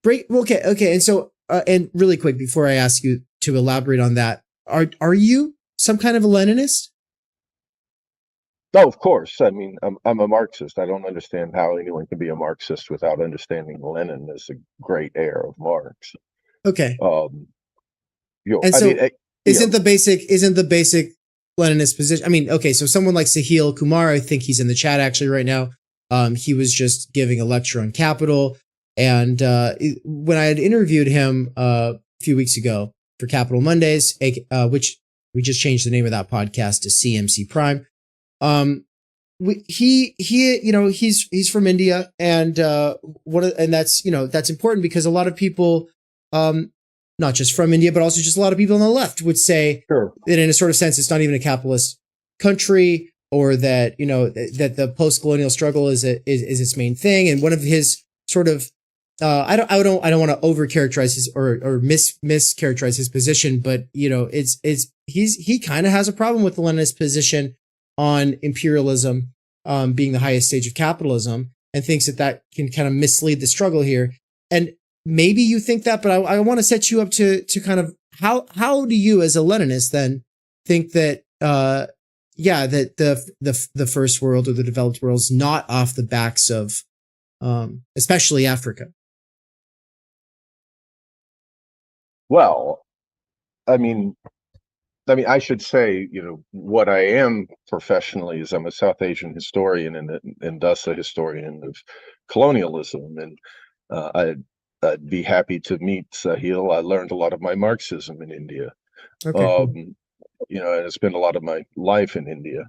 Okay. And so, and really quick before I ask you to elaborate on that, are you some kind of a Leninist?
Oh, of course. I mean, I'm a Marxist. I don't understand how anyone can be a Marxist without understanding Lenin as a great heir of Marx.
Okay. Isn't the basic Leninist position? I mean, okay, so someone like Sahil Kumar, I think he's in the chat actually right now. He was just giving a lecture on Capital, and when I had interviewed him a few weeks ago for Capital Mondays, which We just changed the name of that podcast to CMC Prime. He's from India, and that's important because a lot of people, not just from India, but also just a lot of people on the left would say
Sure.
that in a sort of sense, it's not even a capitalist country, or that, that the post-colonial struggle is its main thing. And one of his sort of, I don't want to overcharacterize his or mischaracterize his position, but he kind of has a problem with the Leninist position on imperialism being the highest stage of capitalism, and thinks that can kind of mislead the struggle here. And maybe you think that, but I want to set you up to kind of how do you as a Leninist then think that that the first world or the developed world is not off the backs of especially Africa?
Well, I mean, I should say, what I am professionally is I'm a South Asian historian and thus a historian of colonialism. And I'd be happy to meet Sahil. I learned a lot of my Marxism in India.
Okay, cool.
And I spent a lot of my life in India.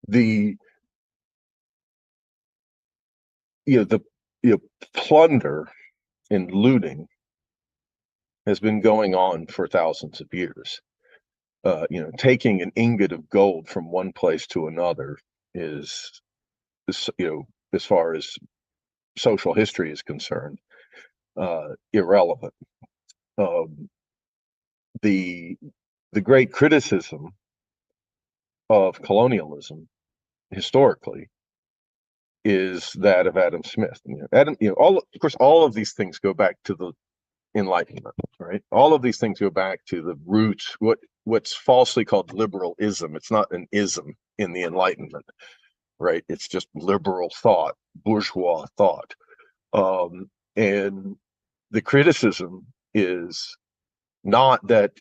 The plunder and looting has been going on for thousands of years. Taking an ingot of gold from one place to another is as far as social history is concerned, irrelevant. The great criticism of colonialism historically is that of Adam Smith. Of course, all of these things go back to the Enlightenment, right? All of these things go back to the roots, what's falsely called liberalism. It's not an ism in the Enlightenment, right? It's just liberal thought, bourgeois thought. And the criticism is not that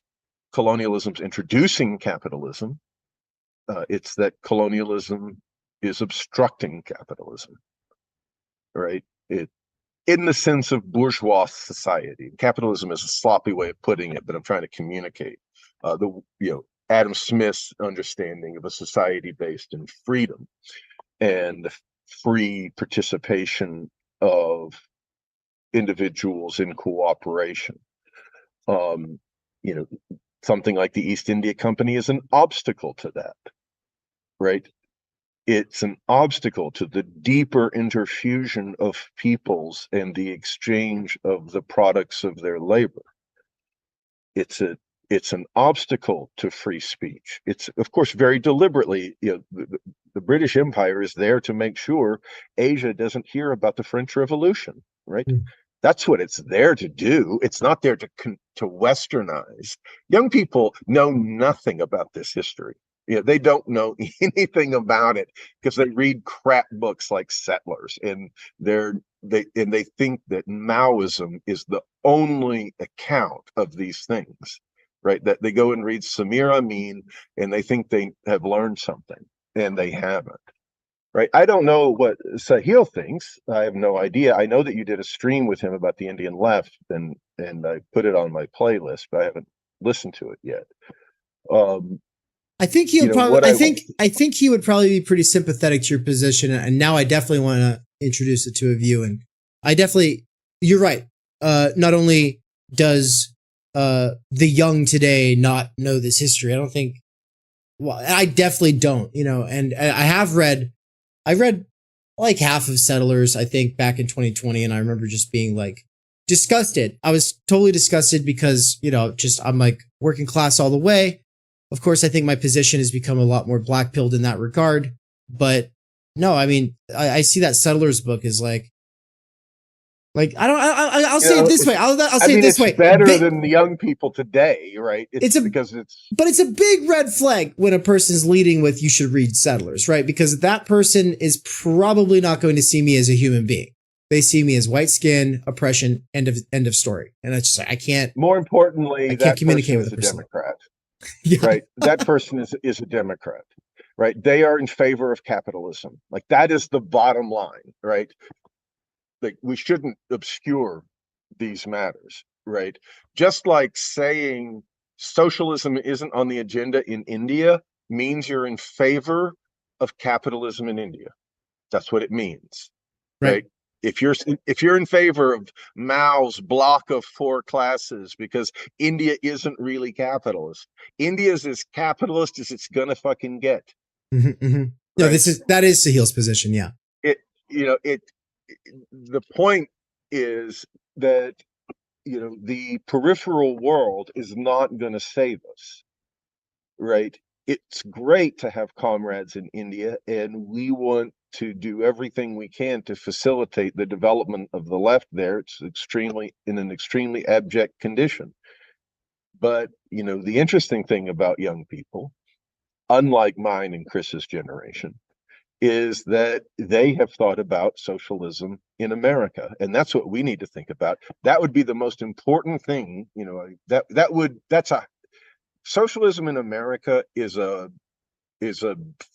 colonialism's introducing capitalism, it's that colonialism is obstructing capitalism, right? In the sense of bourgeois society. Capitalism is a sloppy way of putting it, but I'm trying to communicate Adam Smith's understanding of a society based in freedom and the free participation of individuals in cooperation. Something like the East India Company is an obstacle to that, right? It's an obstacle to the deeper interfusion of peoples and the exchange of the products of their labor. It's an obstacle to free speech. It's, of course, very deliberately, the British Empire is there to make sure Asia doesn't hear about the French Revolution, right? Mm. That's what it's there to do. It's not there to westernize. Young people know nothing about this history. They don't know anything about it because they read crap books like Settlers, and they think that Maoism is the only account of these things, right? That they go and read Samir Amin and they think they have learned something, and they haven't, right? I don't know what Sahil thinks. I have no idea. I know that you did a stream with him about the Indian left, and I put it on my playlist, but I haven't listened to it yet.
I think he would probably. I think he would probably be pretty sympathetic to your position, and now I definitely want to introduce the two of you. And I definitely, you're right. Not only does the young today not know this history, I don't think. Well, I definitely don't. And I read like half of Settlers, I think, back in 2020, and I remember just being like disgusted. I was totally disgusted because I'm like working class all the way. Of course, I think my position has become a lot more black-pilled in that regard. But no, I mean, I see that Settlers book is like I'll say it this way. I'll say it this way.
It's better than the young people today, right? But
it's a big red flag when a person's leading with "you should read Settlers," right? Because that person is probably not going to see me as a human being. They see me as white skin, oppression, end of story. And it's just like I can't.
More importantly,
I can't communicate with a person.
Democrat.
Yeah.
Right, that person is a Democrat, right? They are in favor of capitalism. Like, that is the bottom line, right? Like, we shouldn't obscure these matters. right? Just like saying socialism isn't on the agenda in India means you're in favor of capitalism in India. That's what it means, right? If you're in favor of Mao's block of four classes because India isn't really capitalist, India's as capitalist as it's gonna fucking get.
No,
right?
that is Sahil's position. Yeah.
The point is that the peripheral world is not going to save us, right? It's great to have comrades in India, and we want to do everything we can to facilitate the development of the left there. It's in an extremely abject condition. But the interesting thing about young people, unlike mine and Chris's generation, is that they have thought about socialism in America, and that's what we need to think about. That would be the most important thing. Socialism in America is a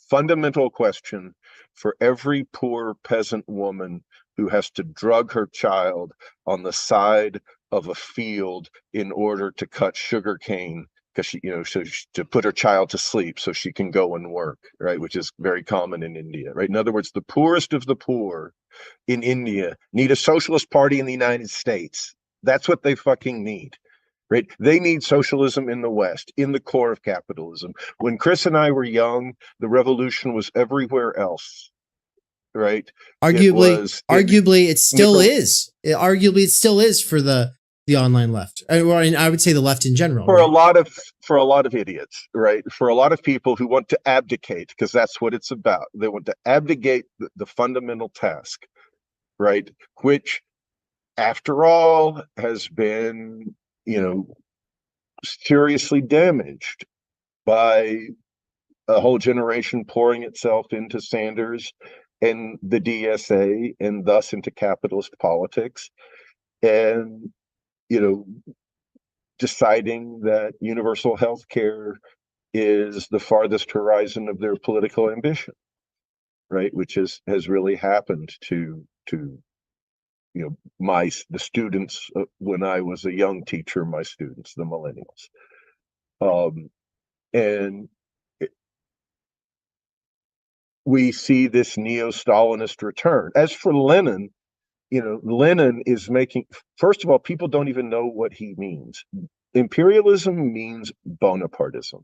fundamental question for every poor peasant woman who has to drug her child on the side of a field in order to cut sugar cane because to put her child to sleep so she can go and work, right? Which is very common in India, right? In other words, the poorest of the poor in India need a socialist party in the United States. That's what they fucking need, right? They need socialism in the West, in the core of capitalism. When Chris and I were young, the revolution was everywhere else, right?
Arguably, it still is. Arguably, it still is for the online left, and I would say the left in general.
For a lot of idiots, right? For a lot of people who want to abdicate, because that's what it's about. They want to abdicate the fundamental task, right? Which, after all, has been, seriously damaged by a whole generation pouring itself into Sanders and the DSA, and thus into capitalist politics, and deciding that universal health care is the farthest horizon of their political ambition, right? Which has really happened to the students when I was a young teacher, my students, the millennials. We see this neo-Stalinist return. As for Lenin, Lenin is making, first of all, people don't even know what he means. Imperialism means Bonapartism.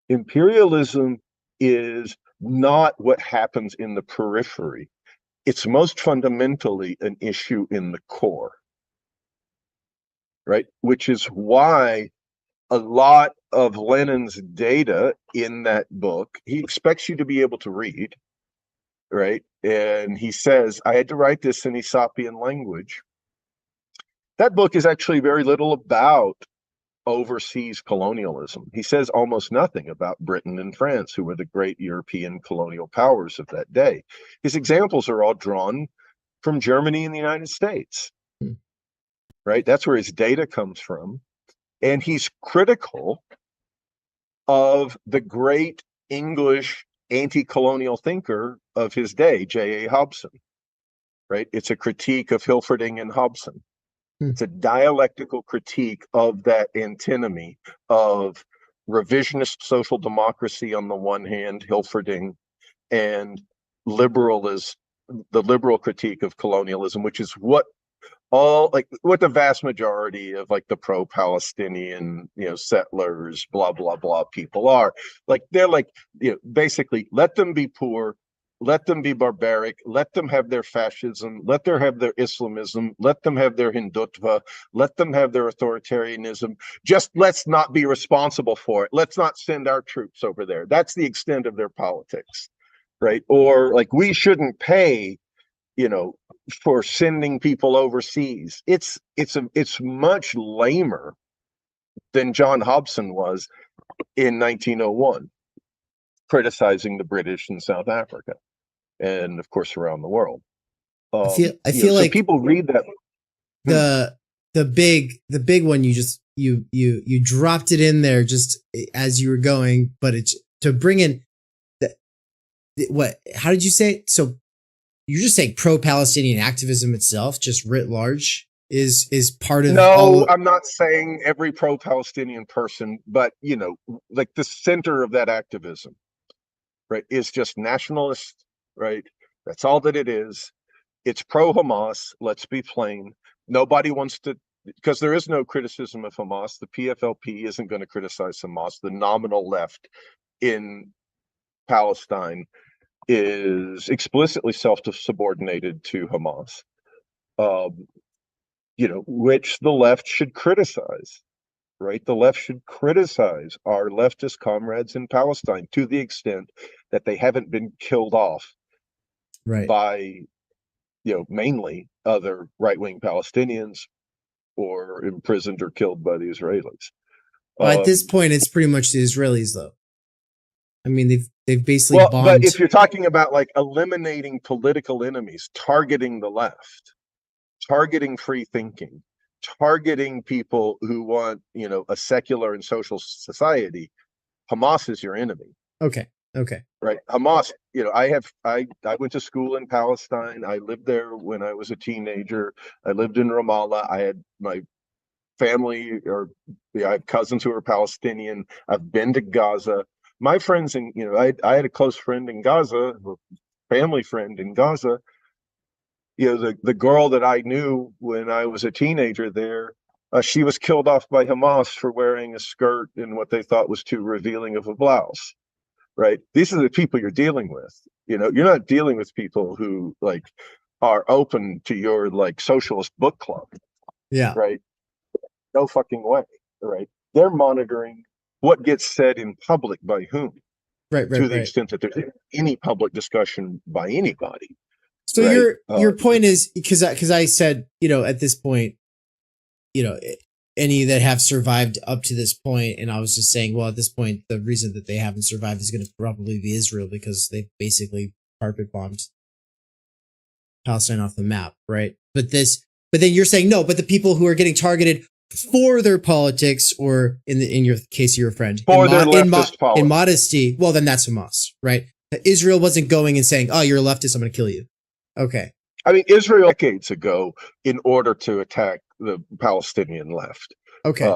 Imperialism is not what happens in the periphery. It's most fundamentally an issue in the core, right? Which is why a lot of Lenin's data in that book, he expects you to be able to read, right? And he says, I had to write this in Aesopian language. That book is actually very little about overseas colonialism. He says almost nothing about Britain and France, who were the great European colonial powers of that day. His examples are all drawn from Germany and the United States, right? That's where his data comes from. And he's critical of the great English anti-colonial thinker of his day, J.A. Hobson, right? It's a critique of Hilferding and Hobson. It's a dialectical critique of that antinomy of revisionist social democracy on the one hand, Hilferding, and the liberal critique of colonialism, which is what the vast majority of the pro-Palestinian, settlers, blah, blah, blah people are. They're basically let them be poor, let them be barbaric, let them have their fascism, let them have their Islamism, let them have their Hindutva, let them have their authoritarianism. Just let's not be responsible for it. Let's not send our troops over there. That's the extent of their politics, right? Or we shouldn't pay, for sending people overseas. It's much lamer than John Hobson was in 1901, criticizing the British in South Africa, and of course around the world.
I feel like
people read that
the big one you dropped it in there just as you were going, but it's to bring in how did you say it? So you're just saying pro-Palestinian activism itself, just writ large, is part of
No, I'm not saying every pro-Palestinian person, but like the center of that activism, right, is just nationalist, right? That's all that it is. It's pro-Hamas, let's be plain. Nobody wants to, because there is no criticism of Hamas. The PFLP isn't going to criticize Hamas. The nominal left in Palestine is explicitly self-subordinated to Hamas, which the left should criticize, right? The left should criticize our leftist comrades in Palestine to the extent that they haven't been killed off by, mainly other right-wing Palestinians or imprisoned or killed by the Israelis.
At this point, it's pretty much the Israelis, though. I mean, they've basically bombed.
But if you're talking about like eliminating political enemies, targeting the left, targeting free thinking, targeting people who want, a secular and social society, Hamas is your enemy.
Okay.
Right. Hamas, I went to school in Palestine. I lived there when I was a teenager. I lived in Ramallah. I had my family, I have cousins who are Palestinian. I've been to Gaza. My friends I had a close friend in Gaza, a family friend in Gaza. The girl that I knew when I was a teenager there, she was killed off by Hamas for wearing a skirt in what they thought was too revealing of a blouse. Right. These are the people you're dealing with. You're not dealing with people who are open to your socialist book club.
Yeah.
Right. No fucking way. Right. They're monitoring what gets said in public by whom.
Right.
To the extent that there's any public discussion by anybody.
So your point is, because I said, at this point, any that have survived up to this point, and I was just saying, well, at this point, the reason that they haven't survived is going to probably be Israel, because they basically carpet bombed Palestine off the map, right? But then you're saying no, but the people who are getting targeted for their politics, or in your case, your friend,
for their leftist politics,
in modesty, well, then that's Hamas, right? Israel wasn't going and saying, oh, you're a leftist, I'm going to kill you. Okay.
I mean, Israel decades ago, in order to attack the Palestinian left.
Okay.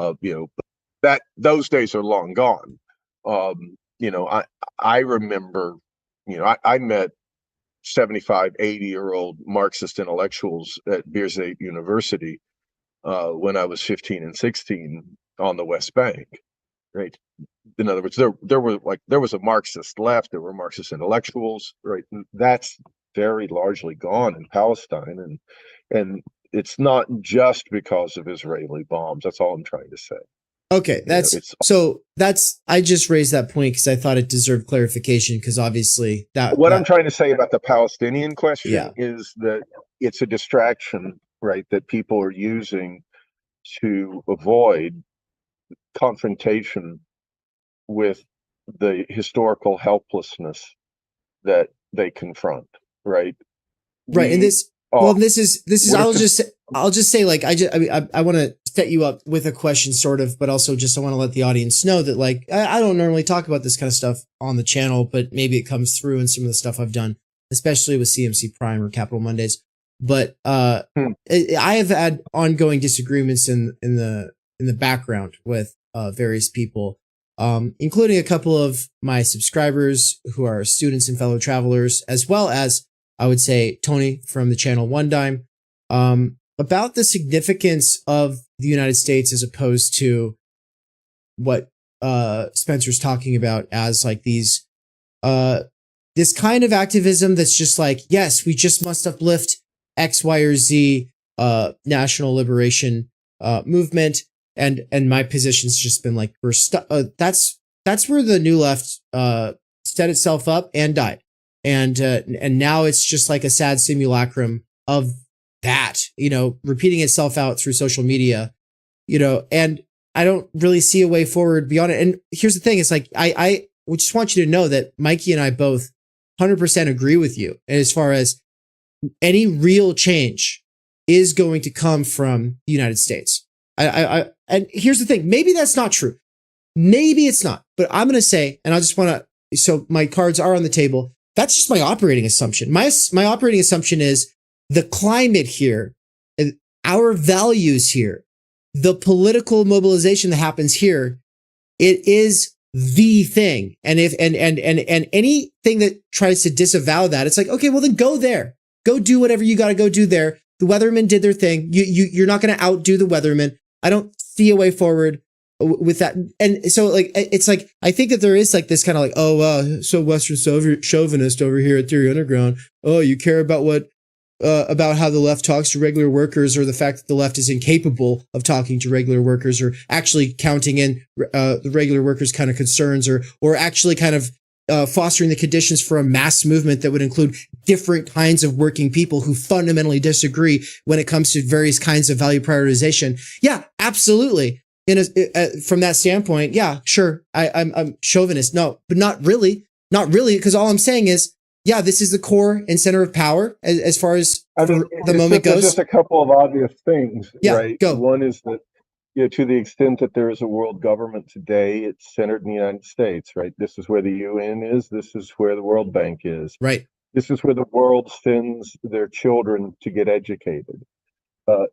That those days are long gone. I remember, I met 75, 80-year-old Marxist intellectuals at Birzeit University when I was 15 and 16 on the West Bank. Right. In other words, there was a Marxist left, there were Marxist intellectuals, right? And that's very largely gone in Palestine, and it's not just because of Israeli bombs. That's all I'm trying to say.
Okay, I just raised that point because I thought it deserved clarification, because obviously
I'm trying to say about the Palestinian question is that it's a distraction, right, that people are using to avoid confrontation with the historical helplessness that they confront. Right.
And this is, I'll just say, I want to set you up with a question, sort of, but also just I want to let the audience know that I don't normally talk about this kind of stuff on the channel, but maybe it comes through in some of the stuff I've done, especially with CMC Prime or Capital Mondays. But I have had ongoing disagreements in the background with various people, including a couple of my subscribers who are students and fellow travelers, as well as, I would say, Tony from the channel One Dime, about the significance of the United States as opposed to what Spencer's talking about as these this kind of activism that's just yes, we just must uplift X, Y, or Z national liberation movement, and my position's just been we're that's where the new left set itself up and died. And now it's just a sad simulacrum of that, repeating itself out through social media, and I don't really see a way forward beyond it. And here's the thing. It's I just want you to know that Mikey and I both 100% agree with you as far as any real change is going to come from the United States. And here's the thing. Maybe that's not true. Maybe it's not, but I'm going to say, and I just want to, so my cards are on the table. That's just my operating assumption. My operating assumption is the climate here our values here, the political mobilization that happens here, it is the thing. And if, and anything that tries to disavow that, it's like, okay, well then go there, go do whatever you got to go do there. The Weathermen did their thing. You're not going to outdo the Weathermen. I don't see a way forward with that. And so like, it's like, I think that there is like this kind of like, oh, wow, so Western chauvinist over here at Theory Underground. Oh, you care about what, about how the left talks to regular workers, or the fact that the left is incapable of talking to regular workers, or actually counting in the regular workers' kind of concerns, or actually kind of fostering the conditions for a mass movement that would include different kinds of working people who fundamentally disagree when it comes to various kinds of value prioritization. Yeah, absolutely. From that standpoint, yeah, sure. I'm chauvinist. No, but not really, because all I'm saying is, yeah, this is the core and center of power as far as the moment goes.
Just a couple of obvious things,
yeah,
right?
Go.
One is that, to the extent that there is a world government today, it's centered in the United States, right? This is where the UN is. This is where the World Bank is.
Right.
This is where the world sends their children to get educated.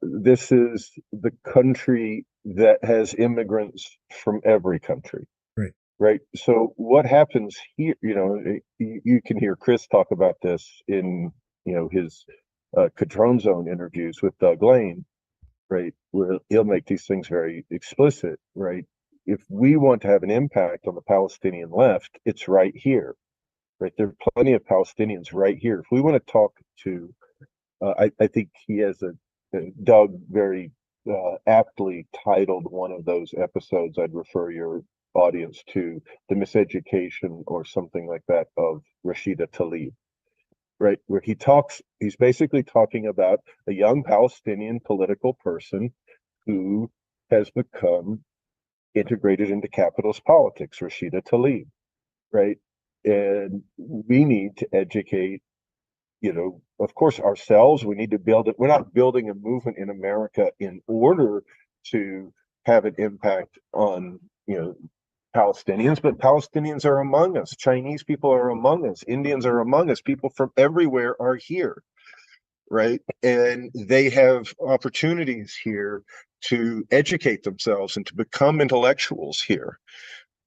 This is the country that has immigrants from every country. Right. So what happens here, you can hear Chris talk about this in, his Control Zone interviews with Doug Lane, right? Where he'll make these things very explicit, right? If we want to have an impact on the Palestinian left, it's right here, right? There are plenty of Palestinians right here. If we want to talk to, I think he has Doug very aptly titled one of those episodes. I'd refer your audience to The Miseducation or something like that of Rashida Tlaib, right? Where he's basically talking about a young Palestinian political person who has become integrated into capitalist politics, Rashida Tlaib, right? And we need to educate, of course, ourselves. We need to build it. We're not building a movement in America in order to have an impact on, Palestinians, but Palestinians are among us. Chinese people are among us. Indians are among us. People from everywhere are here, right? And they have opportunities here to educate themselves and to become intellectuals here,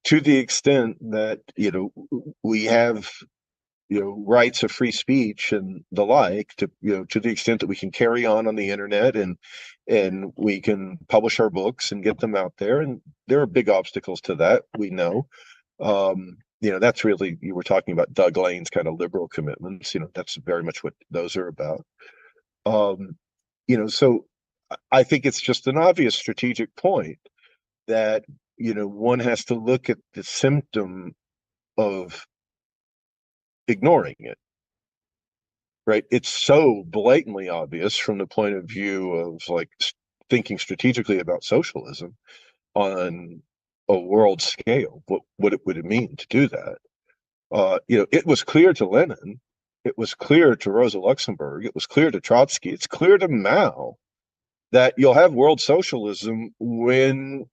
to the extent that, we have, rights of free speech and the like, to the extent that we can carry on the internet and we can publish our books and get them out there. And there are big obstacles to that, we know. That's really, you were talking about Doug Lane's kind of liberal commitments, that's very much what those are about. So I think it's just an obvious strategic point that, one has to look at the symptom of ignoring it, right? It's so blatantly obvious from the point of view of like thinking strategically about socialism on a world scale, what it would mean to do that. It was clear to Lenin, it was clear to Rosa Luxemburg, it was clear to Trotsky, it's clear to Mao that you'll have world socialism when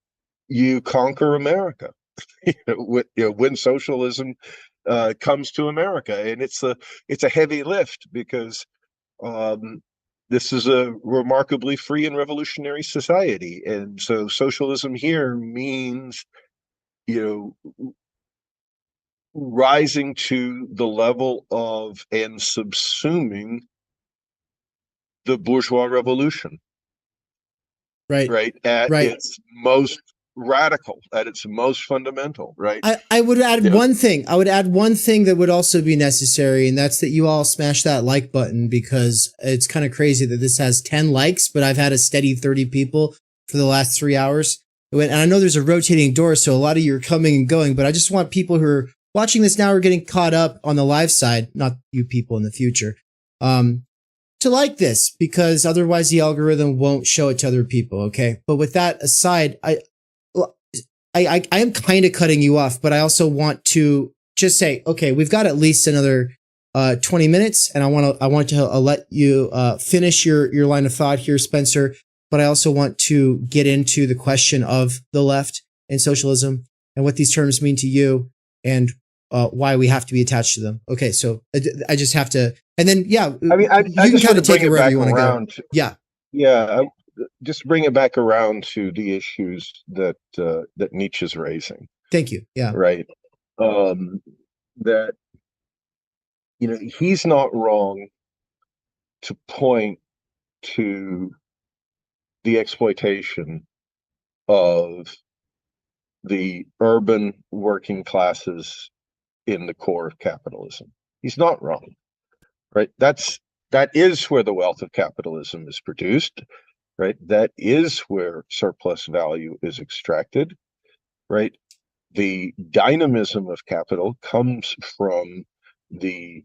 you conquer America. When socialism comes to America, and it's a heavy lift because this is a remarkably free and revolutionary society, and so socialism here means rising to the level of and subsuming the bourgeois revolution, right at its most radical, at its most fundamental, right?
I would add one thing. I would add one thing that would also be necessary, and that's that you all smash that like button, because it's kind of crazy that this has 10 likes, but I've had a steady 30 people for the last 3 hours. And I know there's a rotating door, so a lot of you are coming and going, but I just want people who are watching this now or getting caught up on the live side, not you people in the future, to like this, because otherwise the algorithm won't show it to other people. Okay. But with that aside, I am kind of cutting you off, but I also want to just say, okay, we've got at least another 20 minutes, and I want to let you finish your line of thought here, Spencer. But I also want to get into the question of the left and socialism and what these terms mean to you and why we have to be attached to them. Okay, so I just have to, and then I
mean, I
you can kind of take it wherever you want to go. Yeah.
just bring it back around to the issues that that Nietzsche's raising.
Thank you. Yeah.
Right. That, you know, he's not wrong to point to the exploitation of the urban working classes in the core of capitalism. He's not wrong, right? That is where the wealth of capitalism is produced, right? That is where surplus value is extracted, right? The dynamism of capital comes from the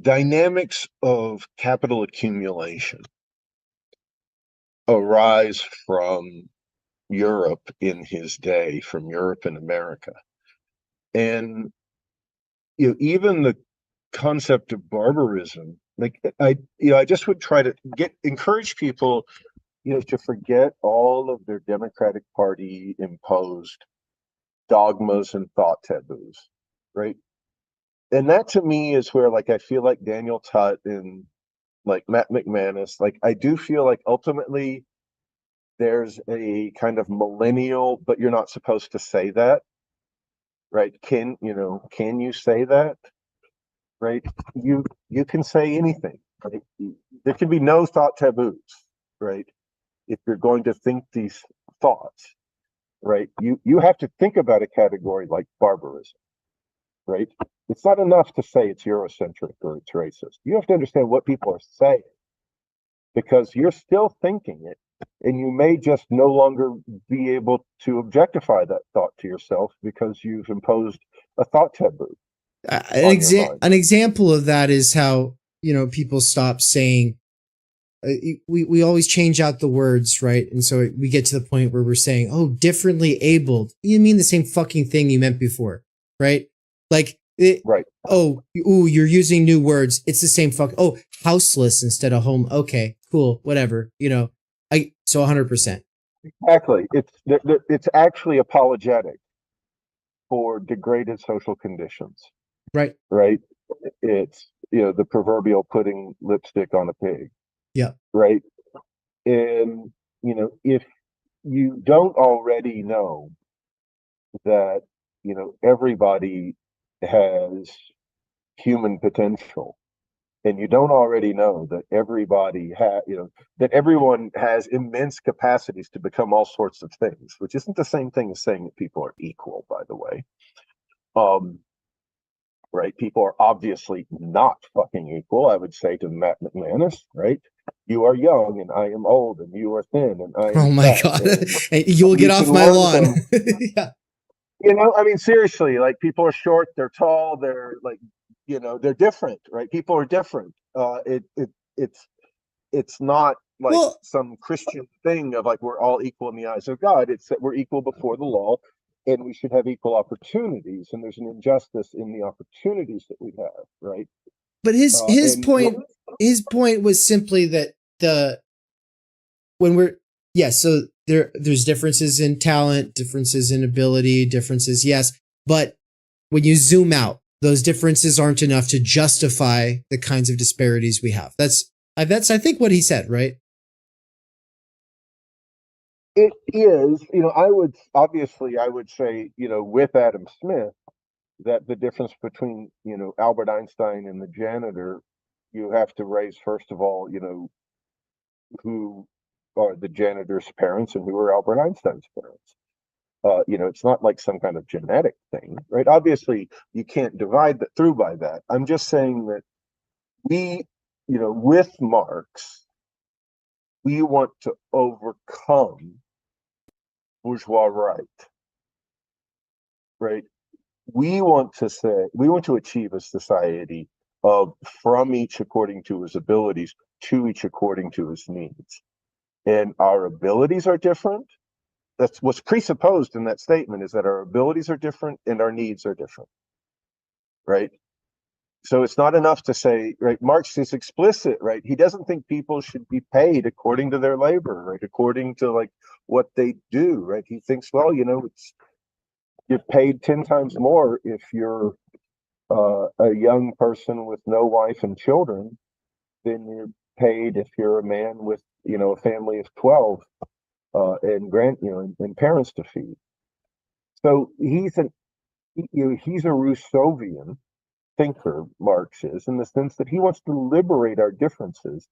dynamics of capital accumulation arise from Europe in his day, from Europe and America. And you know, even the concept of barbarism, like I just would try to encourage people, you know, to forget all of their Democratic Party imposed dogmas and thought taboos, right? And that to me is where, like, I feel like Daniel Tutt and like Matt McManus, like, I do feel like ultimately there's a kind of millennial, but you're not supposed to say that, right? Can you say that, right? You can say anything, right? There can be no thought taboos, right? If you're going to think these thoughts, right? You have to think about a category like barbarism, right? It's not enough to say it's Eurocentric or it's racist. You have to understand what people are saying, because you're still thinking it, and you may just no longer be able to objectify that thought to yourself because you've imposed a thought taboo.
An example of that is how, you know, people stop saying, we always change out the words, right? And so we get to the point where we're saying, oh, differently abled. You mean the same fucking thing you meant before, right? Like,
right.
Oh, ooh, you're using new words. It's the same fuck. Oh, houseless instead of home. Okay, cool, whatever. You know, so 100%.
Exactly. It's actually apologetic for degraded social conditions.
Right.
Right. It's, you know, the proverbial putting lipstick on a pig.
Yeah.
Right. And, you know, if you don't already know that, you know, everybody has human potential, and you don't already know that everybody that everyone has immense capacities to become all sorts of things, which isn't the same thing as saying that people are equal, by the way. Right? People are obviously not fucking equal, I would say to Matt McManus, right? You are young and I am old, and you are thin and I am
oh my
fat,
God. You'll get off my lawn. Yeah.
You know, I mean, seriously, like, people are short, they're tall, they're like, you know, they're different, right? People are different. It's not like some Christian thing of like, we're all equal in the eyes of God. It's that we're equal before the law, and we should have equal opportunities. And there's an injustice in the opportunities that we have, right?
But his point was simply that so there's differences in talent, differences in ability, differences, yes, but when you zoom out, those differences aren't enough to justify the kinds of disparities we have. That's I think what he said, right?
It is, you know, I would say, you know, with Adam Smith, that the difference between, you know, Albert Einstein and the janitor, you have to raise, first of all, you know, who are the janitor's parents and who are Albert Einstein's parents. You know, it's not like some kind of genetic thing, right? Obviously, you can't divide that through by that. I'm just saying that we, you know, with Marx, we want to overcome bourgeois right? We want to achieve a society of from each according to his abilities, to each according to his needs. And our abilities are different. That's what's presupposed in that statement, is that our abilities are different and our needs are different, right? So it's not enough to say, right, Marx is explicit, right? He doesn't think people should be paid according to their labor, right? According to like what they do, right? He thinks, well, you know, you're paid 10 times more if you're a young person with no wife and children than you're paid if you're a man with, a family of 12 and parents to feed. So he's a Rousseauian thinker, Marx is, in the sense that he wants to liberate our differences,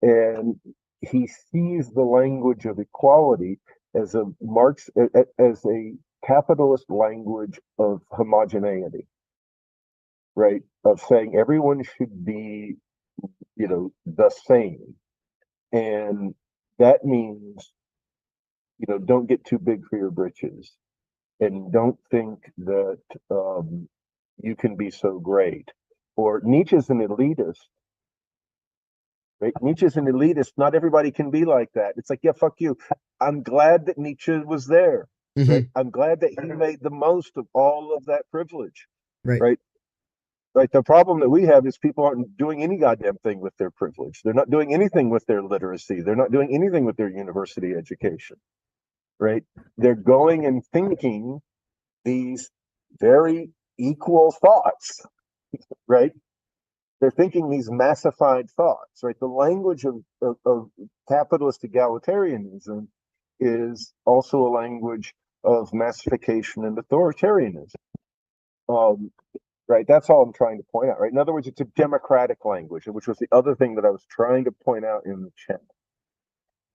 and he sees the language of equality as a capitalist language of homogeneity, right? Of saying everyone should be, the same, and that means, don't get too big for your britches, and don't think that you can be so great. Or Nietzsche's an elitist, right? Nietzsche's an elitist. Not everybody can be like that. It's like, yeah, fuck you. I'm glad that Nietzsche was there.
Mhm.
Right? I'm glad that he made the most of all of that privilege.
Right.
Right. Right. The problem that we have is people aren't doing any goddamn thing with their privilege. They're not doing anything with their literacy. They're not doing anything with their university education. Right. They're going and thinking these very equal thoughts. Right. They're thinking these massified thoughts. Right. The language of capitalist egalitarianism is also a language of massification and authoritarianism. Right, that's all I'm trying to point out. Right, in other words, it's a democratic language, which was the other thing that I was trying to point out in the chat.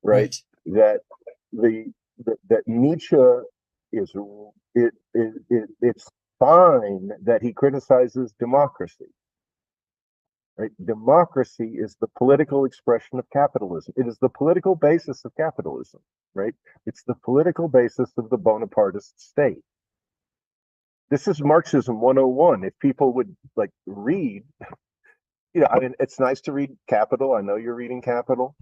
Right, that Nietzsche it's fine that he criticizes democracy. Right, democracy is the political expression of capitalism. It is the political basis of capitalism. Right, it's the political basis of the Bonapartist state. This is Marxism 101. If people would read, I mean, it's nice to read Capital. I know you're reading Capital,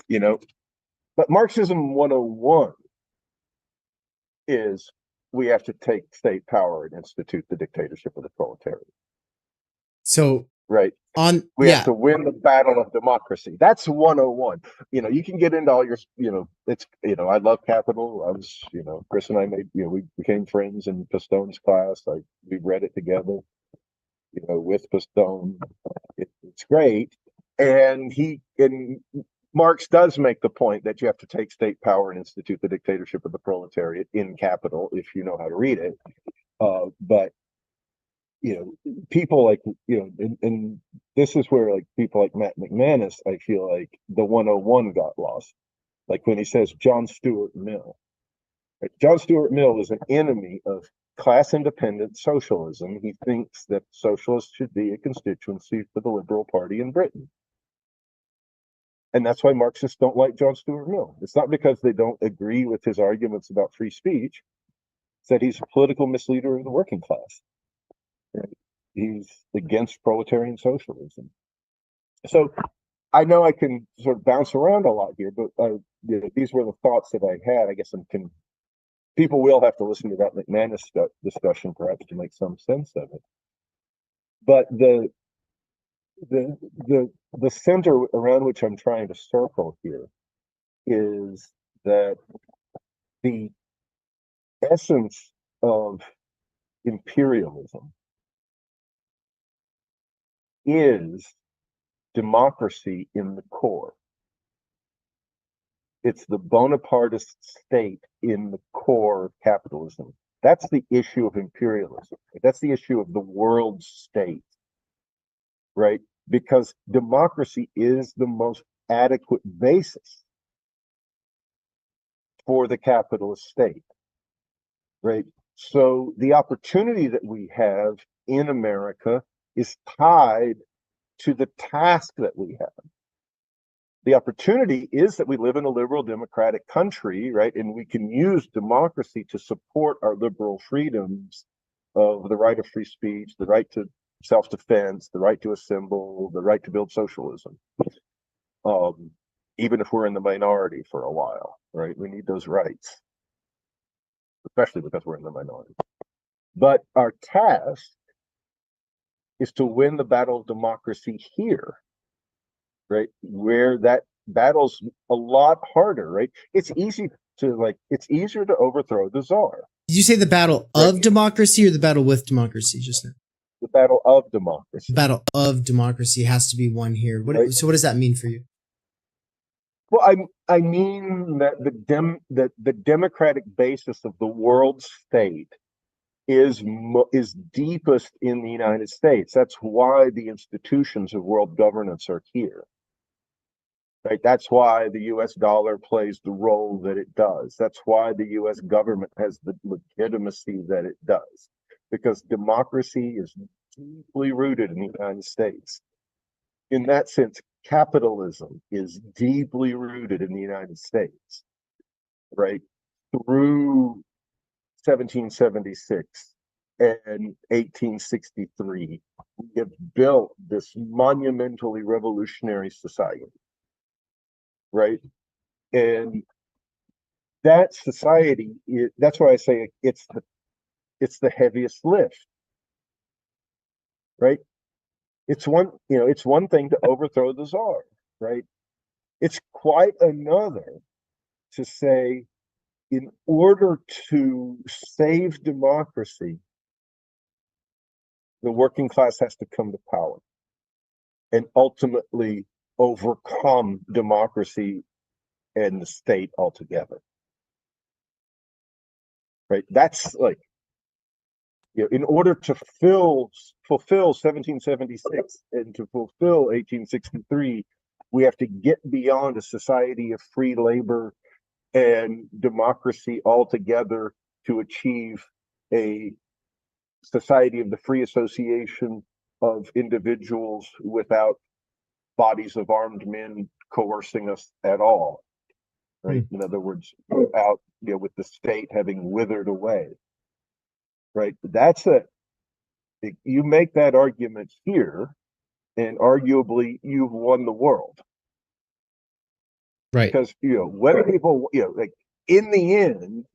but Marxism 101 is we have to take state power and institute the dictatorship of the proletariat.
So
right. We have to win the battle of democracy. That's 101. You can get into all your, it's, I love Capital. I was, Chris and I we became friends in Pistone's class. We read it together, with Pistone. It's great. And Marx does make the point that you have to take state power and institute the dictatorship of the proletariat in Capital, if you know how to read it. But people and this is where people like Matt McManus, I feel like the 101 got lost. Like when he says John Stuart Mill. Right? John Stuart Mill is an enemy of class independent socialism. He thinks that socialists should be a constituency for the Liberal Party in Britain. And that's why Marxists don't like John Stuart Mill. It's not because they don't agree with his arguments about free speech. It's that he's a political misleader of the working class. He's against proletarian socialism. So I know I can sort of bounce around a lot here, but these were the thoughts that I had. I guess people will have to listen to that McManus discussion perhaps to make some sense of it. But the center around which I'm trying to circle here is that the essence of imperialism is democracy in the core. It's the Bonapartist state in the core of capitalism. That's the issue of imperialism. That's the issue of the world state, right? Because democracy is the most adequate basis for the capitalist state, right? So the opportunity that we have in America is tied to the task that we have. The opportunity is that we live in a liberal democratic country, right? And we can use democracy to support our liberal freedoms of the right of free speech, the right to self-defense, the right to assemble, the right to build socialism. Even if we're in the minority for a while, right? We need those rights, especially because we're in the minority. But our task is to win the battle of democracy here, right? Where that battle's a lot harder, right? It's easier to overthrow the czar.
Did you say the battle of democracy or the battle with democracy just now?
The battle of democracy.
The battle of democracy has to be won here. So what does that mean for you?
Well, I mean that the democratic basis of the world state is deepest in the United States. That's why the institutions of world governance are here. Right? That's why the US dollar plays the role that it does. That's why the US government has the legitimacy that it does. Because democracy is deeply rooted in the United States. In that sense, capitalism is deeply rooted in the United States, right? Through 1776 and 1863, we have built this monumentally revolutionary society, right? And that society, that's why I say it's the heaviest lift, right? It's one thing to overthrow the czar, right? It's quite another to say, in order to save democracy, the working class has to come to power and ultimately overcome democracy and the state altogether. Right? That's like, in order to fulfill 1776 and to fulfill 1863, we have to get beyond a society of free labor and democracy altogether to achieve a society of the free association of individuals without bodies of armed men coercing us at all. Right? In other words, without, with the state having withered away. Right? You make that argument here, and arguably you've won the world.
Right.
Because, when people, like in the end,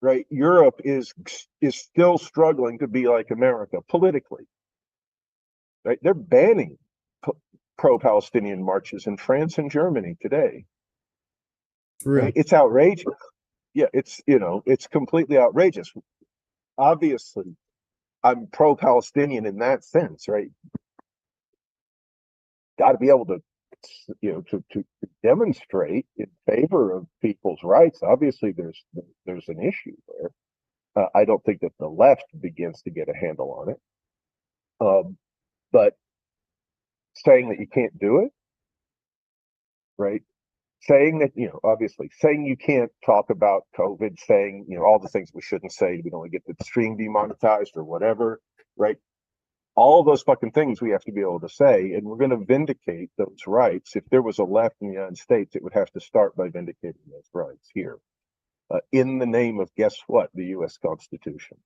right, Europe is still struggling to be like America politically. Right? They're banning pro-Palestinian marches in France and Germany today. Right? It's outrageous. Yeah, it's completely outrageous. Obviously, I'm pro-Palestinian in that sense, right? Got to be able to, to demonstrate in favor of people's rights. Obviously, there's an issue there. I don't think that the left begins to get a handle on it. But saying that you can't do it, right? Saying that, obviously, saying you can't talk about COVID, saying, all the things we shouldn't say, we don't get the stream demonetized or whatever, right? All of those fucking things we have to be able to say, and we're going to vindicate those rights. If there was a left in the United States, it would have to start by vindicating those rights here, in the name of, guess what, the U.S. Constitution.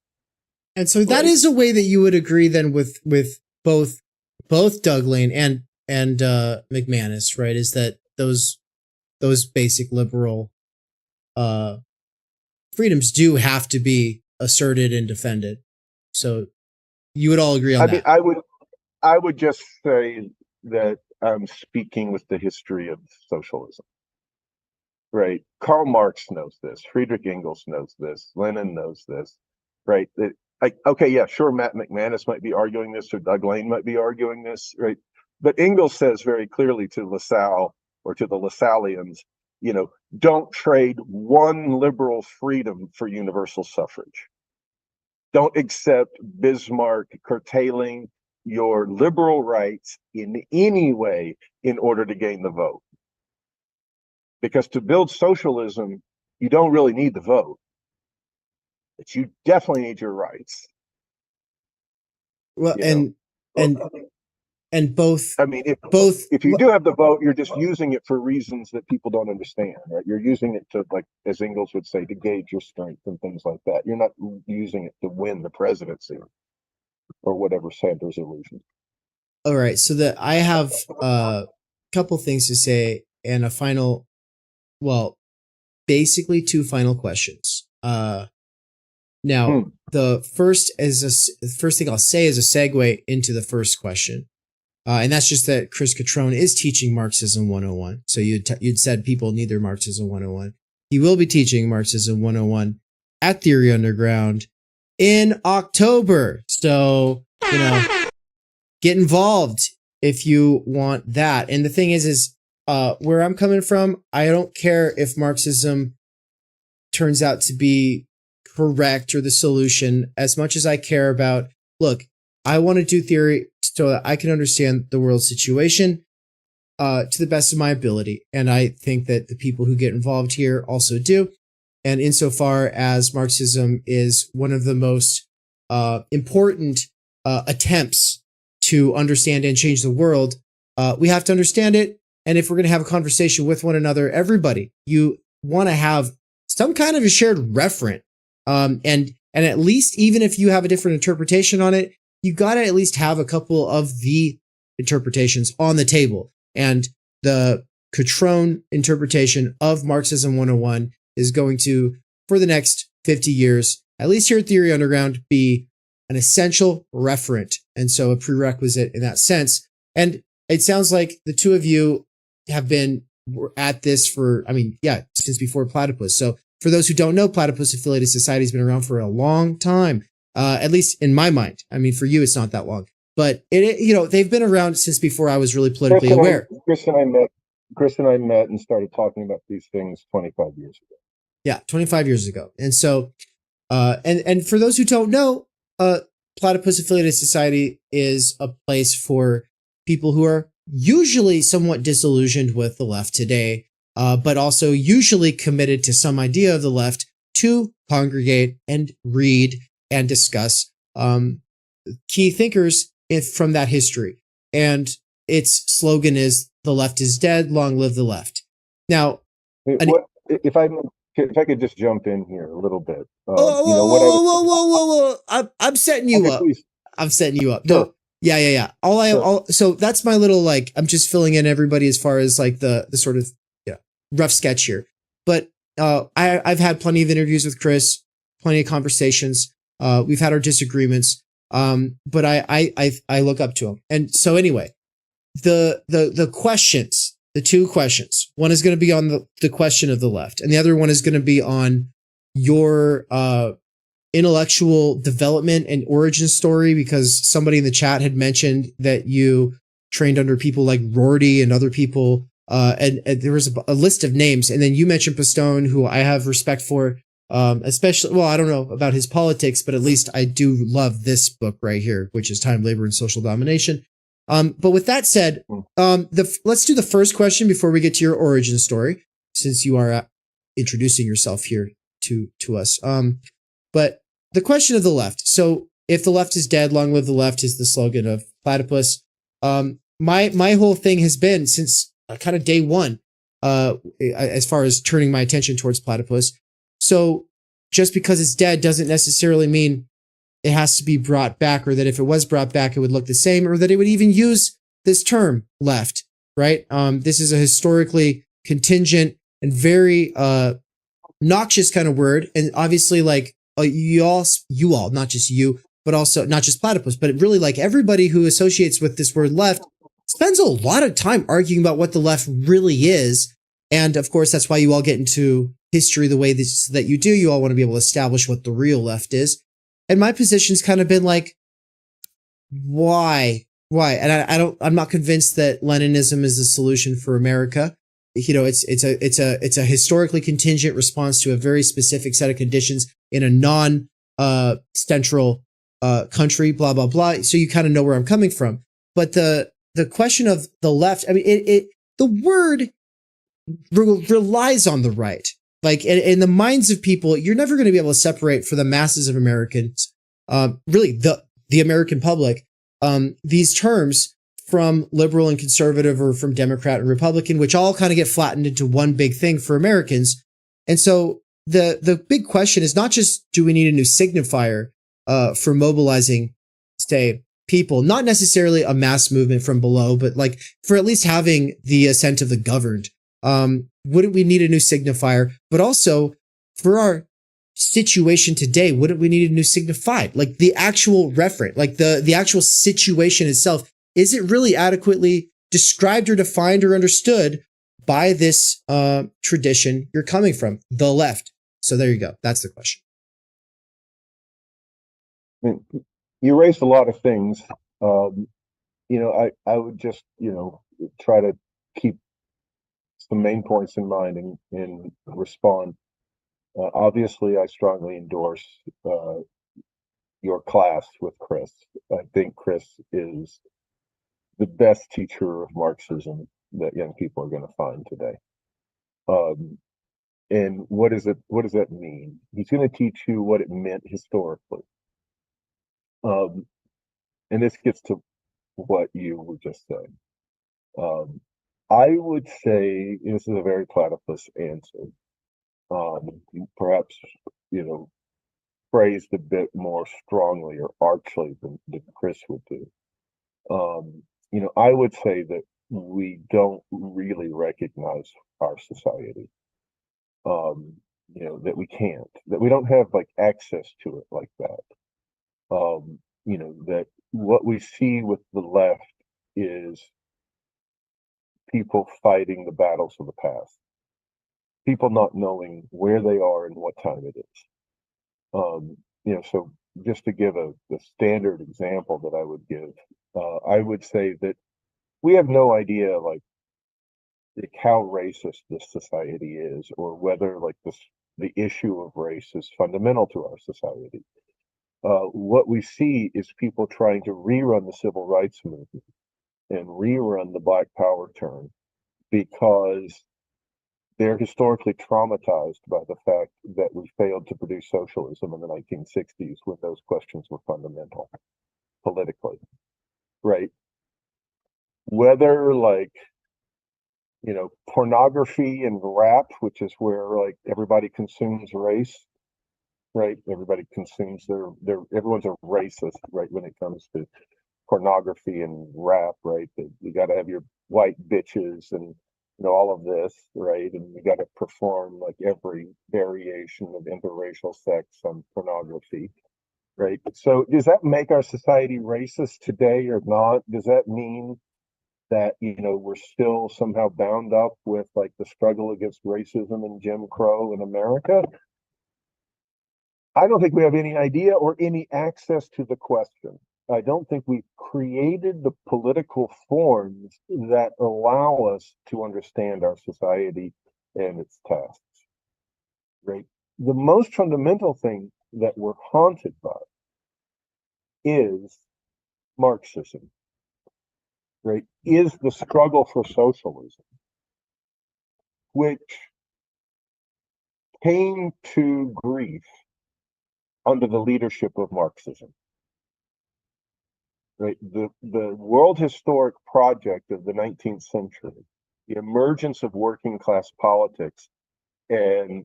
And so that is a way that you would agree then with both Doug Lane and McManus, right? Is that those basic liberal freedoms do have to be asserted and defended. So you would all agree on that.
I would just say that I'm speaking with the history of socialism. Right? Karl Marx knows this. Friedrich Engels knows this. Lenin knows this. Right? Okay, yeah, sure, Matt McManus might be arguing this, or Doug Lane might be arguing this, right? But Engels says very clearly to LaSalle, or to the LaSallians, don't trade one liberal freedom for universal suffrage. Don't accept Bismarck curtailing your liberal rights in any way in order to gain the vote. Because to build socialism, you don't really need the vote, but you definitely need your rights.
Well, and both.
I mean, if you do have the vote, you're just using it for reasons that people don't understand, right? You're using it to, like, as Engels would say, to gauge your strength and things like that. You're not using it to win the presidency or whatever Sanders' illusion.
All right, so I have a couple things to say and basically two final questions. Now, the first thing I'll say is a segue into the first question. And that's just that Chris Catrone is teaching Marxism 101. So you'd said people need their Marxism 101. He will be teaching Marxism 101 at Theory Underground in October. So, get involved if you want that. And the thing is where I'm coming from, I don't care if Marxism turns out to be correct or the solution as much as I care about, look, I want to do theory so that I can understand the world situation to the best of my ability. And I think that the people who get involved here also do. And insofar as Marxism is one of the most important attempts to understand and change the world, we have to understand it. And if we're going to have a conversation with one another, everybody, you want to have some kind of a shared referent. And at least, even if you have a different interpretation on it, you got to at least have a couple of the interpretations on the table. And the Catrone interpretation of Marxism 101 is going to, for the next 50 years, at least here at Theory Underground, be an essential referent. And so a prerequisite in that sense. And it sounds like the two of you have been at this for, since before Platypus. So for those who don't know, Platypus Affiliated Society has been around for a long time, at least in my mind. I mean, for you, it's not that long, but they've been around since before I was really politically aware.
Chris and I met and started talking about these things 25 years ago.
Yeah, 25 years ago. And so, and for those who don't know, Platypus Affiliated Society is a place for people who are usually somewhat disillusioned with the left today, but also usually committed to some idea of the left to congregate and read and discuss key thinkers from that history. And its slogan is, "The left is dead, long live the left." Now,
if I could just jump in here a little bit.
Whoa. I'm setting you up.
Please.
I'm setting you up.
Sure.
No. Yeah. So that's my little, I'm just filling in everybody as far as the sort of rough sketch here. But I've had plenty of interviews with Chris, plenty of conversations. We've had our disagreements. But I look up to him. And so anyway, the questions, the two questions, one is going to be on the question of the left, and the other one is going to be on your intellectual development and origin story, because somebody in the chat had mentioned that you trained under people like Rorty and other people, and there was a list of names, and then you mentioned Pistone, who I have respect for, especially, well, I don't know about his politics, but at least I do love this book right here, which is Time, Labor, and Social Domination. But with that said, let's do the first question before we get to your origin story, since you are introducing yourself here to us. But the question of the left. So if the left is dead, long live the left is the slogan of Platypus. My whole thing has been since kind of day one, as far as turning my attention towards Platypus. So just because it's dead doesn't necessarily mean it has to be brought back, or that if it was brought back, it would look the same, or that it would even use this term left, right? This is a historically contingent and very noxious kind of word. And obviously, you all, not just you, but also not just Platypus, but really everybody who associates with this word left spends a lot of time arguing about what the left really is. And of course, that's why you all get into history the way that you do. You all want to be able to establish what the real left is. And my position's kind of been why? And I'm not convinced that Leninism is the solution for America. It's a historically contingent response to a very specific set of conditions in a non-central country, blah, blah, blah. So you kind of know where I'm coming from. But the question of the left, the word relies on the right. In the minds of people, you're never going to be able to separate for the masses of Americans, really the American public, these terms from liberal and conservative, or from Democrat and Republican, which all kind of get flattened into one big thing for Americans. And so the big question is not just, do we need a new signifier for mobilizing, say, people, not necessarily a mass movement from below, but for at least having the assent of the governed. Wouldn't we need a new signifier? But also, for our situation today, wouldn't we need a new signified? The actual referent, the actual situation itself, is it really adequately described or defined or understood by this tradition you're coming from, the left? So there you go. That's the question.
You raised a lot of things. I would just, try to keep some main points in mind and respond. Obviously, I strongly endorse your class with Chris. I think Chris is the best teacher of Marxism that young people are going to find today. And what does that mean? He's going to teach you what it meant historically. And this gets to what you were just saying. I would say this is a very platypus answer. Perhaps, phrased a bit more strongly or archly than Chris would do. I would say that we don't really recognize our society. That we can't, that we don't have like access to it like that. That what we see with the left is people fighting the battles of the past, people not knowing where they are and what time it is. So just to give the standard example that I would give, I would say that we have no idea like how racist this society is, or whether like the issue of race is fundamental to our society. What we see is people trying to rerun the civil rights movement and rerun the Black Power turn because they're historically traumatized by the fact that we failed to produce socialism in the 1960s when those questions were fundamental politically, right? Whether like, pornography and rap, which is where like everybody consumes race, right? Everybody consumes everyone's a racist, right? When it comes to pornography and rap, right? You got to have your white bitches and all of this, right? And you got to perform like every variation of interracial sex on pornography, right? So does that make our society racist today or not? Does that mean that we're still somehow bound up with like the struggle against racism and Jim Crow in America? I don't think we have any idea or any access to the question. I don't think we've created the political forms that allow us to understand our society and its tasks, right? The most fundamental thing that we're haunted by is Marxism, right? Is the struggle for socialism, which came to grief under the leadership of Marxism. Right, the world historic project of the 19th century, the emergence of working class politics, and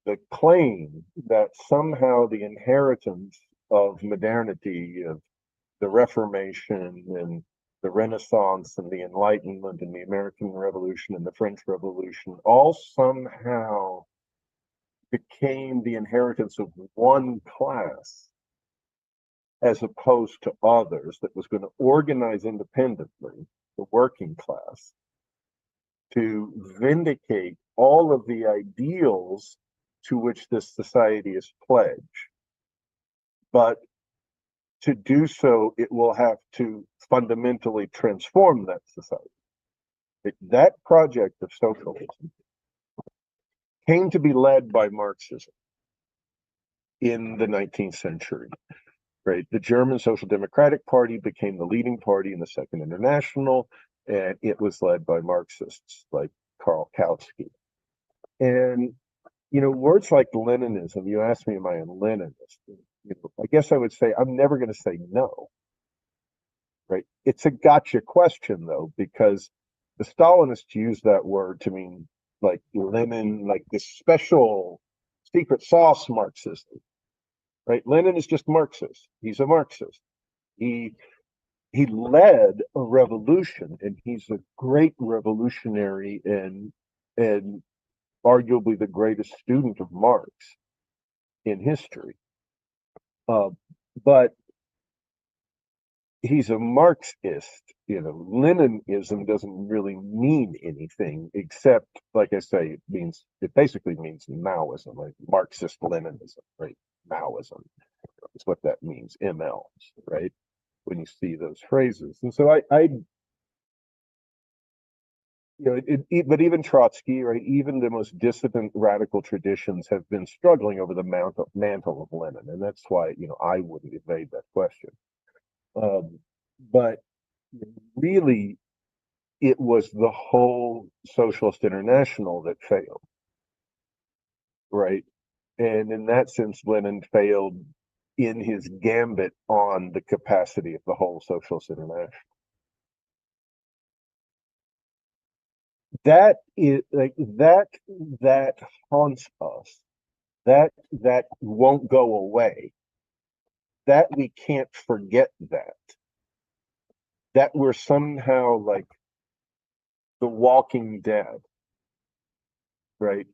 the claim that somehow the inheritance of modernity, of the Reformation and the Renaissance and the Enlightenment and the American Revolution and the French Revolution all somehow became the inheritance of one class as opposed to others, that was going to organize independently, the working class, to vindicate all of the ideals to which this society is pledged. But to do so, it will have to fundamentally transform that society. That project of socialism came to be led by Marxism in the 19th century. Right. The German Social Democratic Party became the leading party in the Second International, and it was led by Marxists like Karl Kautsky. And, words like Leninism, you asked me, am I a Leninist? I guess I would say I'm never going to say no. Right. It's a gotcha question, though, because the Stalinists use that word to mean like Lenin, like this special secret sauce Marxism. Right, Lenin is just Marxist. He's a Marxist. He led a revolution, and he's a great revolutionary and arguably the greatest student of Marx in history. But he's a Marxist. Leninism doesn't really mean anything except, like I say, it basically means Maoism, like Marxist Leninism, right? Maoism is what that means, ML, right? When you see those phrases. And so I but even Trotsky, right? Even the most dissident radical traditions have been struggling over the mantle of Lenin, and that's why I wouldn't evade that question. But really, it was the whole Socialist International that failed, right? And in that sense, Lenin failed in his gambit on the capacity of the whole Socialist International. That is like that haunts us. That won't go away. That we can't forget that. That we're somehow like the Walking Dead, right?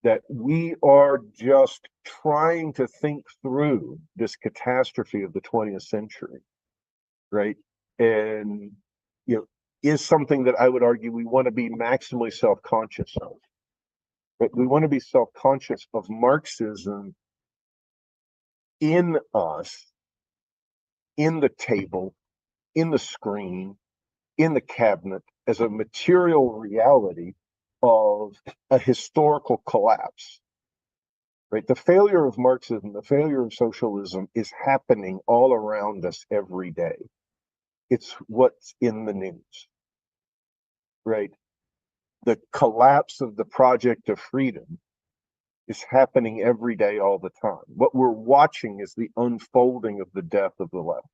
That we are just trying to think through this catastrophe of the 20th century, right? And is something that I would argue we want to be maximally self-conscious of. But we want to be self-conscious of Marxism in us, in the table, in the screen, in the cabinet, as a material reality of a historical collapse. Right? The failure of Marxism, the failure of socialism is happening all around us every day. It's what's in the news. Right? The collapse of the project of freedom is happening every day, all the time. What we're watching is the unfolding of the death of the left.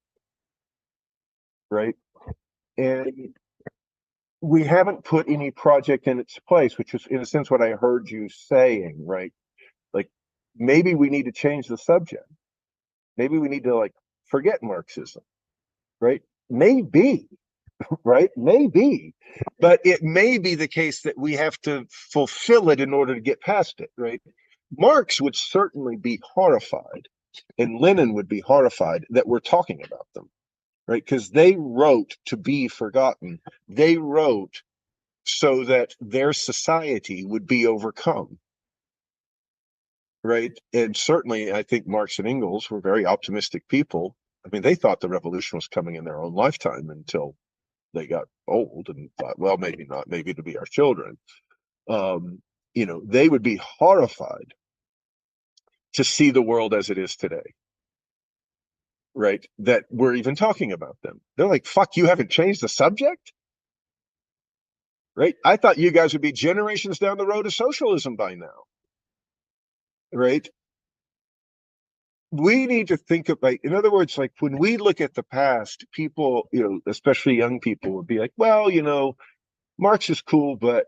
Right? And we haven't put any project in its place, which is in a sense what I heard you saying, right? Like maybe we need to change the subject. Maybe we need to like forget Marxism, right? Maybe, right? Maybe, but it may be the case that we have to fulfill it in order to get past it, right? Marx would certainly be horrified, and Lenin would be horrified that we're talking about them, right? Because they wrote to be forgotten. They wrote so that their society would be overcome, right? And certainly, I think Marx and Engels were very optimistic people. I mean, they thought the revolution was coming in their own lifetime until they got old and thought, well, maybe not, maybe it'll be our children. They would be horrified to see the world as it is today, right? That we're even talking about them. They're like, fuck, you haven't changed the subject? Right? I thought you guys would be generations down the road of socialism by now. Right? We need to think of, like, in other words, like when we look at the past, people, especially young people would be like, well, Marx is cool, but,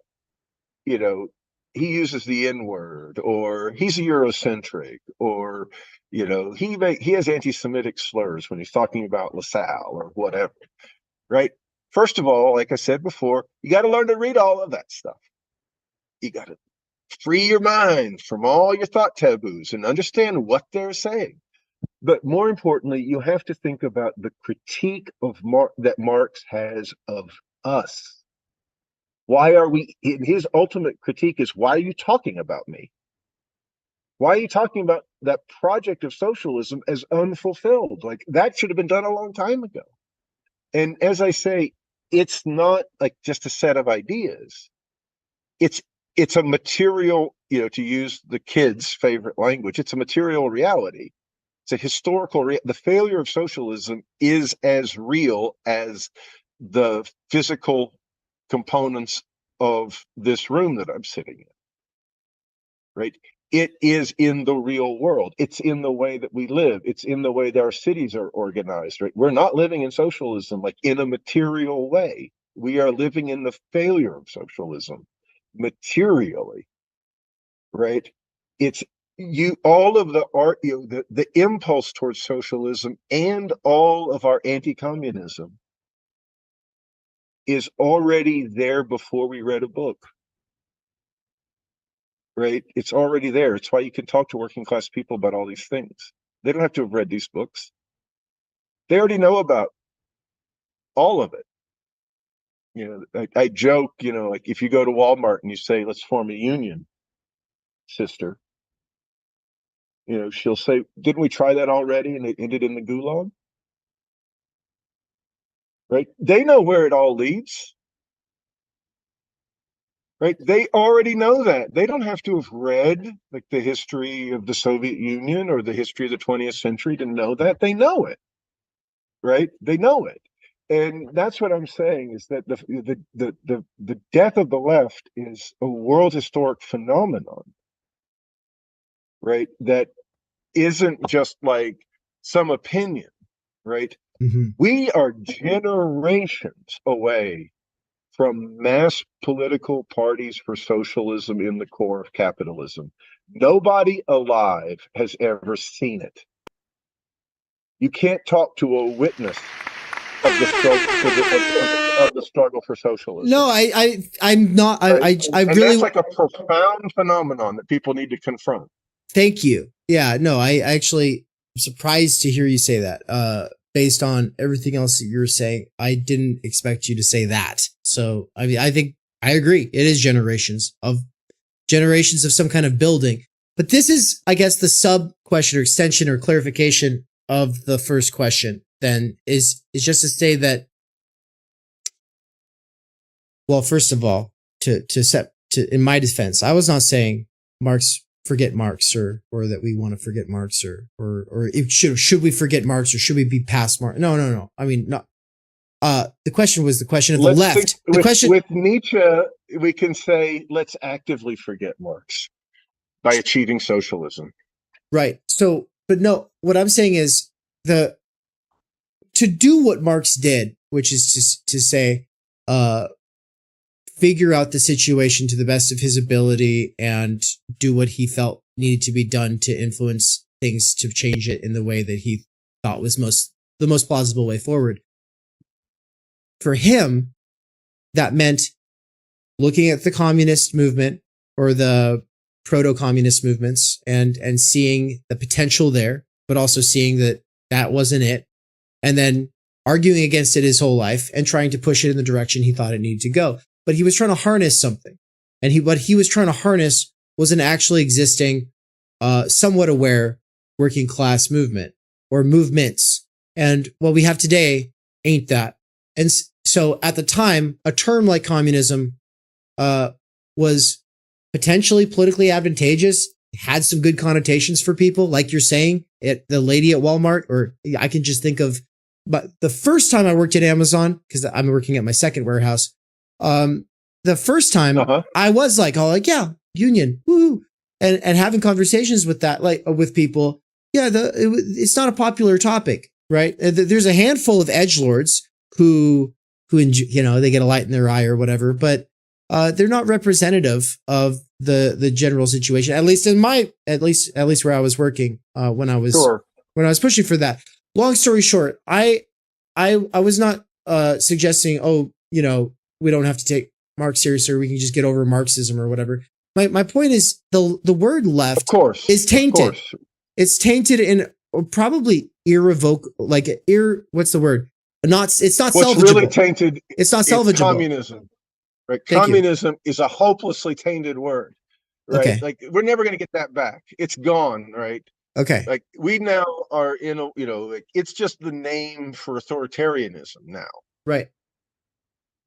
he uses the N-word, or he's a Eurocentric, or, he has anti-Semitic slurs when he's talking about LaSalle or whatever, right? First of all, like I said before, you got to learn to read all of that stuff. You got to free your mind from all your thought taboos and understand what they're saying. But more importantly, you have to think about the critique of that Marx has of us. Why are we, his ultimate critique is, why are you talking about me? Why are you talking about that project of socialism as unfulfilled? Like that should have been done a long time ago. And as I say, it's not like just a set of ideas. It's a material, to use the kids' favorite language, it's a material reality. It's a historical, the failure of socialism is as real as the physical components of this room that I'm sitting in, right? It is in the real world. It's in the way that we live. It's in the way that our cities are organized, right? We're not living in socialism like in a material way. We are living in the failure of socialism materially, right? It's all of the art, the impulse towards socialism and all of our anti-communism is already there before we read a book, right? It's already there. It's why you can talk to working class people about all these things. They don't have to have read these books. They already know about all of it. I joke, like if you go to Walmart and you say, let's form a union, sister, she'll say, didn't we try that already and it ended in the gulag? Right? They know where it all leads. right? They already know that. They don't have to have read like the history of the Soviet Union or the history of the 20th century to know that. They know it, right? They know it. And that's what I'm saying is that the death of the left is a world historic phenomenon, right? That isn't just like some opinion, right?
Mm-hmm.
We are generations away from mass political parties for socialism in the core of capitalism. Nobody alive has ever seen it. You can't talk to a witness of the struggle for socialism.
No, I'm not.
Right?
I
and
really
that's like a profound phenomenon that people need to confront.
thank you. Yeah, no, I actually am surprised to hear you say that. Based on everything else that you're saying, I didn't expect you to say that. So, I mean, I think I agree. It is generations of some kind of building. But this is, I guess, the sub question or extension or clarification of the first question. Then is just to say that. Well, first of all, in my defense, I was not saying forget Marx or that we want to forget Marx or should we forget Marx or should we be past Marx? No. I mean, no. The question was the question of the left.
With Nietzsche, we can say let's actively forget Marx by achieving socialism.
Right. So, but no, what I'm saying is to do what Marx did, which is to say, figure out the situation to the best of his ability and do what he felt needed to be done to influence things to change it in the way that he thought was the most plausible way forward. For him, that meant looking at the communist movement or the proto-communist movements and seeing the potential there, but also seeing that wasn't it. And then arguing against it his whole life and trying to push it in the direction he thought it needed to go. But he was trying to harness something. And what he was trying to harness was an actually existing, somewhat aware working class movement or movements. And what we have today ain't that. And so at the time, a term like communism was potentially politically advantageous, had some good connotations for people, like you're saying, the lady at Walmart, or I can just think of, but the first time I worked at Amazon, because I'm working at my second warehouse, the first time I was like, yeah, union, woo, and having conversations with that, like with people. Yeah, it's not a popular topic, right? There's a handful of edgelords who they get a light in their eye or whatever, but they're not representative of the general situation. At least where I was working when I was pushing for that. Long story short, I was not suggesting, we don't have to take Marx seriously, or we can just get over Marxism or whatever. My point is the word left,
of course,
is tainted. It's tainted in probably irrevocable, what's the word? It's not
What's
salvageable.
Really tainted.
It's not salvageable.
Communism, right? Communism is a hopelessly tainted word, right?
Okay.
Like we're never going to get that back. It's gone, right?
Okay.
Like we now are in a, it's just the name for authoritarianism now.
Right.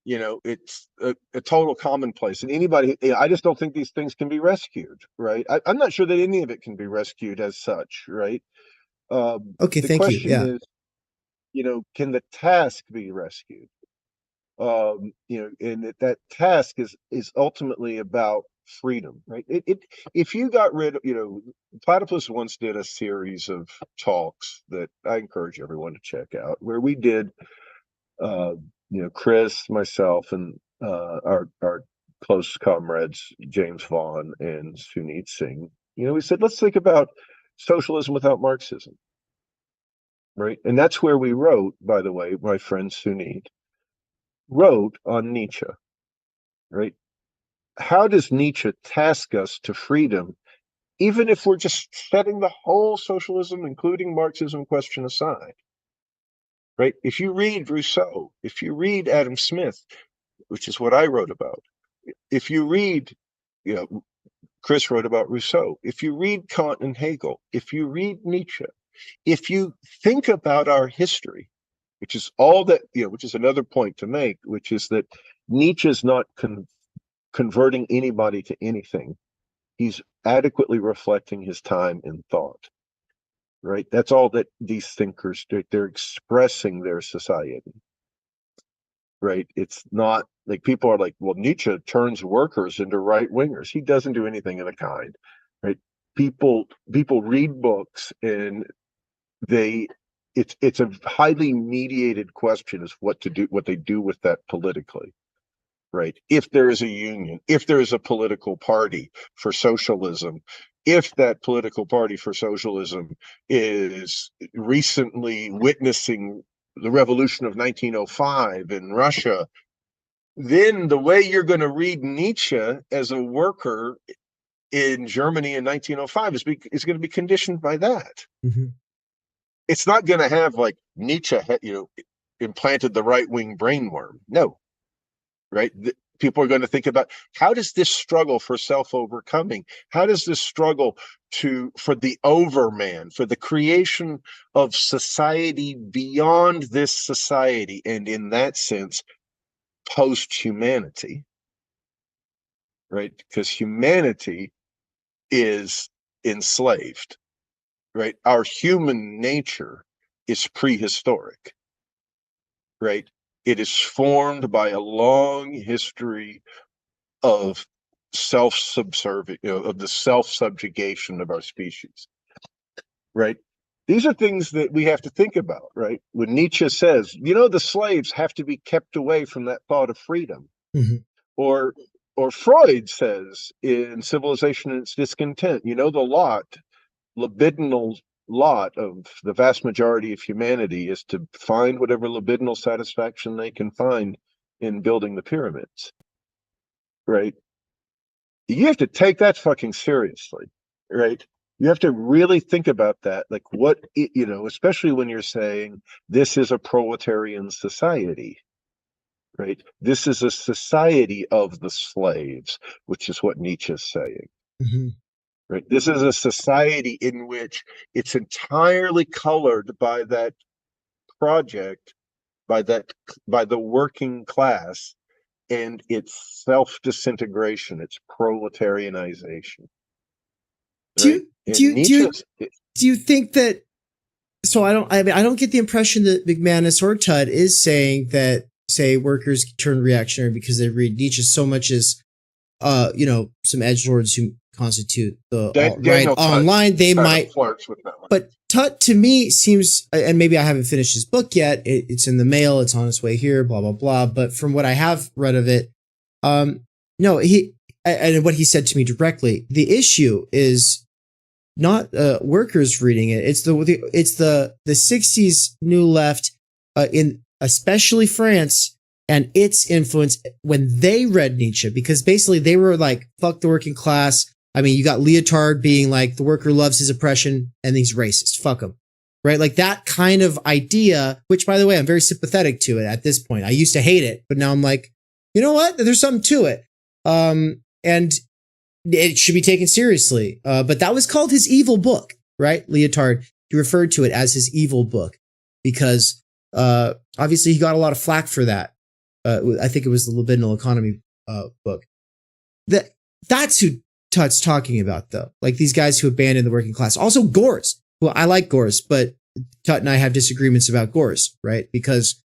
It's a total commonplace, and anybody. I just don't think these things can be rescued, right? I'm not sure that any of it can be rescued as such, right?
Okay.
The
Thank you. Yeah.
question is, can the task be rescued? And that task is ultimately about freedom, right? If you got rid of, Platypus once did a series of talks that I encourage everyone to check out, where we did, Chris, myself, and our close comrades, James Vaughan and Sunit Singh, we said, let's think about socialism without Marxism, right? And that's where we wrote, by the way, my friend Sunit wrote on Nietzsche, right? How does Nietzsche task us to freedom, even if we're just setting the whole socialism, including Marxism, question aside? Right? If you read Rousseau, if you read Adam Smith, which is what I wrote about, if you read, Chris wrote about Rousseau, if you read Kant and Hegel, if you read Nietzsche, if you think about our history, which is all that, which is another point to make, which is that Nietzsche is not converting anybody to anything. He's adequately reflecting his time in thought, right? That's all that these thinkers do. They're expressing their society, right? It's not like people are like, well, Nietzsche turns workers into right wingers. He doesn't do anything of the kind, right? People read books, and it's a highly mediated question as what they do with that politically, right? If there is a union, if there is a political party for socialism, if that political party for socialism is recently witnessing the revolution of 1905 in Russia, then the way you're going to read Nietzsche as a worker in Germany in 1905 is going to be conditioned by that.
Mm-hmm.
It's not going to have like Nietzsche, implanted the right-wing brainworm. No, right? People are going to think about, how does this struggle for self-overcoming? How does this struggle for the overman, for the creation of society beyond this society, and in that sense, post-humanity, right? Because humanity is enslaved, right? Our human nature is prehistoric, right? It is formed by a long history of of the self-subjugation of our species, right? These are things that we have to think about, right? When Nietzsche says, the slaves have to be kept away from that thought of freedom,
Mm-hmm.
or Freud says in Civilization and Its Discontent, the libidinal lot of the vast majority of humanity is to find whatever libidinal satisfaction they can find in building the pyramids, right? You have to take that fucking seriously, right? You have to really think about that, like especially when you're saying this is a proletarian society, right? This is a society of the slaves, which is what Nietzsche is saying.
Mm-hmm.
Right. This is a society in which it's entirely colored by that project, by the working class, and its self-disintegration, its proletarianization.
Do you think that? So I don't get the impression that McManus or Tudd is saying that, say, workers turn reactionary because they read Nietzsche so much as, some edgelords who constitute the alt-right online, they might
flirts with that one.
But Tutt, to me, seems, and maybe I haven't finished his book yet, it's in the mail, it's on its way here, blah, blah, blah. But from what I have read of it, no, and what he said to me directly, the issue is not workers reading it. It's the 60s New Left, in especially France, and its influence when they read Nietzsche, because basically they were like, fuck the working class. I mean, you got Leotard being like, the worker loves his oppression and he's racist. Fuck him. Right? Like that kind of idea, which, by the way, I'm very sympathetic to it at this point. I used to hate it, but now I'm like, you know what? There's something to it. And it should be taken seriously. But that was called his evil book, right? Leotard, he referred to it as his evil book because obviously he got a lot of flack for that. I think it was the Libidinal Economy book. That's who Tutt's talking about, though. Like these guys who abandoned the working class. Also Gores. Well, I like Gores, but Tutt and I have disagreements about Gores, right? Because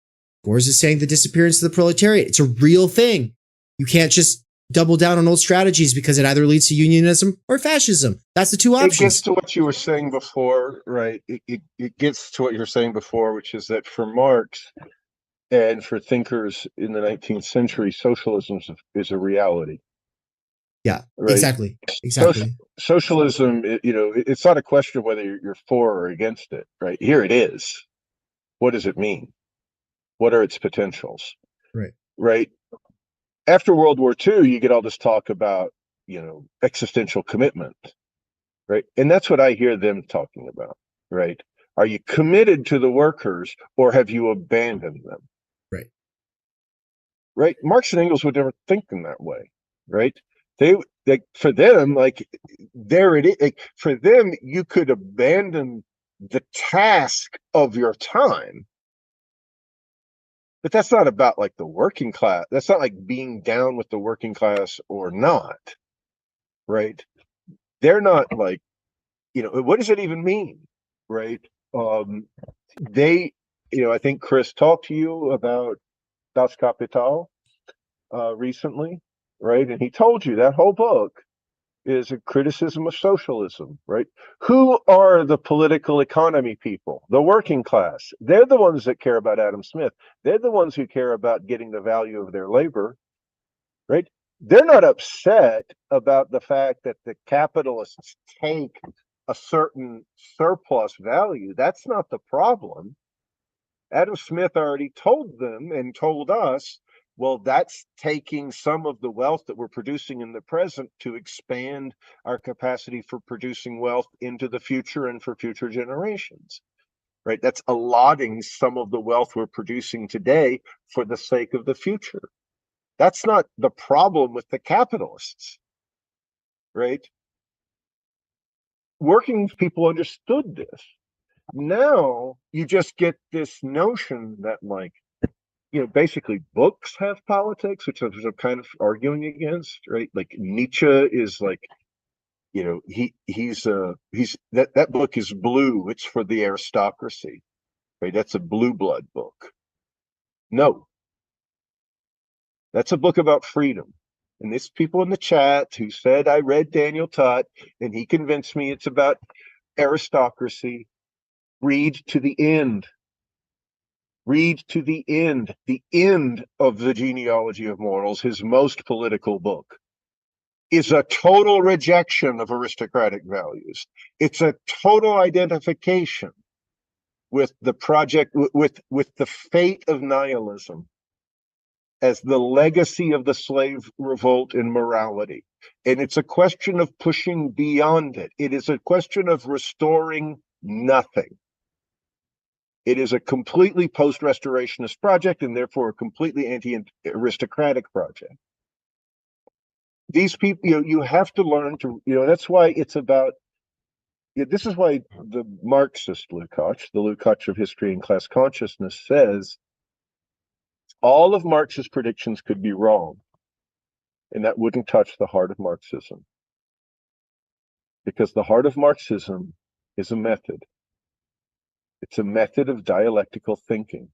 Gores is saying the disappearance of the proletariat. It's a real thing. You can't just double down on old strategies because it either leads to unionism or fascism. That's the two options.
It gets to what you were saying before, right? It gets to what you were saying before, which is that for Marx and for thinkers in the 19th century, socialism is a reality.
Yeah,
right?
Exactly.
Socialism, it's not a question of whether you're for or against it, right? Here it is. What does it mean? What are its potentials?
Right.
Right. After World War II, you get all this talk about, existential commitment, right? And that's what I hear them talking about, right? Are you committed to the workers or have you abandoned them?
Right.
Right. Marx and Engels would never think in that way, right? For them, like there it is. Like, for them, you could abandon the task of your time, But that's not about like the working class. That's not like being down with the working class or not, right? They're not like, what does it even mean, right? They, I think Chris talked to you about Das Kapital recently, right? And he told you that whole book is a criticism of socialism, right? Who are the political economy people? The working class. They're the ones that care about Adam Smith. They're the ones who care about getting the value of their labor, right? They're not upset about the fact that the capitalists take a certain surplus value. That's not the problem. Adam Smith already told them and told us, well, that's taking some of the wealth that we're producing in the present to expand our capacity for producing wealth into the future and for future generations, right? That's allotting some of the wealth we're producing today for the sake of the future. That's not the problem with the capitalists, right? Working people understood this. Now you just get this notion that like, basically books have politics, which I'm kind of arguing against, right? Like Nietzsche is like, he's that book is blue. It's for the aristocracy, right? That's a blue blood book. No, that's a book about freedom. And there's people in the chat who said, I read Daniel Tutt and he convinced me it's about aristocracy. Read to the end. Read to the end of the Genealogy of Morals, his most political book, is a total rejection of aristocratic values. It's a total identification with the project, with the fate of nihilism as the legacy of the slave revolt in morality. And it's a question of pushing beyond it. It is a question of restoring nothing. It is a completely post-restorationist project and therefore a completely anti-aristocratic project. These people, you have to learn to, that's why it's about, this is why the Marxist Lukács, the Lukács of history and class consciousness, says all of Marx's predictions could be wrong, and that wouldn't touch the heart of Marxism. Because the heart of Marxism is a method. It's a method of dialectical thinking.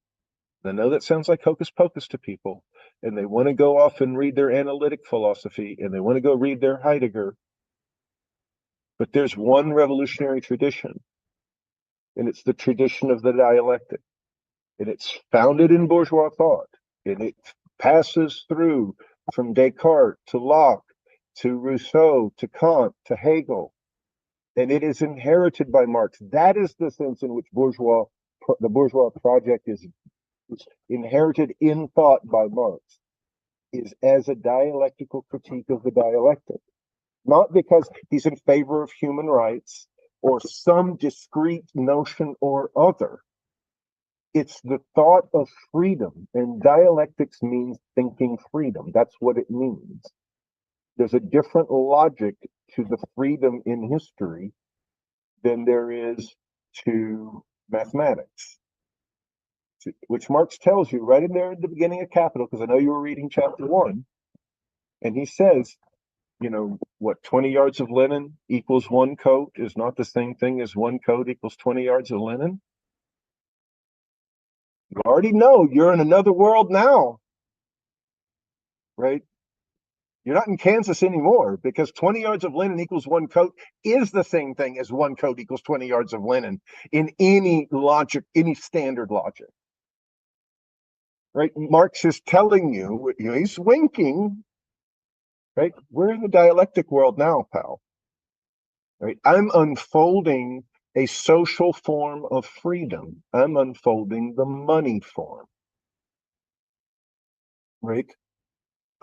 I know that sounds like hocus pocus to people, and they want to go off and read their analytic philosophy, and they want to go read their Heidegger. But there's one revolutionary tradition, and it's the tradition of the dialectic. And it's founded in bourgeois thought, and it passes through from Descartes to Locke, to Rousseau, to Kant, to Hegel. And it is inherited by Marx. That is the sense in which the bourgeois project is inherited in thought by Marx, is as a dialectical critique of the dialectic. Not because he's in favor of human rights or some discrete notion or other. It's the thought of freedom, and dialectics means thinking freedom. That's what it means. There's a different logic to the freedom in history than there is to mathematics, which Marx tells you right in there at the beginning of Capital, because I know you were reading chapter 1, and he says, 20 yards of linen equals 1 coat is not the same thing as 1 coat equals 20 yards of linen. You already know you're in another world now, right? You're not in Kansas anymore, because 20 yards of linen equals 1 coat is the same thing as 1 coat equals 20 yards of linen in any logic, any standard logic, right? Marx is telling you, he's winking, right? We're in the dialectic world now, pal, right? I'm unfolding a social form of freedom. I'm unfolding the money form, right?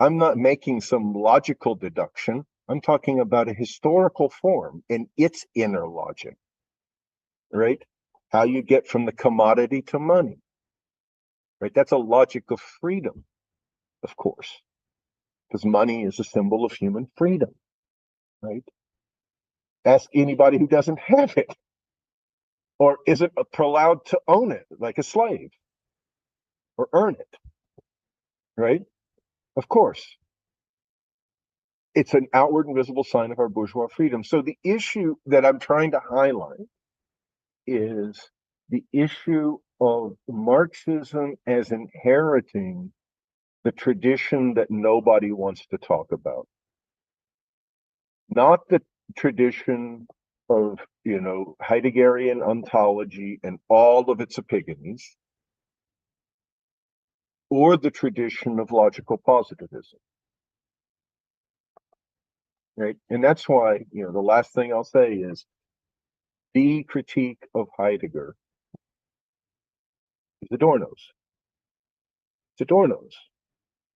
I'm not making some logical deduction. I'm talking about a historical form and its inner logic, right? How you get from the commodity to money, right? That's a logic of freedom, of course, because money is a symbol of human freedom, right? Ask anybody who doesn't have it or isn't allowed to own it, like a slave. or earn it, right? Of course. It's an outward and visible sign of our bourgeois freedom. So the issue that I'm trying to highlight is the issue of Marxism as inheriting the tradition that nobody wants to talk about. Not the tradition of, Heideggerian ontology and all of its epigonies, or the tradition of logical positivism. Right? And that's why, the last thing I'll say is the critique of Heidegger is Adorno's. It's Adorno's,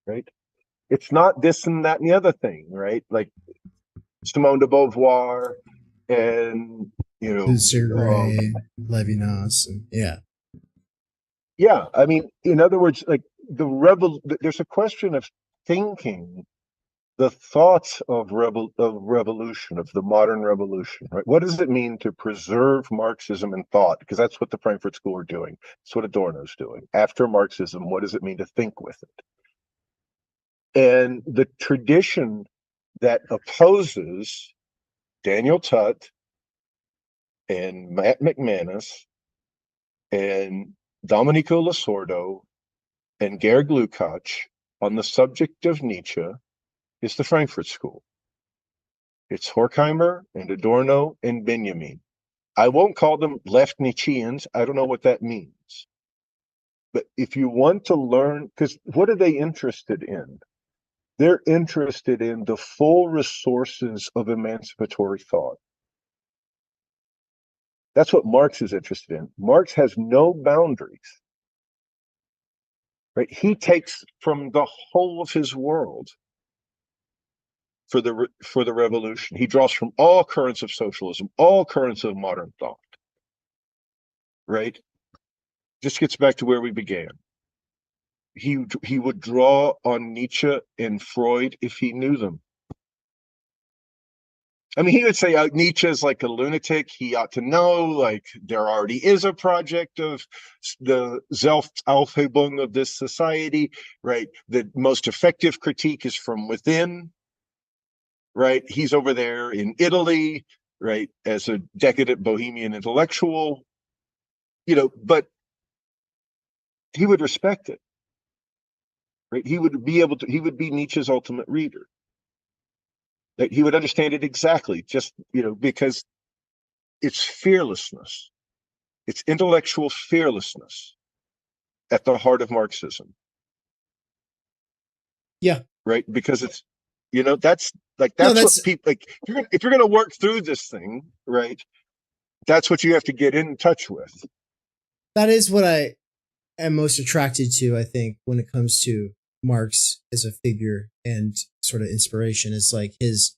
right? It's not this and that and the other thing, right? Like Simone de Beauvoir and,
Husserl, Levinas, and yeah.
Yeah, I mean, in other words, like there's a question of thinking the thoughts of revolution, of the modern revolution, right? What does it mean to preserve Marxism in thought? Because that's what the Frankfurt School are doing. That's what Adorno's doing. After Marxism, what does it mean to think with it? And the tradition that opposes Daniel Tutt and Matt McManus and Domenico Lasordo and Georg Lukács on the subject of Nietzsche is the Frankfurt School. It's Horkheimer and Adorno and Benjamin. I won't call them left Nietzscheans. I don't know what that means. But if you want to learn, because what are they interested in? They're interested in the full resources of emancipatory thought. That's what Marx is interested in. Marx has no boundaries. Right? He takes from the whole of his world for the revolution. He draws from all currents of socialism, all currents of modern thought. Right? Just gets back to where we began. He would draw on Nietzsche and Freud if he knew them. I mean, he would say Nietzsche is like a lunatic. He ought to know, like, there already is a project of the Selbstaufhebung of this society, right? The most effective critique is from within, right? He's over there in Italy, right, as a decadent bohemian intellectual, but he would respect it, right? He would be Nietzsche's ultimate reader. That he would understand it exactly, just, because it's fearlessness. It's intellectual fearlessness at the heart of Marxism.
Yeah.
Right? Because it's, that's what people, like, if you're going to work through this thing, right, that's what you have to get in touch with.
That is what I am most attracted to, I think, when it comes to Marx as a figure and sort of inspiration, is like his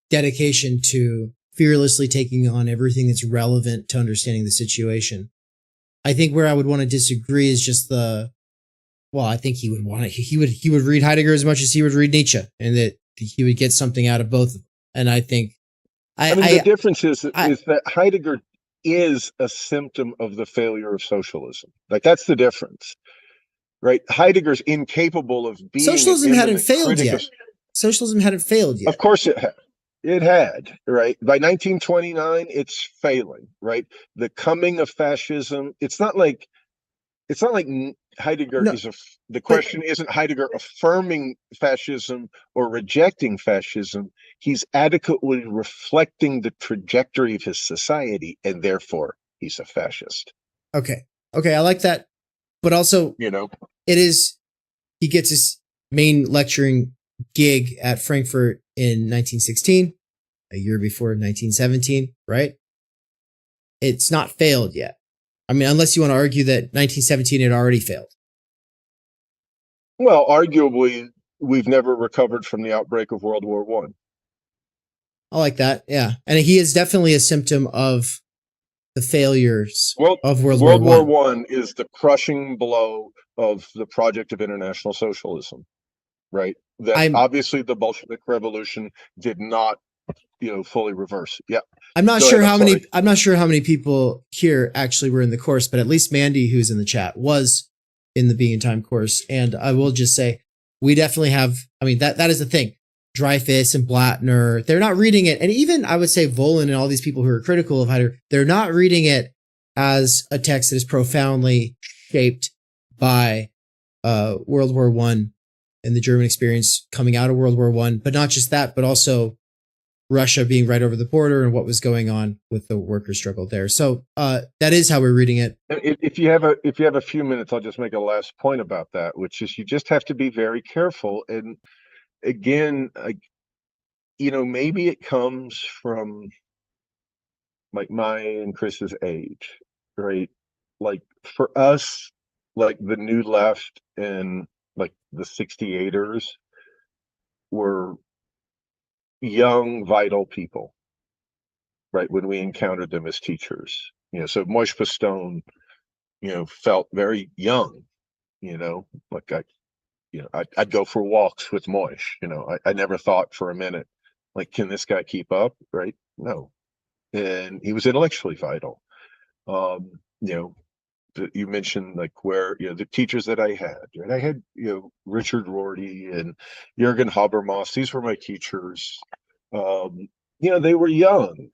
dedication to fearlessly taking on everything that's relevant to understanding the situation. I think where I would want to disagree is just I think he would read Heidegger as much as he would read Nietzsche, and that he would get something out of both of them. And I think
the difference is that Heidegger is a symptom of the failure of socialism. Like, that's the difference. Right, Heidegger's incapable of being.
Socialism hadn't failed yet. Socialism hadn't failed yet.
Of course it had. It had, right? By 1929, it's failing, right? The coming of fascism. It's not like Heidegger the question isn't Heidegger affirming fascism or rejecting fascism. He's adequately reflecting the trajectory of his society, and therefore he's a fascist.
Okay, I like that. But also, he gets his main lecturing gig at Frankfurt in 1916, a year before 1917, right? It's not failed yet. I mean, unless you want to argue that 1917 had already failed.
Well, arguably, we've never recovered from the outbreak of World War I.
I like that, yeah. And he is definitely a symptom of the failures of World War
I is the crushing blow of the project of international socialism, right? That obviously the Bolshevik Revolution did not, fully reverse. Yeah,
I'm not sure how many people here actually were in the course, but at least Mandy, who's in the chat, was in the Being in Time course. And I will just say, we definitely have, I mean, that is the thing. Dreyfus and Blattner, they're not reading it. And even I would say Volin and all these people who are critical of Heidegger, they're not reading it as a text that is profoundly shaped by World War I and the German experience coming out of World War I. But not just that, but also Russia being right over the border and what was going on with the worker struggle there. So that is how we're reading it.
If you have a few minutes, I'll just make a last point about that, which is you just have to be very careful. And again, maybe it comes from like my and Chris's age, right? Like for us, like the New Left and like the 68ers were young, vital people, right? When we encountered them as teachers, so Moishe Pastone, felt very young, like I'd go for walks with Moishe. I never thought for a minute, like, can this guy keep up? Right? No. And he was intellectually vital. You mentioned like where, the teachers that I had, and I had, Richard Rorty and Jürgen Habermas. These were my teachers. They were young.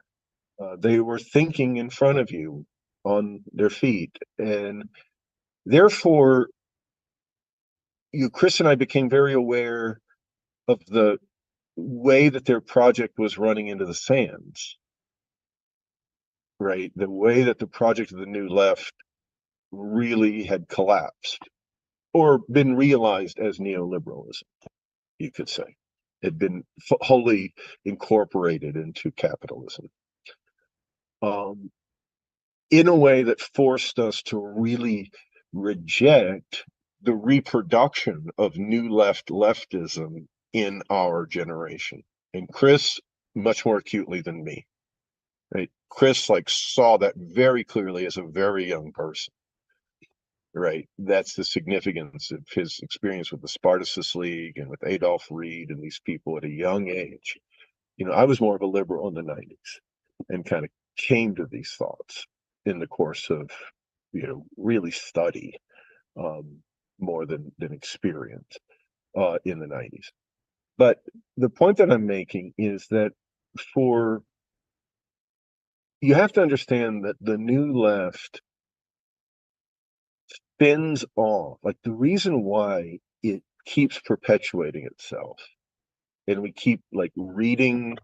They were thinking in front of you on their feet. And therefore, Chris and I became very aware of the way that their project was running into the sands, right? The way that the project of the New Left really had collapsed or been realized as neoliberalism, you could say. Had been wholly incorporated into capitalism in a way that forced us to really reject the reproduction of new leftism in our generation. And Chris much more acutely than me, right? Chris saw that very clearly as a very young person, right? That's the significance of his experience with the Spartacus League and with Adolf Reed and these people at a young age. I was more of a liberal in the 90s and kind of came to these thoughts in the course of, really study more than experience in the 90s. But the point that I'm making is that you have to understand that the New Left spins off, like the reason why it keeps perpetuating itself, and we keep reading,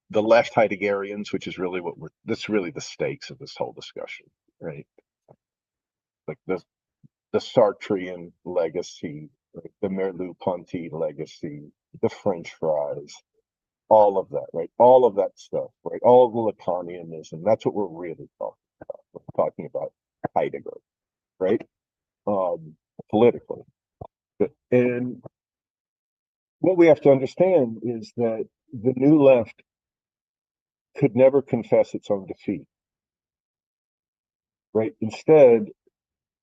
the left Heideggerians, which is really that's really the stakes of this whole discussion, right? Like the Sartrean legacy, right? The Merleau-Ponty legacy, the French fries, all of that, right? All of that stuff, right? All of the Lacanianism. That's what we're really talking about. We're talking about Heidegger, right? Politically. And what we have to understand is that the New Left could never confess its own defeat, right? Instead,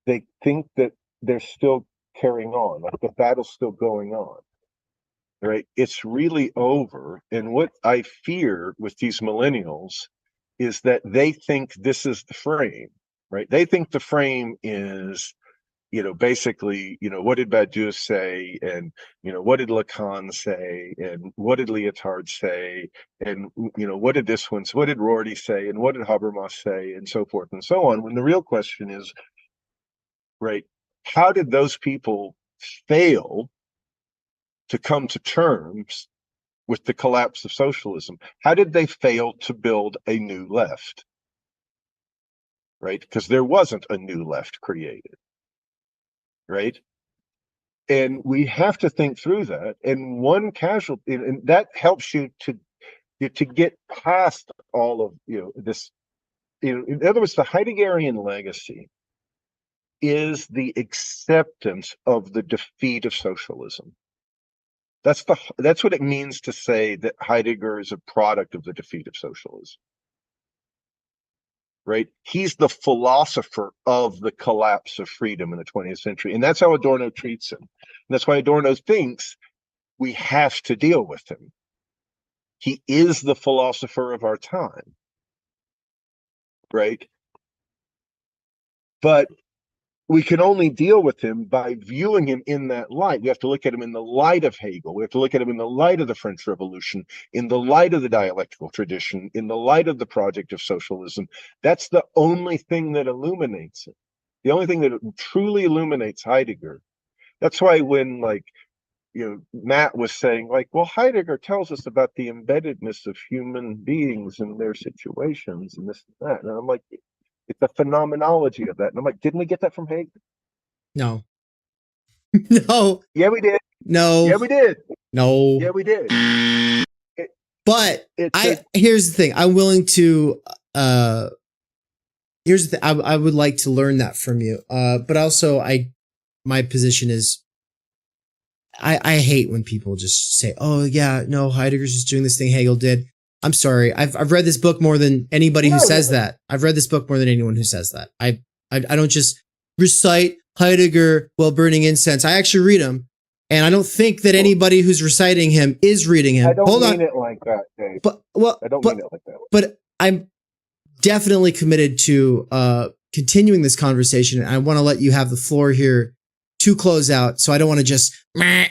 they think that they're still carrying on, like the battle's still going on, right? It's really over. And what I fear with these millennials is that they think this is the frame, right? They think the frame is, basically, what did Badiou say? And, what did Lacan say? And what did Lyotard say? And, what did this one, what did Rorty say? And what did Habermas say? And so forth and so on. When the real question is, right, how did those people fail to come to terms with the collapse of socialism? How did they fail to build a new left? Right? Because there wasn't a new left created. Right? And we have to think through that. And one casualty, and that helps you to get past all of this. In other words, the Heideggerian legacy is the acceptance of the defeat of socialism. That's what it means to say that Heidegger is a product of the defeat of socialism. Right? He's the philosopher of the collapse of freedom in the 20th century. And that's how Adorno treats him. And that's why Adorno thinks we have to deal with him. He is the philosopher of our time. Right? But we can only deal with him by viewing him in that light. We have to look at him in the light of Hegel. We have to look at him in the light of the French Revolution, in the light of the dialectical tradition, in the light of the project of socialism. That's the only thing that illuminates it. The only thing that truly illuminates Heidegger. That's why when, like, Matt was saying, like, well, Heidegger tells us about the embeddedness of human beings and their situations and this and that. And I'm like, it's a phenomenology of that. And I'm like, didn't we get that from Hegel?
No. No.
Yeah, we did.
No.
Yeah, we did.
No.
Yeah, we did.
But here's the thing. I'm willing to here's the thing. I would like to learn that from you. But also my position is I hate when people just say, "Oh yeah, no, Heidegger's just doing this thing Hegel did." I'm sorry. I've read this book more than anybody who says that. I've read this book more than anyone who says that. I don't just recite Heidegger while burning incense. I actually read him, and I don't think that anybody who's reciting him is reading him.
I don't mean it like that, Dave. I don't mean it like that.
But I'm definitely committed to continuing this conversation, and I want to let you have the floor here to close out. So I don't want to just,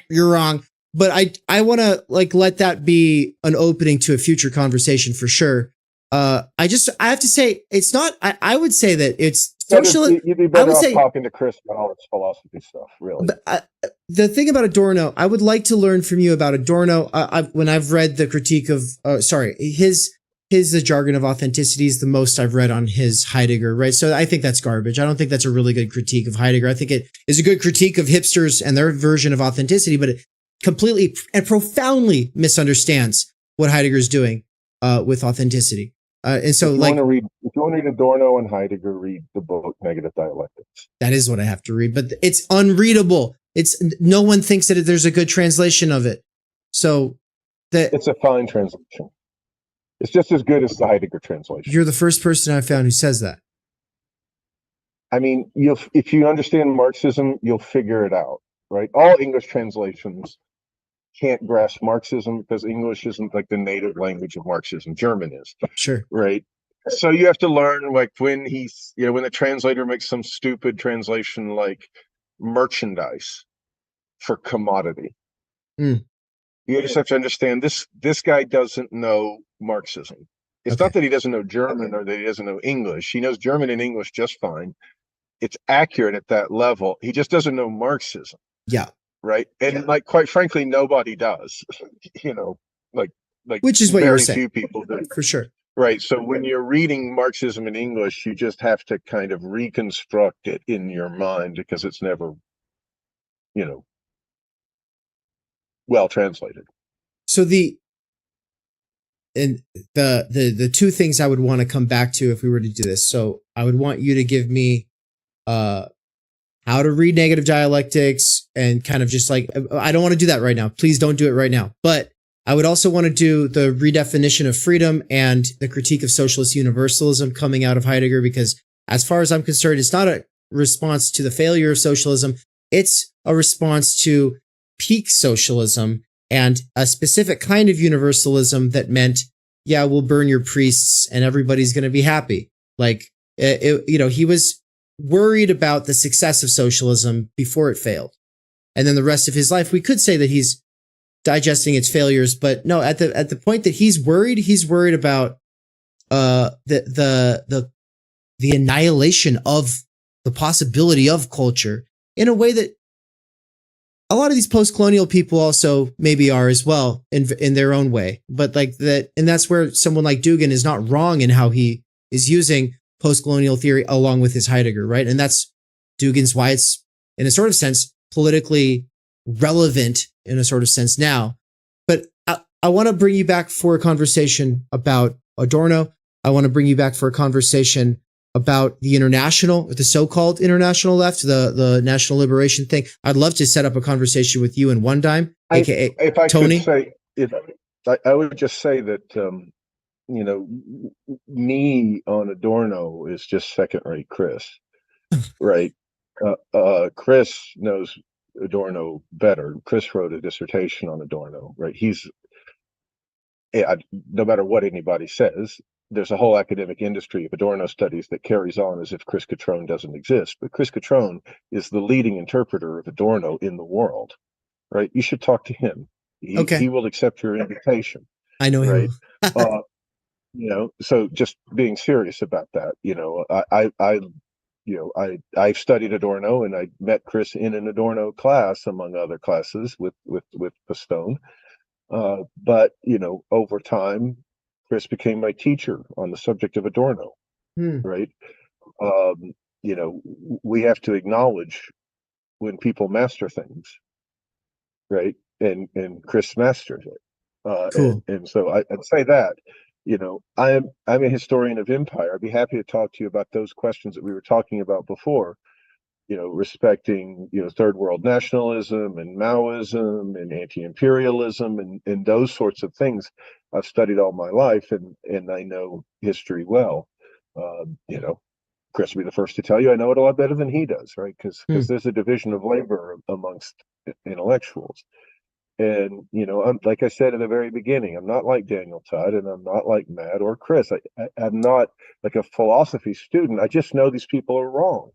you're wrong. But I want to let that be an opening to a future conversation for sure. I have to say it's not. I would say that it's socialist.
You'd be better off talking to Chris about all this philosophy stuff, really.
But the thing about Adorno, I would like to learn from you about Adorno. When I've read the critique of, his the jargon of authenticity is the most I've read on his Heidegger, right? So I think that's garbage. I don't think that's a really good critique of Heidegger. I think it is a good critique of hipsters and their version of authenticity, but it completely and profoundly misunderstands what Heidegger is doing with authenticity. And so, if you want to
read Adorno and Heidegger, read the book Negative Dialectics.
That is what I have to read, but it's unreadable. No one thinks that there's a good translation of it. So
it's a fine translation. It's just as good as the Heidegger translation.
You're the first person I've found who says that.
I mean, if you understand Marxism, you'll figure it out, right? All English translations can't grasp Marxism because English isn't like the native language of Marxism. German is.
Sure.
Right. So you have to learn, like, when when the translator makes some stupid translation like merchandise for commodity. You just have to understand this guy doesn't know Marxism. It's not that he doesn't know German or that he doesn't know English. He knows German and English just fine. It's accurate at that level. He just doesn't know Marxism.
Yeah.
Right. And quite frankly, nobody does.
Which is what you're saying.
Few people do.
For sure.
Right. So when you're reading Marxism in English, you just have to kind of reconstruct it in your mind because it's never, well translated.
So the two things I would want to come back to if we were to do this. So I would want you to give me how to read Negative Dialectics and kind of just I don't want to do that right now. Please don't do it right now. But I would also want to do the redefinition of freedom and the critique of socialist universalism coming out of Heidegger, because as far as I'm concerned, it's not a response to the failure of socialism. It's a response to peak socialism and a specific kind of universalism that meant, yeah, we'll burn your priests and everybody's going to be happy. He was worried about the success of socialism before it failed. And then the rest of his life, we could say that he's digesting its failures, but no, at the point that he's worried about the annihilation of the possibility of culture in a way that a lot of these post-colonial people also maybe are as well in their own way. But and that's where someone like Dugin is not wrong in how he is using post-colonial theory along with his Heidegger, right? And that's Dugin's why it's, in a sort of sense, politically relevant in a sort of sense now. But I want to bring you back for a conversation about Adorno. I want to bring you back for a conversation about the so-called international left, the national liberation thing. I'd love to set up a conversation with you in one dime, aka
if I
Tony.
Could say, I would just say that me on Adorno is just second-rate Chris, right? Chris knows Adorno better. Chris wrote a dissertation on Adorno, right? No matter what anybody says, there's a whole academic industry of Adorno studies that carries on as if Chris Cutrone doesn't exist. But Chris Cutrone is the leading interpreter of Adorno in the world, right? You should talk to him. He will accept your invitation.
I know
right?
him.
So just being serious about that, I've studied Adorno, and I met Chris in an Adorno class, among other classes with Pistone. But over time, Chris became my teacher on the subject of Adorno, right? We have to acknowledge when people master things, right? And Chris masters it.
Cool.
And so I'd say that, I'm a historian of empire. I'd be happy to talk to you about those questions that we were talking about before, respecting, third world nationalism and Maoism and anti-imperialism and those sorts of things. I've studied all my life, and I know history well. Chris will be the first to tell you I know it a lot better than he does, right? Because there's a division of labor amongst intellectuals. And, like I said in the very beginning, I'm not like Daniel Todd, and I'm not like Matt or Chris. I'm not like a philosophy student. I just know these people are wrong.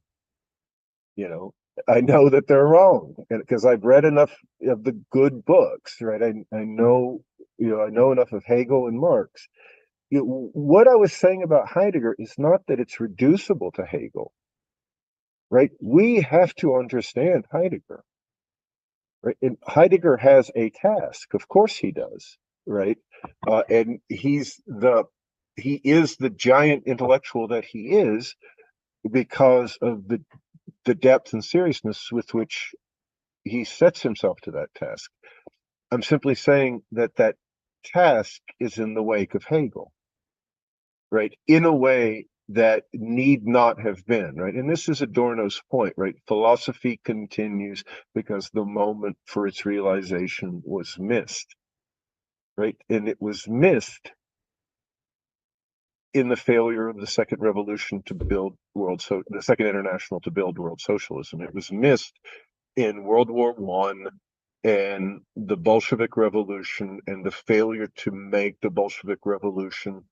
I know that they're wrong, because I've read enough of the good books, right? I know enough of Hegel and Marx. What I was saying about Heidegger is not that it's reducible to Hegel, right? We have to understand Heidegger. Right? And Heidegger has a task, of course he does, right? And he is the giant intellectual that he is because of the depth and seriousness with which he sets himself to that task. I'm simply saying that task is in the wake of Hegel, right? In a way that need not have been, right? And this is Adorno's point, right? Philosophy continues because the moment for its realization was missed, right? And it was missed in the failure of the Second Revolution to build the Second International to build world socialism. It was missed in World War I and the Bolshevik Revolution, and the failure to make the Bolshevik Revolution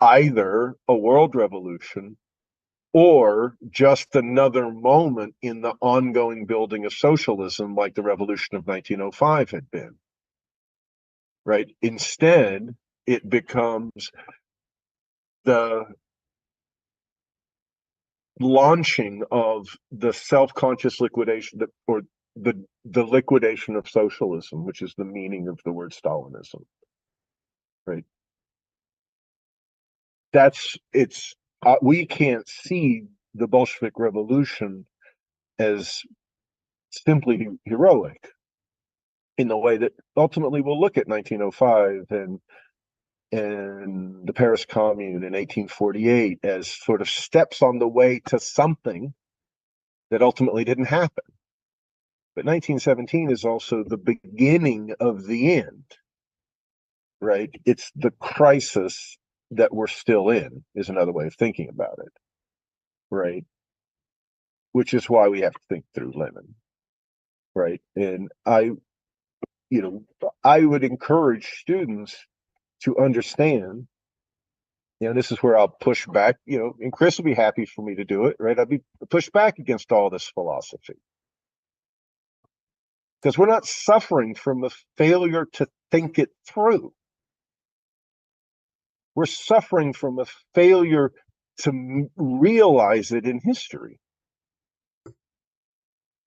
either a world revolution or just another moment in the ongoing building of socialism, like the revolution of 1905 had been, right? Instead, it becomes the launching of the self-conscious liquidation, or the liquidation of socialism, which is the meaning of the word Stalinism, right? We can't see the Bolshevik Revolution as simply heroic in the way that ultimately we'll look at 1905 and the Paris Commune in 1848 as sort of steps on the way to something that ultimately didn't happen. But 1917 is also the beginning of the end, right? It's the crisis that we're still in, is another way of thinking about it, right? Which is why we have to think through Lenin, right? And I would encourage students to understand, this is where I'll push back, and Chris will be happy for me to do it, right? I'll be push back against all this philosophy. Because we're not suffering from the failure to think it through. We're suffering from a failure to realize it in history.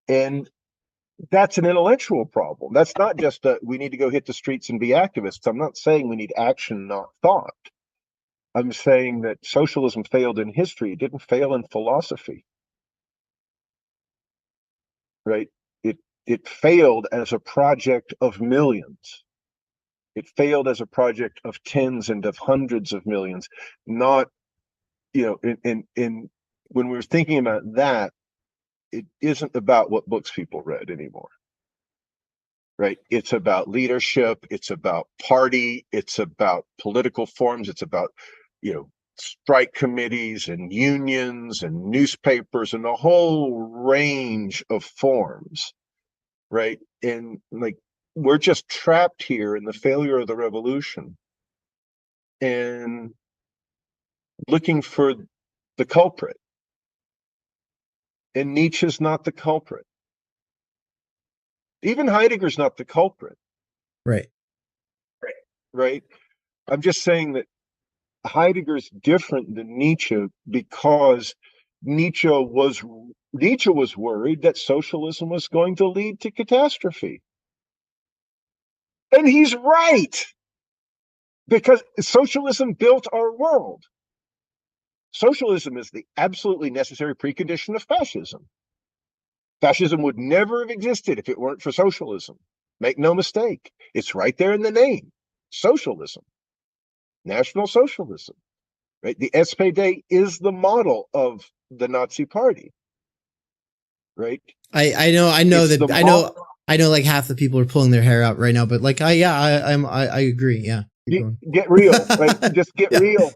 And that's an intellectual problem. That's not just we need to go hit the streets and be activists. I'm not saying we need action, not thought. I'm saying that socialism failed in history. It didn't fail in philosophy, right? It failed as a project of millions. It failed as a project of tens and of hundreds of millions. Not, when we're thinking about that, it isn't about what books people read anymore, right? It's about leadership. It's about party. It's about political forms. It's about, strike committees and unions and newspapers and a whole range of forms, right? And we're just trapped here in the failure of the revolution. And looking for the culprit. And Nietzsche's not the culprit. Even Heidegger's not the culprit.
Right.
Right? I'm just saying that Heidegger's different than Nietzsche because Nietzsche was worried that socialism was going to lead to catastrophe. And he's right. Because socialism built our world. Socialism is the absolutely necessary precondition of fascism. Fascism would never have existed if it weren't for socialism. Make no mistake. It's right there in the name. Socialism. National Socialism. Right? The SPD is the model of the Nazi Party. Right?
I know like half the people are pulling their hair out right now, but like I agree. Yeah.
Get real, right? Just get real,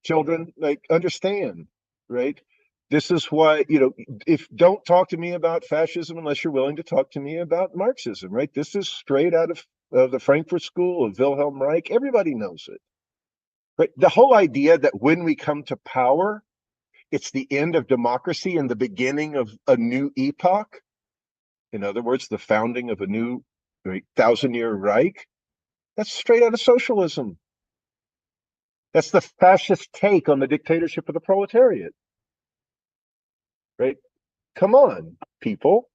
children. Like, understand, right? This is why, if don't talk to me about fascism unless you're willing to talk to me about Marxism, right? This is straight out of the Frankfurt School of Wilhelm Reich. Everybody knows it, right? The whole idea that when we come to power, it's the end of democracy and the beginning of a new epoch. In other words, the founding of a new 1,000-year Reich. That's straight out of socialism. That's the fascist take on the dictatorship of the proletariat. Right? Come on, people.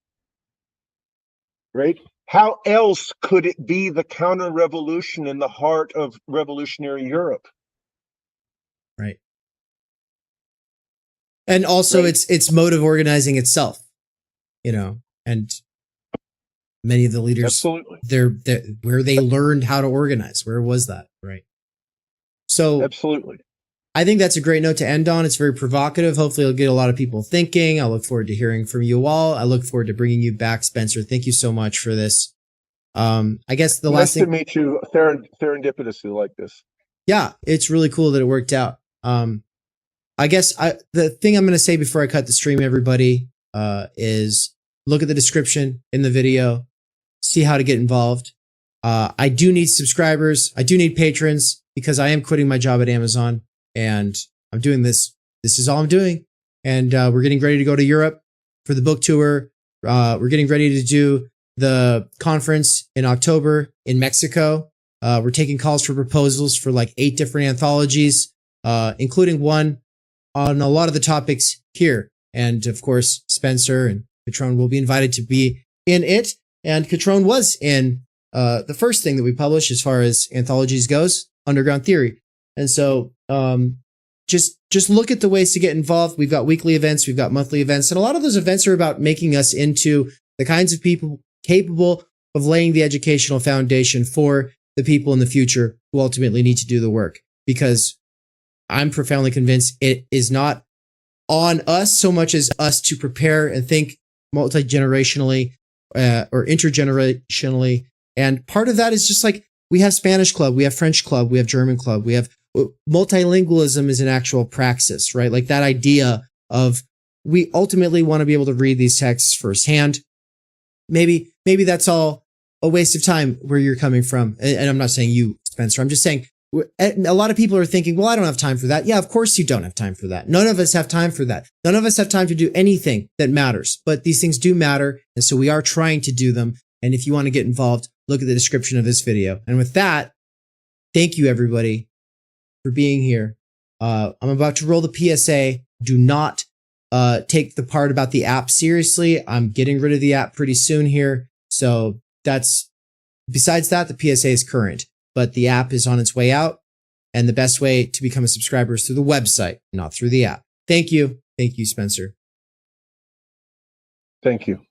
Right? How else could it be the counter-revolution in the heart of revolutionary Europe?
Right. And also its mode of organizing itself, and many of the leaders,
absolutely,
they're where they learned how to organize. Where was that? Right. So
absolutely.
I think that's a great note to end on. It's very provocative. Hopefully it'll get a lot of people thinking. I look forward to hearing from you all. I look forward to bringing you back, Spencer. Thank you so much for this. I guess the last thing.
Nice to meet you. Serendipitously like this.
Yeah, it's really cool that it worked out. I guess the thing I'm going to say before I cut the stream, everybody, is look at the description in the video, see how to get involved. I do need subscribers. I do need patrons because I am quitting my job at Amazon and I'm doing this. This is all I'm doing. And we're getting ready to go to Europe for the book tour. We're getting ready to do the conference in October in Mexico. We're taking calls for proposals for like 8 different anthologies, including one on a lot of the topics here. And of course, Spencer and Catrone will be invited to be in it. And Catrone was in the first thing that we published as far as anthologies goes, Underground Theory. And so just look at the ways to get involved. We've got weekly events, we've got monthly events, and a lot of those events are about making us into the kinds of people capable of laying the educational foundation for the people in the future who ultimately need to do the work. Because I'm profoundly convinced it is not on us so much as us to prepare and think multi-generationally or intergenerationally. And part of that is just like we have Spanish club, we have French club, we have German club, we have multilingualism is an actual praxis, right? Like that idea of we ultimately want to be able to read these texts firsthand. Maybe that's all a waste of time where you're coming from. And I'm not saying you, Spencer, I'm just saying a lot of people are thinking, well, I don't have time for that. Yeah, of course you don't have time for that. None of us have time for that. None of us have time to do anything that matters, but these things do matter. And so we are trying to do them. And if you want to get involved, look at the description of this video. And with that, thank you everybody for being here. I'm about to roll the PSA. Do not take the part about the app seriously. I'm getting rid of the app pretty soon here. So besides that, the PSA is current, but the app is on its way out. And the best way to become a subscriber is through the website, not through the app. Thank you. Thank you, Spencer.
Thank you.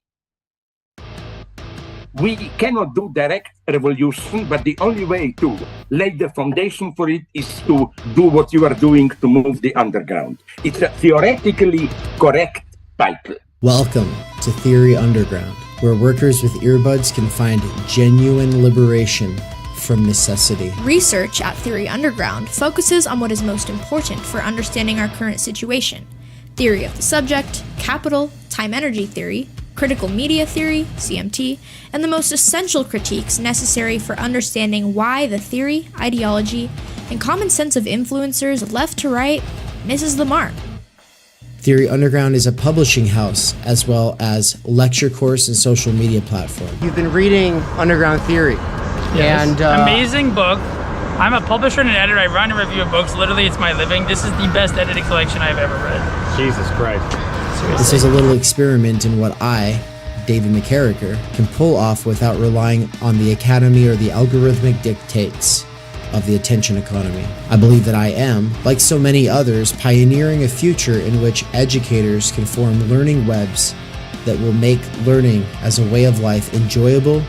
We cannot do direct revolution, but the only way to lay the foundation for it is to do what you are doing to move the underground. It's a theoretically correct title.
Welcome to Theory Underground, where workers with earbuds can find genuine liberation from necessity.
Research at Theory Underground focuses on what is most important for understanding our current situation: theory of the subject, capital, time-energy theory, critical media theory, CMT, and the most essential critiques necessary for understanding why the theory, ideology, and common sense of influencers left to right misses the mark.
Theory Underground is a publishing house as well as lecture course and social media platform.
You've been reading Underground Theory.
Yes.
And
amazing book. I'm a publisher and an editor. I run a review of books. Literally, it's my living. This is the best edited collection I've ever read.
Jesus Christ.
Seriously.
This is a little experiment in what I, David McManus, can pull off without relying on the academy or the algorithmic dictates of the attention economy. I believe that I am, like so many others, pioneering a future in which educators can form learning webs that will make learning as a way of life enjoyable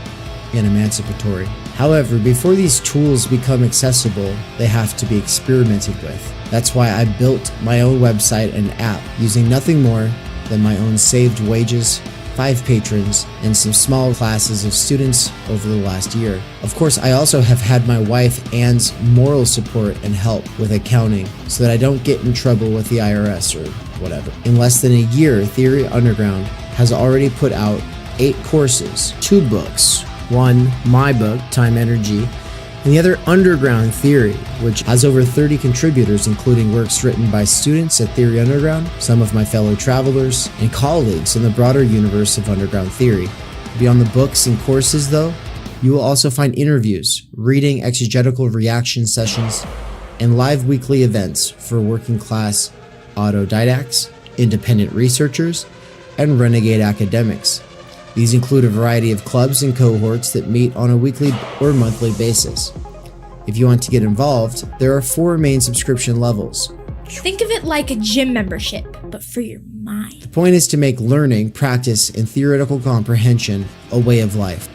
and emancipatory. However, before these tools become accessible, they have to be experimented with. That's why I built my own website and app using nothing more than my own saved wages, 5 patrons, and some small classes of students over the last year. Of course, I also have had my wife Anne's moral support and help with accounting so that I don't get in trouble with the IRS or whatever. In less than a year, Theory Underground has already put out 8 courses, 2 books, one, my book, Time Energy, and the other, Underground Theory, which has over 30 contributors, including works written by students at Theory Underground, some of my fellow travelers, and colleagues in the broader universe of Underground Theory. Beyond the books and courses, though, you will also find interviews, reading exegetical reaction sessions, and live weekly events for working class autodidacts, independent researchers, and renegade academics. These include a variety of clubs and cohorts that meet on a weekly or monthly basis. If you want to get involved, there are 4 main subscription levels.
Think of it like a gym membership, but for your mind.
The point is to make learning, practice, and theoretical comprehension a way of life.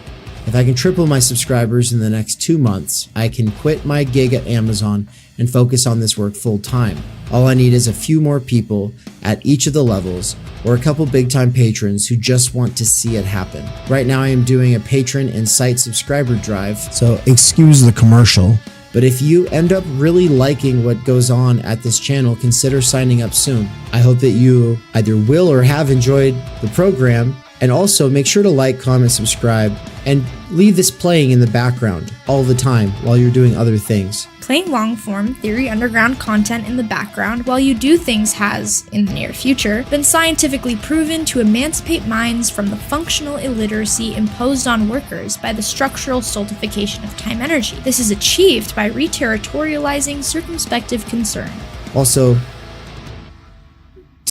If I can triple my subscribers in the next 2 months, I can quit my gig at Amazon and focus on this work full time. All I need is a few more people at each of the levels, or a couple big-time patrons who just want to see it happen. Right now I am doing a patron and site subscriber drive, so excuse the commercial. But if you end up really liking what goes on at this channel, consider signing up soon. I hope that you either will or have enjoyed the program, and also make sure to like, comment, subscribe, and leave this playing in the background all the time while you're doing other things.
Playing long-form Theory Underground content in the background while you do things has, in the near future, been scientifically proven to emancipate minds from the functional illiteracy imposed on workers by the structural stultification of time energy. This is achieved by reterritorializing circumspective concern.
Also,